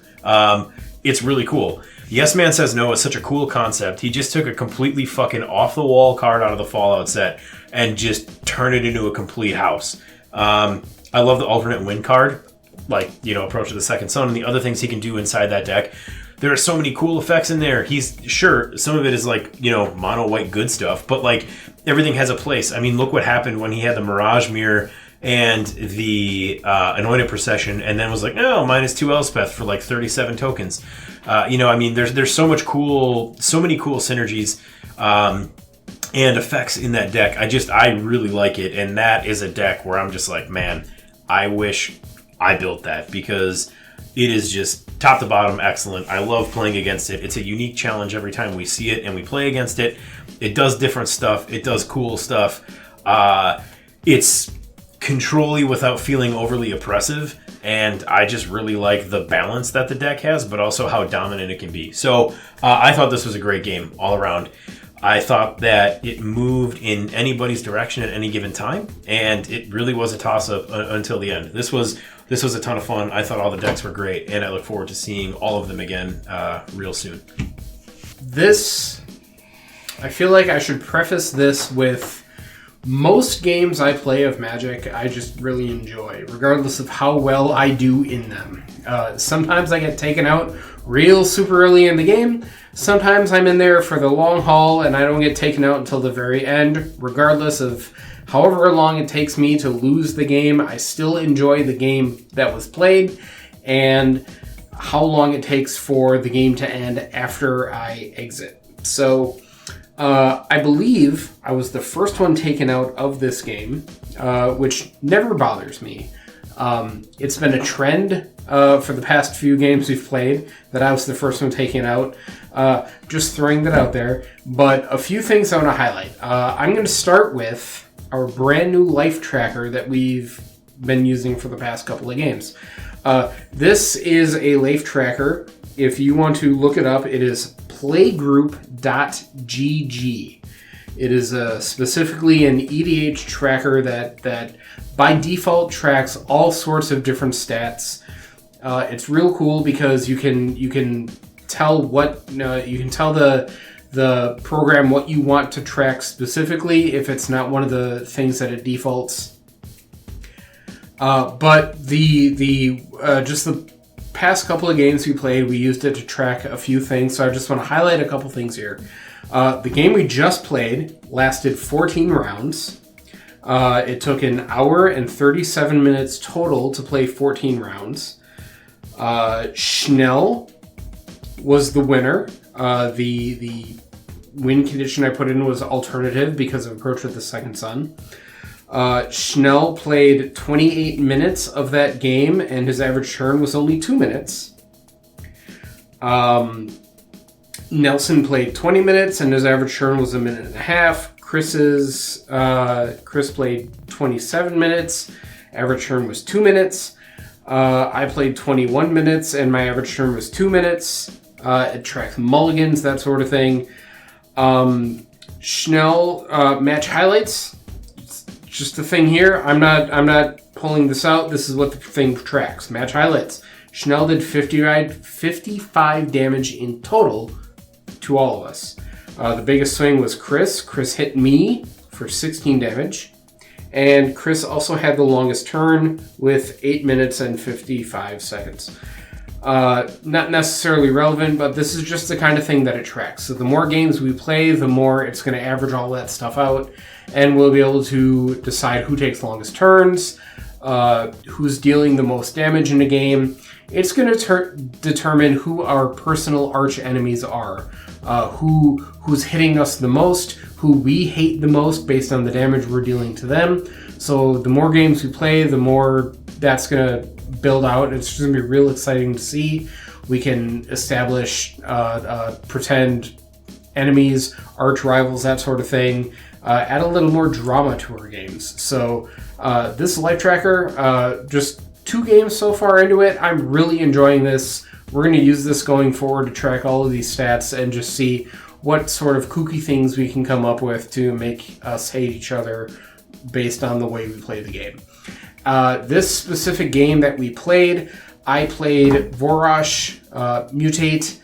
it's really cool. Yes Man Says No is such a cool concept. He just took a completely fucking off-the-wall card out of the Fallout set and just turned it into a complete house. I love the alternate win card, like, Approach of the Second Sun, and the other things he can do inside that deck. There are so many cool effects in there. Some of it is like, mono white good stuff, but like everything has a place. I mean, look what happened when he had the Mirage Mirror and the Anointed Procession, and then was like, no, -2 Elspeth for like 37 tokens. There's so many cool synergies and effects in that deck. I really like it, and that is a deck where I'm just like, man, I wish I built that because it is just top to bottom excellent. I love playing against it. It's a unique challenge every time we see it and we play against it. It does different stuff. It does cool stuff. It's control-y without feeling overly oppressive, and I just really like the balance that the deck has, but also how dominant it can be. So I thought this was a great game all around. I thought that it moved in anybody's direction at any given time, and it really was a toss-up until the end. This was a ton of fun. I thought all the decks were great, and I look forward to seeing all of them again real soon. I feel like I should preface this with most games I play of Magic, I just really enjoy, regardless of how well I do in them. Sometimes I get taken out real super early in the game. Sometimes I'm in there for the long haul and I don't get taken out until the very end. Regardless of however long it takes me to lose the game, I still enjoy the game that was played and how long it takes for the game to end after I exit. So I believe I was the first one taken out of this game, which never bothers me. It's been a trend for the past few games we've played that I was the first one taken out. Just throwing that out there. But a few things I want to highlight. I'm going to start with our brand new life tracker that we've been using for the past couple of games. This is a life tracker. If you want to look it up, it is playgroup.gg. It is specifically an EDH tracker that by default tracks all sorts of different stats. It's real cool because you can tell the program what you want to track specifically if it's not one of the things that it defaults. But just the past couple of games we played, we used it to track a few things, so I just want to highlight a couple things here. The game we just played lasted 14 rounds. It took an hour and 37 minutes total to play 14 rounds. Schnell was the winner. The win condition I put in was alternative because of Approach with the Second Sun. Schnell played 28 minutes of that game, and his average turn was only 2 minutes. Nelson played 20 minutes, and his average turn was 1.5 minutes. Chris played 27 minutes, average turn was 2 minutes. I played 21 minutes, and my average turn was 2 minutes. It tracks mulligans, that sort of thing. Schnell match highlights. Just the thing here. I'm not pulling this out. This is what the thing tracks. Match highlights. Schnell did 55 damage in total to all of us. The biggest swing was Chris. Chris hit me for 16 damage. And Chris also had the longest turn with 8 minutes and 55 seconds. Not necessarily relevant, but this is just the kind of thing that it tracks. So the more games we play, the more it's going to average all that stuff out, and we'll be able to decide who takes longest turns, who's dealing the most damage in a game. It's going to determine who our personal arch enemies are, who's hitting us the most, who we hate the most based on the damage we're dealing to them. So the more games we play, the more that's going to build out. It's just going to be real exciting to see. We can establish pretend enemies, arch rivals, that sort of thing. Add a little more drama to our games. So this life tracker, just 2 games so far into it. I'm really enjoying this. We're going to use this going forward to track all of these stats and just see what sort of kooky things we can come up with to make us hate each other based on the way we play the game. This specific game that we played, I played Vorosh Mutate,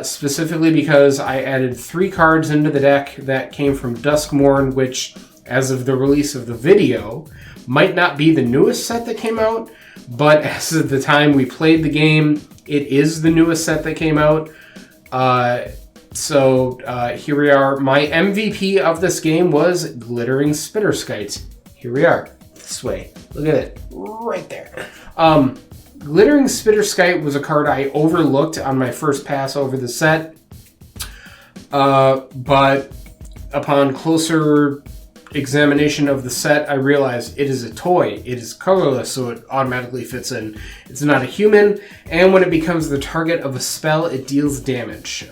specifically because I added 3 cards into the deck that came from Duskmourn, which, as of the release of the video, might not be the newest set that came out, but as of the time we played the game, it is the newest set that came out. So here we are. My MVP of this game was Glittering Spitterskite. Here we are. This way. Look at it. Right there. Glittering Spitterskite was a card I overlooked on my first pass over the set. But upon closer examination of the set, I realized it is a toy. It is colorless, so it automatically fits in. It's not a human, and when it becomes the target of a spell, it deals damage.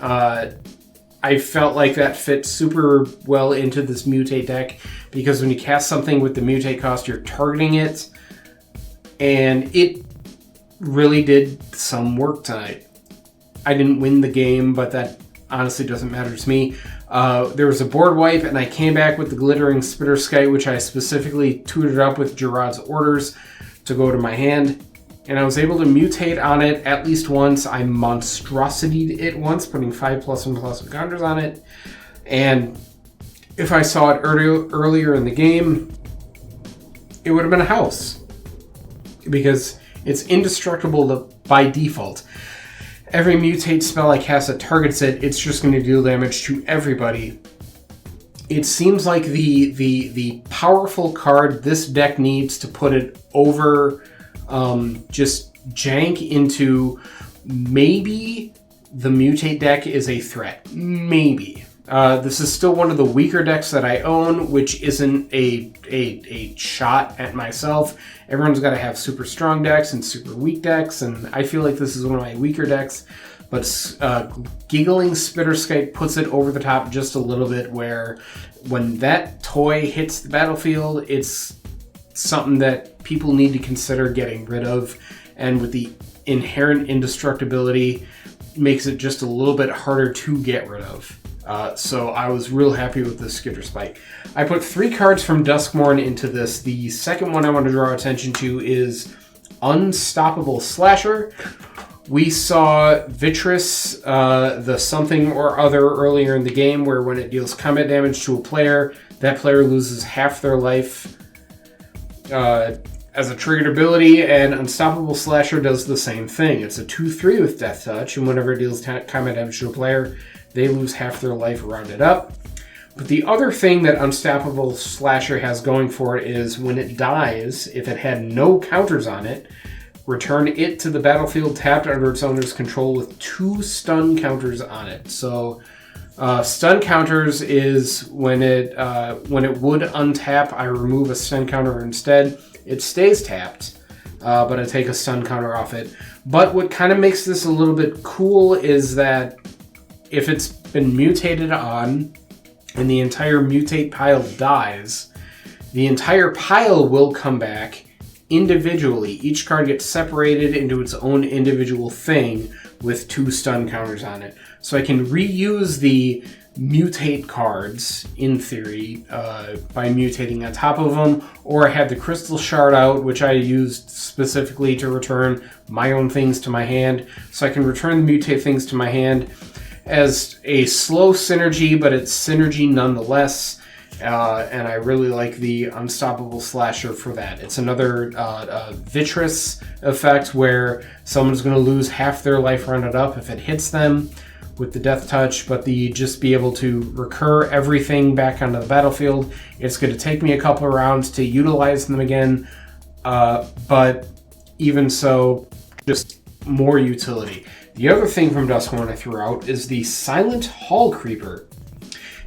I felt like that fit super well into this Mutate deck, because when you cast something with the Mutate cost, you're targeting it, and it really did some work tonight. I didn't win the game, but that honestly doesn't matter to me. There was a board wipe, and I came back with the Glittering Spitterskite, which I specifically tutored up with Gerard's orders to go to my hand. And I was able to mutate on it at least once. I monstrosity'd it once, putting 5+1/+1 counters on it. And if I saw it earlier in the game, it would have been a house. Because it's indestructible by default. Every mutate spell I cast that targets it, it's just going to deal damage to everybody. It seems like the powerful card this deck needs to put it over just jank into maybe the Mutate deck is a threat. Maybe. This is still one of the weaker decks that I own, which isn't a shot at myself. Everyone's got to have super strong decks and super weak decks, and I feel like this is one of my weaker decks. But Giggling Spitterskite puts it over the top just a little bit, where when that toy hits the battlefield, it's something that people need to consider getting rid of, and with the inherent indestructibility, makes it just a little bit harder to get rid of. So I was real happy with this Spitterskite. I put 3 cards from Duskmourn into this. The second one I want to draw attention to is Unstoppable Slasher. We saw Vitris, the something or other earlier in the game, where when it deals combat damage to a player, that player loses half their life as a triggered ability, and Unstoppable Slasher does the same thing. It's a 2/3 with Death Touch, and whenever it deals combat damage to a player, they lose half their life rounded up. But the other thing that Unstoppable Slasher has going for it is when it dies, if it had no counters on it, return it to the battlefield tapped under its owner's control with 2 stun counters on it. So stun counters is when it would untap, I remove a stun counter instead. It stays tapped, but I take a stun counter off it. But what kind of makes this a little bit cool is that if it's been mutated on and the entire mutate pile dies, the entire pile will come back individually. Each card gets separated into its own individual thing with 2 stun counters on it. So I can reuse the mutate cards, in theory, by mutating on top of them, or I had the crystal shard out, which I used specifically to return my own things to my hand. So I can return the mutate things to my hand as a slow synergy, but it's synergy nonetheless. And I really like the Unstoppable Slasher for that. It's another Vitreous effect where someone's going to lose half their life rounded up if it hits them with the Death Touch, but just be able to recur everything back onto the battlefield. It's going to take me a couple of rounds to utilize them again, but even so, just more utility. The other thing from Duskhorn I threw out is the Silent Hall Creeper.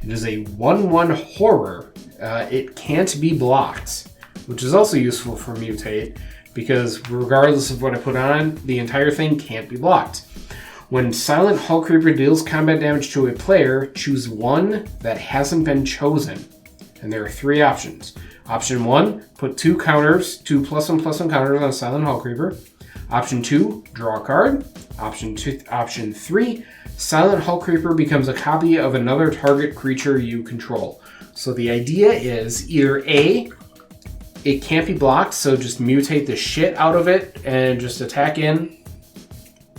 It is a 1/1 horror. It can't be blocked, which is also useful for Mutate, because regardless of what I put on, the entire thing can't be blocked. When Silent Hall Creeper deals combat damage to a player, choose one that hasn't been chosen. And there are 3 options. Option 1, put 2 counters, 2 +1/+1 counters on Silent Hall Creeper. Option 2, draw a card. Option 3, Silent Hall Creeper becomes a copy of another target creature you control. So the idea is either A, it can't be blocked, so just mutate the shit out of it and just attack in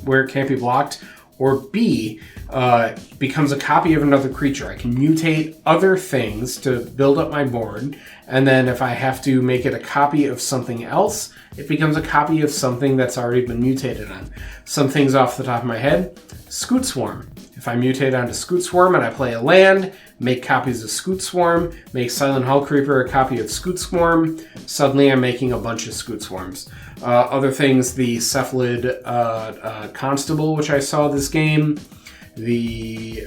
where it can't be blocked, or B, becomes a copy of another creature. I can mutate other things to build up my board, and then if I have to make it a copy of something else, it becomes a copy of something that's already been mutated on. Some things off the top of my head: Scoot Swarm. If I mutate onto Scoot Swarm and I play a land, make copies of Scoot Swarm, make Silent Hall Creeper a copy of Scoot Swarm, suddenly I'm making a bunch of Scoot Swarms. Other things, the Cephalid Constable, which I saw this game, the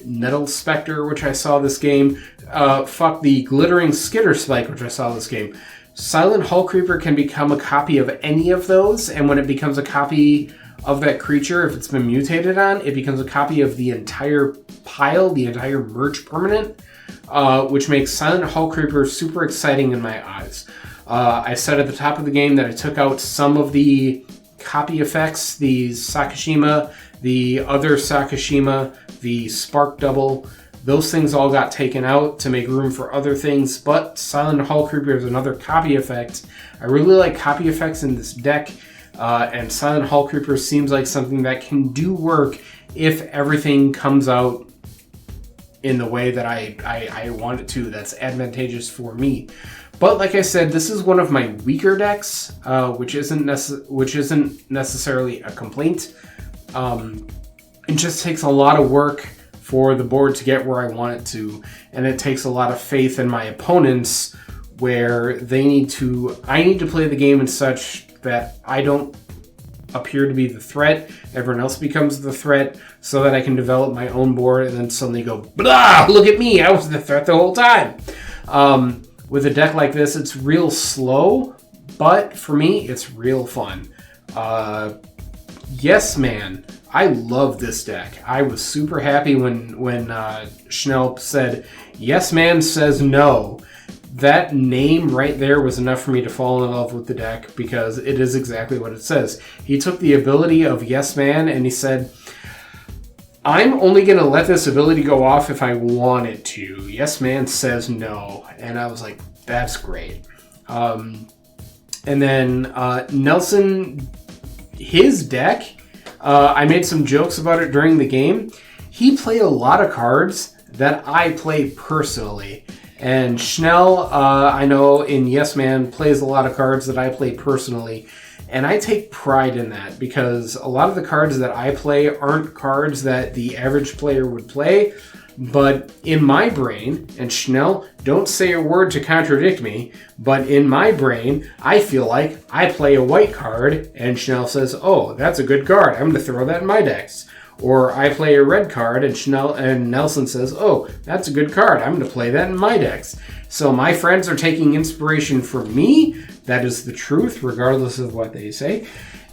Nettle Spectre, which I saw this game, the Glittering Skitter Spike, which I saw this game. Silent Hall Creeper can become a copy of any of those, and when it becomes a copy of that creature, if it's been mutated on, it becomes a copy of the entire pile, the entire merge permanent, which makes Silent Hall Creeper super exciting in my eyes. I said at the top of the game that I took out some of the copy effects, the Sakashima, the other Sakashima, the Spark Double. Those things all got taken out to make room for other things, but Silent Hall Creeper is another copy effect. I really like copy effects in this deck, and Silent Hall Creeper seems like something that can do work if everything comes out in the way that I want it to, that's advantageous for me. But like I said, this is one of my weaker decks, which isn't necessarily a complaint. It just takes a lot of work for the board to get where I want it to, and it takes a lot of faith in my opponents where I need to play the game in such that I don't appear to be the threat, everyone else becomes the threat, so that I can develop my own board and then suddenly go, blah, look at me, I was the threat the whole time. With a deck like this, it's real slow, but for me, it's real fun. Yes Man, I love this deck. I was super happy when Schnell said, Yes Man says no. That name right there was enough for me to fall in love with the deck, because it is exactly what it says. He took the ability of Yes Man and he said, I'm only going to let this ability go off if I want it to. Yes Man says no. And I was like, that's great. And then Nelson, his deck, I made some jokes about it during the game. He played a lot of cards that I play personally. And Schnell, I know in Yes Man, plays a lot of cards that I play personally. And I take pride in that, because a lot of the cards that I play aren't cards that the average player would play. But in my brain, and Schnell, don't say a word to contradict me, but in my brain, I feel like I play a white card, and Schnell says, oh, that's a good card, I'm going to throw that in my decks. Or I play a red card, and Nelson says, oh, that's a good card, I'm going to play that in my decks. So my friends are taking inspiration from me. That is the truth, regardless of what they say.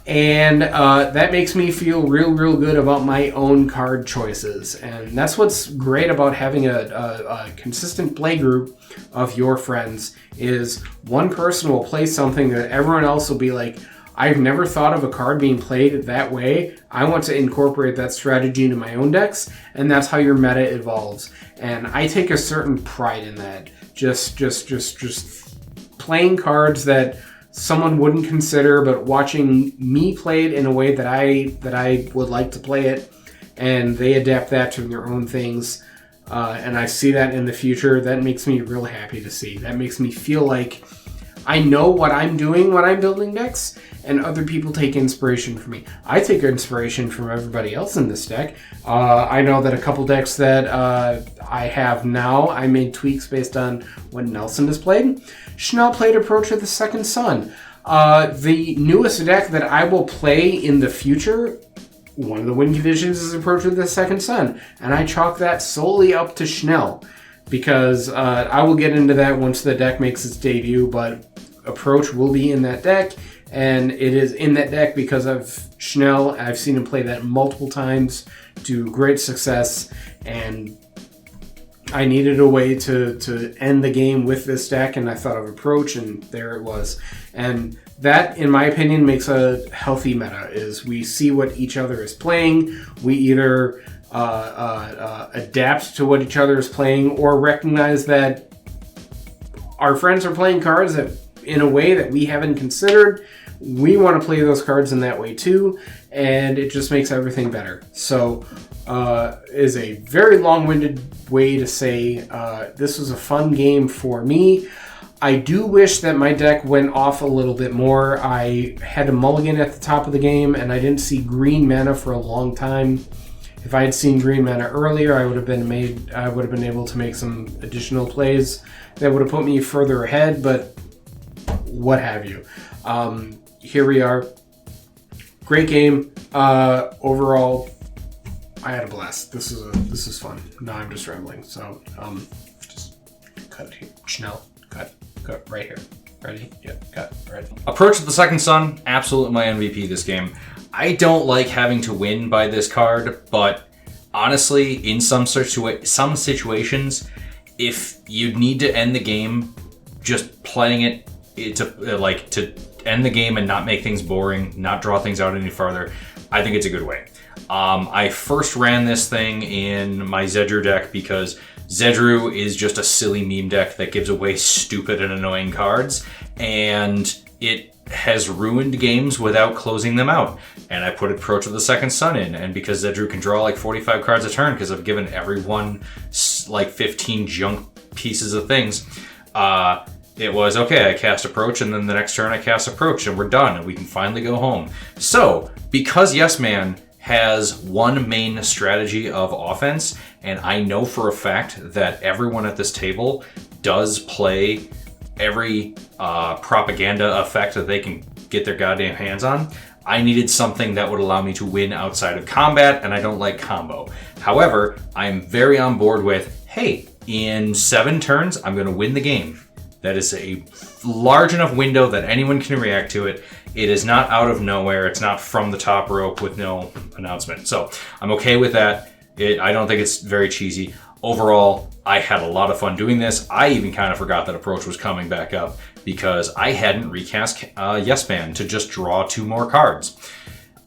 And that makes me feel real good about my own card choices. And that's what's great about having a consistent play group of your friends, is one person will play something that everyone else will be like, I've never thought of a card being played that way. I want to incorporate that strategy into my own decks, and that's how your meta evolves. And I take a certain pride in that. Just playing cards that someone wouldn't consider, but watching me play it in a way that I would like to play it, and they adapt that to their own things. and I see that in the future. That makes me real happy to see. That makes me feel like I know what I'm doing when I'm building decks, and other people take inspiration from me. I take inspiration from everybody else in this deck. I know that a couple decks that I have now, I made tweaks based on what Nelson has played. Schnell played Approach of the Second Sun. The newest deck that I will play in the future, one of the win conditions is Approach of the Second Sun, and I chalk that solely up to Schnell, because I will get into that once the deck makes its debut, but Approach will be in that deck, and it is in that deck because of Schnell. I've seen him play that multiple times to great success, and I needed a way to end the game with this deck, and I thought of Approach, and there it was. And that, in my opinion, makes a healthy meta, is we see what each other is playing, we either adapt to what each other is playing, or recognize that our friends are playing cards that in a way that we haven't considered. We want to play those cards in that way too, and it just makes everything better. So is a very long-winded way to say this was a fun game for me. I do wish that my deck went off a little bit more. I had a mulligan at the top of the game, and I didn't see green mana for a long time. If I had seen green mana earlier, I would have been able to make some additional plays that would have put me further ahead, but what have you. Here we are. Great game. Overall, I had a blast. This is fun. Now I'm just rambling. So just cut it here. Schnell. Cut right here. Ready? Yep. Cut. Ready. Approach of the Second Sun, absolutely my MVP this game. I don't like having to win by this card, but honestly, in some situations, if you need to end the game, just playing it to end the game and not make things boring, not draw things out any farther, I think it's a good way. I first ran this thing in my Zedru deck because Zedru is just a silly meme deck that gives away stupid and annoying cards, and it has ruined games without closing them out. And I put Approach of the Second Sun in, and because Zedru can draw like 45 cards a turn because I've given everyone like 15 junk pieces of things, it was, okay, I cast Approach, and then the next turn I cast Approach, and we're done, and we can finally go home. So, because Yes Man has one main strategy of offense, and I know for a fact that everyone at this table does play every propaganda effect that they can get their goddamn hands on, I needed something that would allow me to win outside of combat, and I don't like combo. However, I'm very on board with, hey, in 7 turns, I'm going to win the game. That is a large enough window that anyone can react to it. It is not out of nowhere. It's not from the top rope with no announcement. So I'm okay with that. I don't think it's very cheesy. Overall, I had a lot of fun doing this. I even kind of forgot that Approach was coming back up because I hadn't recast Yes Man to just draw 2 more cards.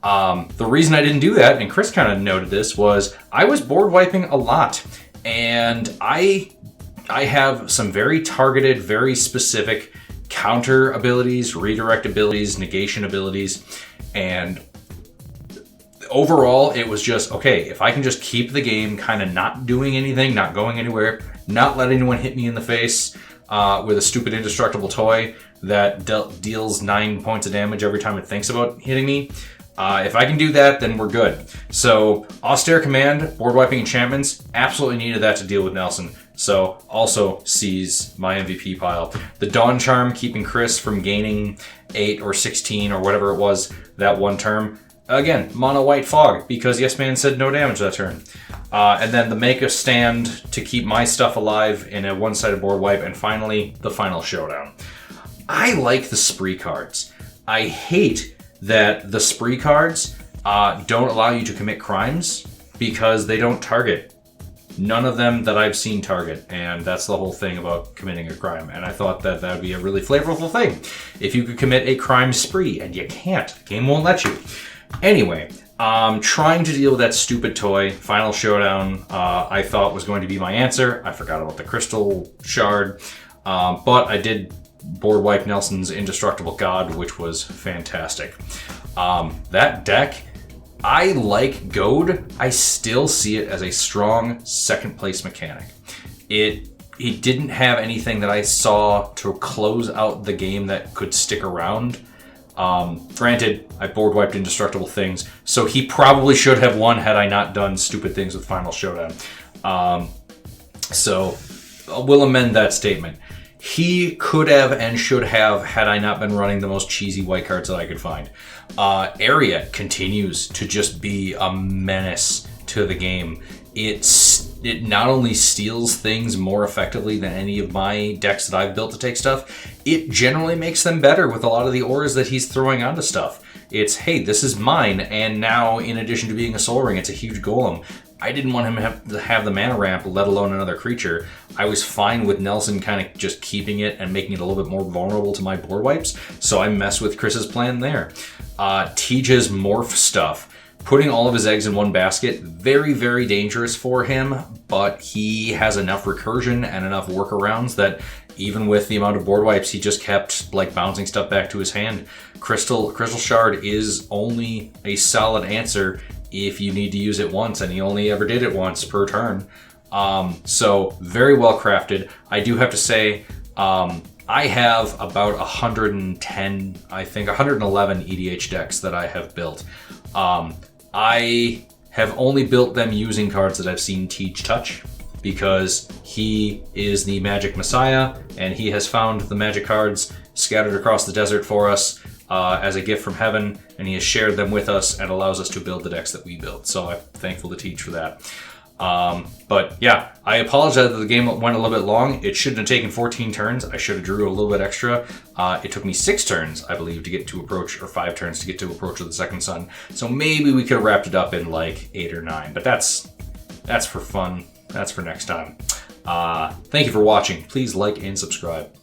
The reason I didn't do that, and Chris kind of noted this, was I was board wiping a lot. And I have some very targeted, very specific counter abilities, redirect abilities, negation abilities, and overall it was just, okay, if I can just keep the game kind of not doing anything, not going anywhere, not let anyone hit me in the face with a stupid indestructible toy that deals 9 points of damage every time it thinks about hitting me, if I can do that, then we're good. So, Austere Command, board wiping enchantments, absolutely needed that to deal with Nelson. So, also sees my MVP pile. The Dawn Charm, keeping Chris from gaining 8 or 16 or whatever it was that one term. Again, mono white fog, because Yes Man said no damage that turn. And then the Make a Stand to keep my stuff alive in a one-sided board wipe. And finally, the final showdown. I like the spree cards. I hate that the spree cards don't allow you to commit crimes because they don't target. None of them that I've seen target, and that's the whole thing about committing a crime. And I thought that that would be a really flavorful thing if you could commit a crime spree, and you can't. The game won't let you. Anyway, trying to deal with that stupid toy, Final Showdown, I thought was going to be my answer. I forgot about the crystal shard, but I did board wipe Nelson's Indestructible God, which was fantastic. That deck I like Goad. I still see it as a strong second place mechanic. It didn't have anything that I saw to close out the game that could stick around. Granted, I board wiped indestructible things, so he probably should have won had I not done stupid things with Final Showdown. So we'll amend that statement. He could have and should have had I not been running the most cheesy white cards that I could find. Eriette continues to just be a menace to the game. It not only steals things more effectively than any of my decks that I've built to take stuff, it generally makes them better with a lot of the auras that he's throwing onto stuff. It's, hey, this is mine, and now in addition to being a Soul Ring, it's a huge golem. I didn't want him to have the mana ramp, let alone another creature. I was fine with Nelson kind of just keeping it and making it a little bit more vulnerable to my board wipes, so I mess with Chris's plan there. Tija's morph stuff. Putting all of his eggs in one basket, very, very dangerous for him, but he has enough recursion and enough workarounds that even with the amount of board wipes, he just kept like bouncing stuff back to his hand. Crystal Shard is only a solid answer if you need to use it once, and he only ever did it once per turn. So very well crafted. I do have to say, I have about 110, I think 111 EDH decks that I have built. I have only built them using cards that I've seen Tej touch, because he is the magic messiah and he has found the magic cards scattered across the desert for us as a gift from heaven, and he has shared them with us and allows us to build the decks that we build. So I'm thankful to Tej for that. But yeah, I apologize that the game went a little bit long. It shouldn't have taken 14 turns. I should have drew a little bit extra. It took me 6 turns, I believe, to get to approach, or 5 turns to get to approach of the second sun. So maybe we could have wrapped it up in like 8 or 9, but that's for fun. That's for next time. Thank you for watching. Please like and subscribe.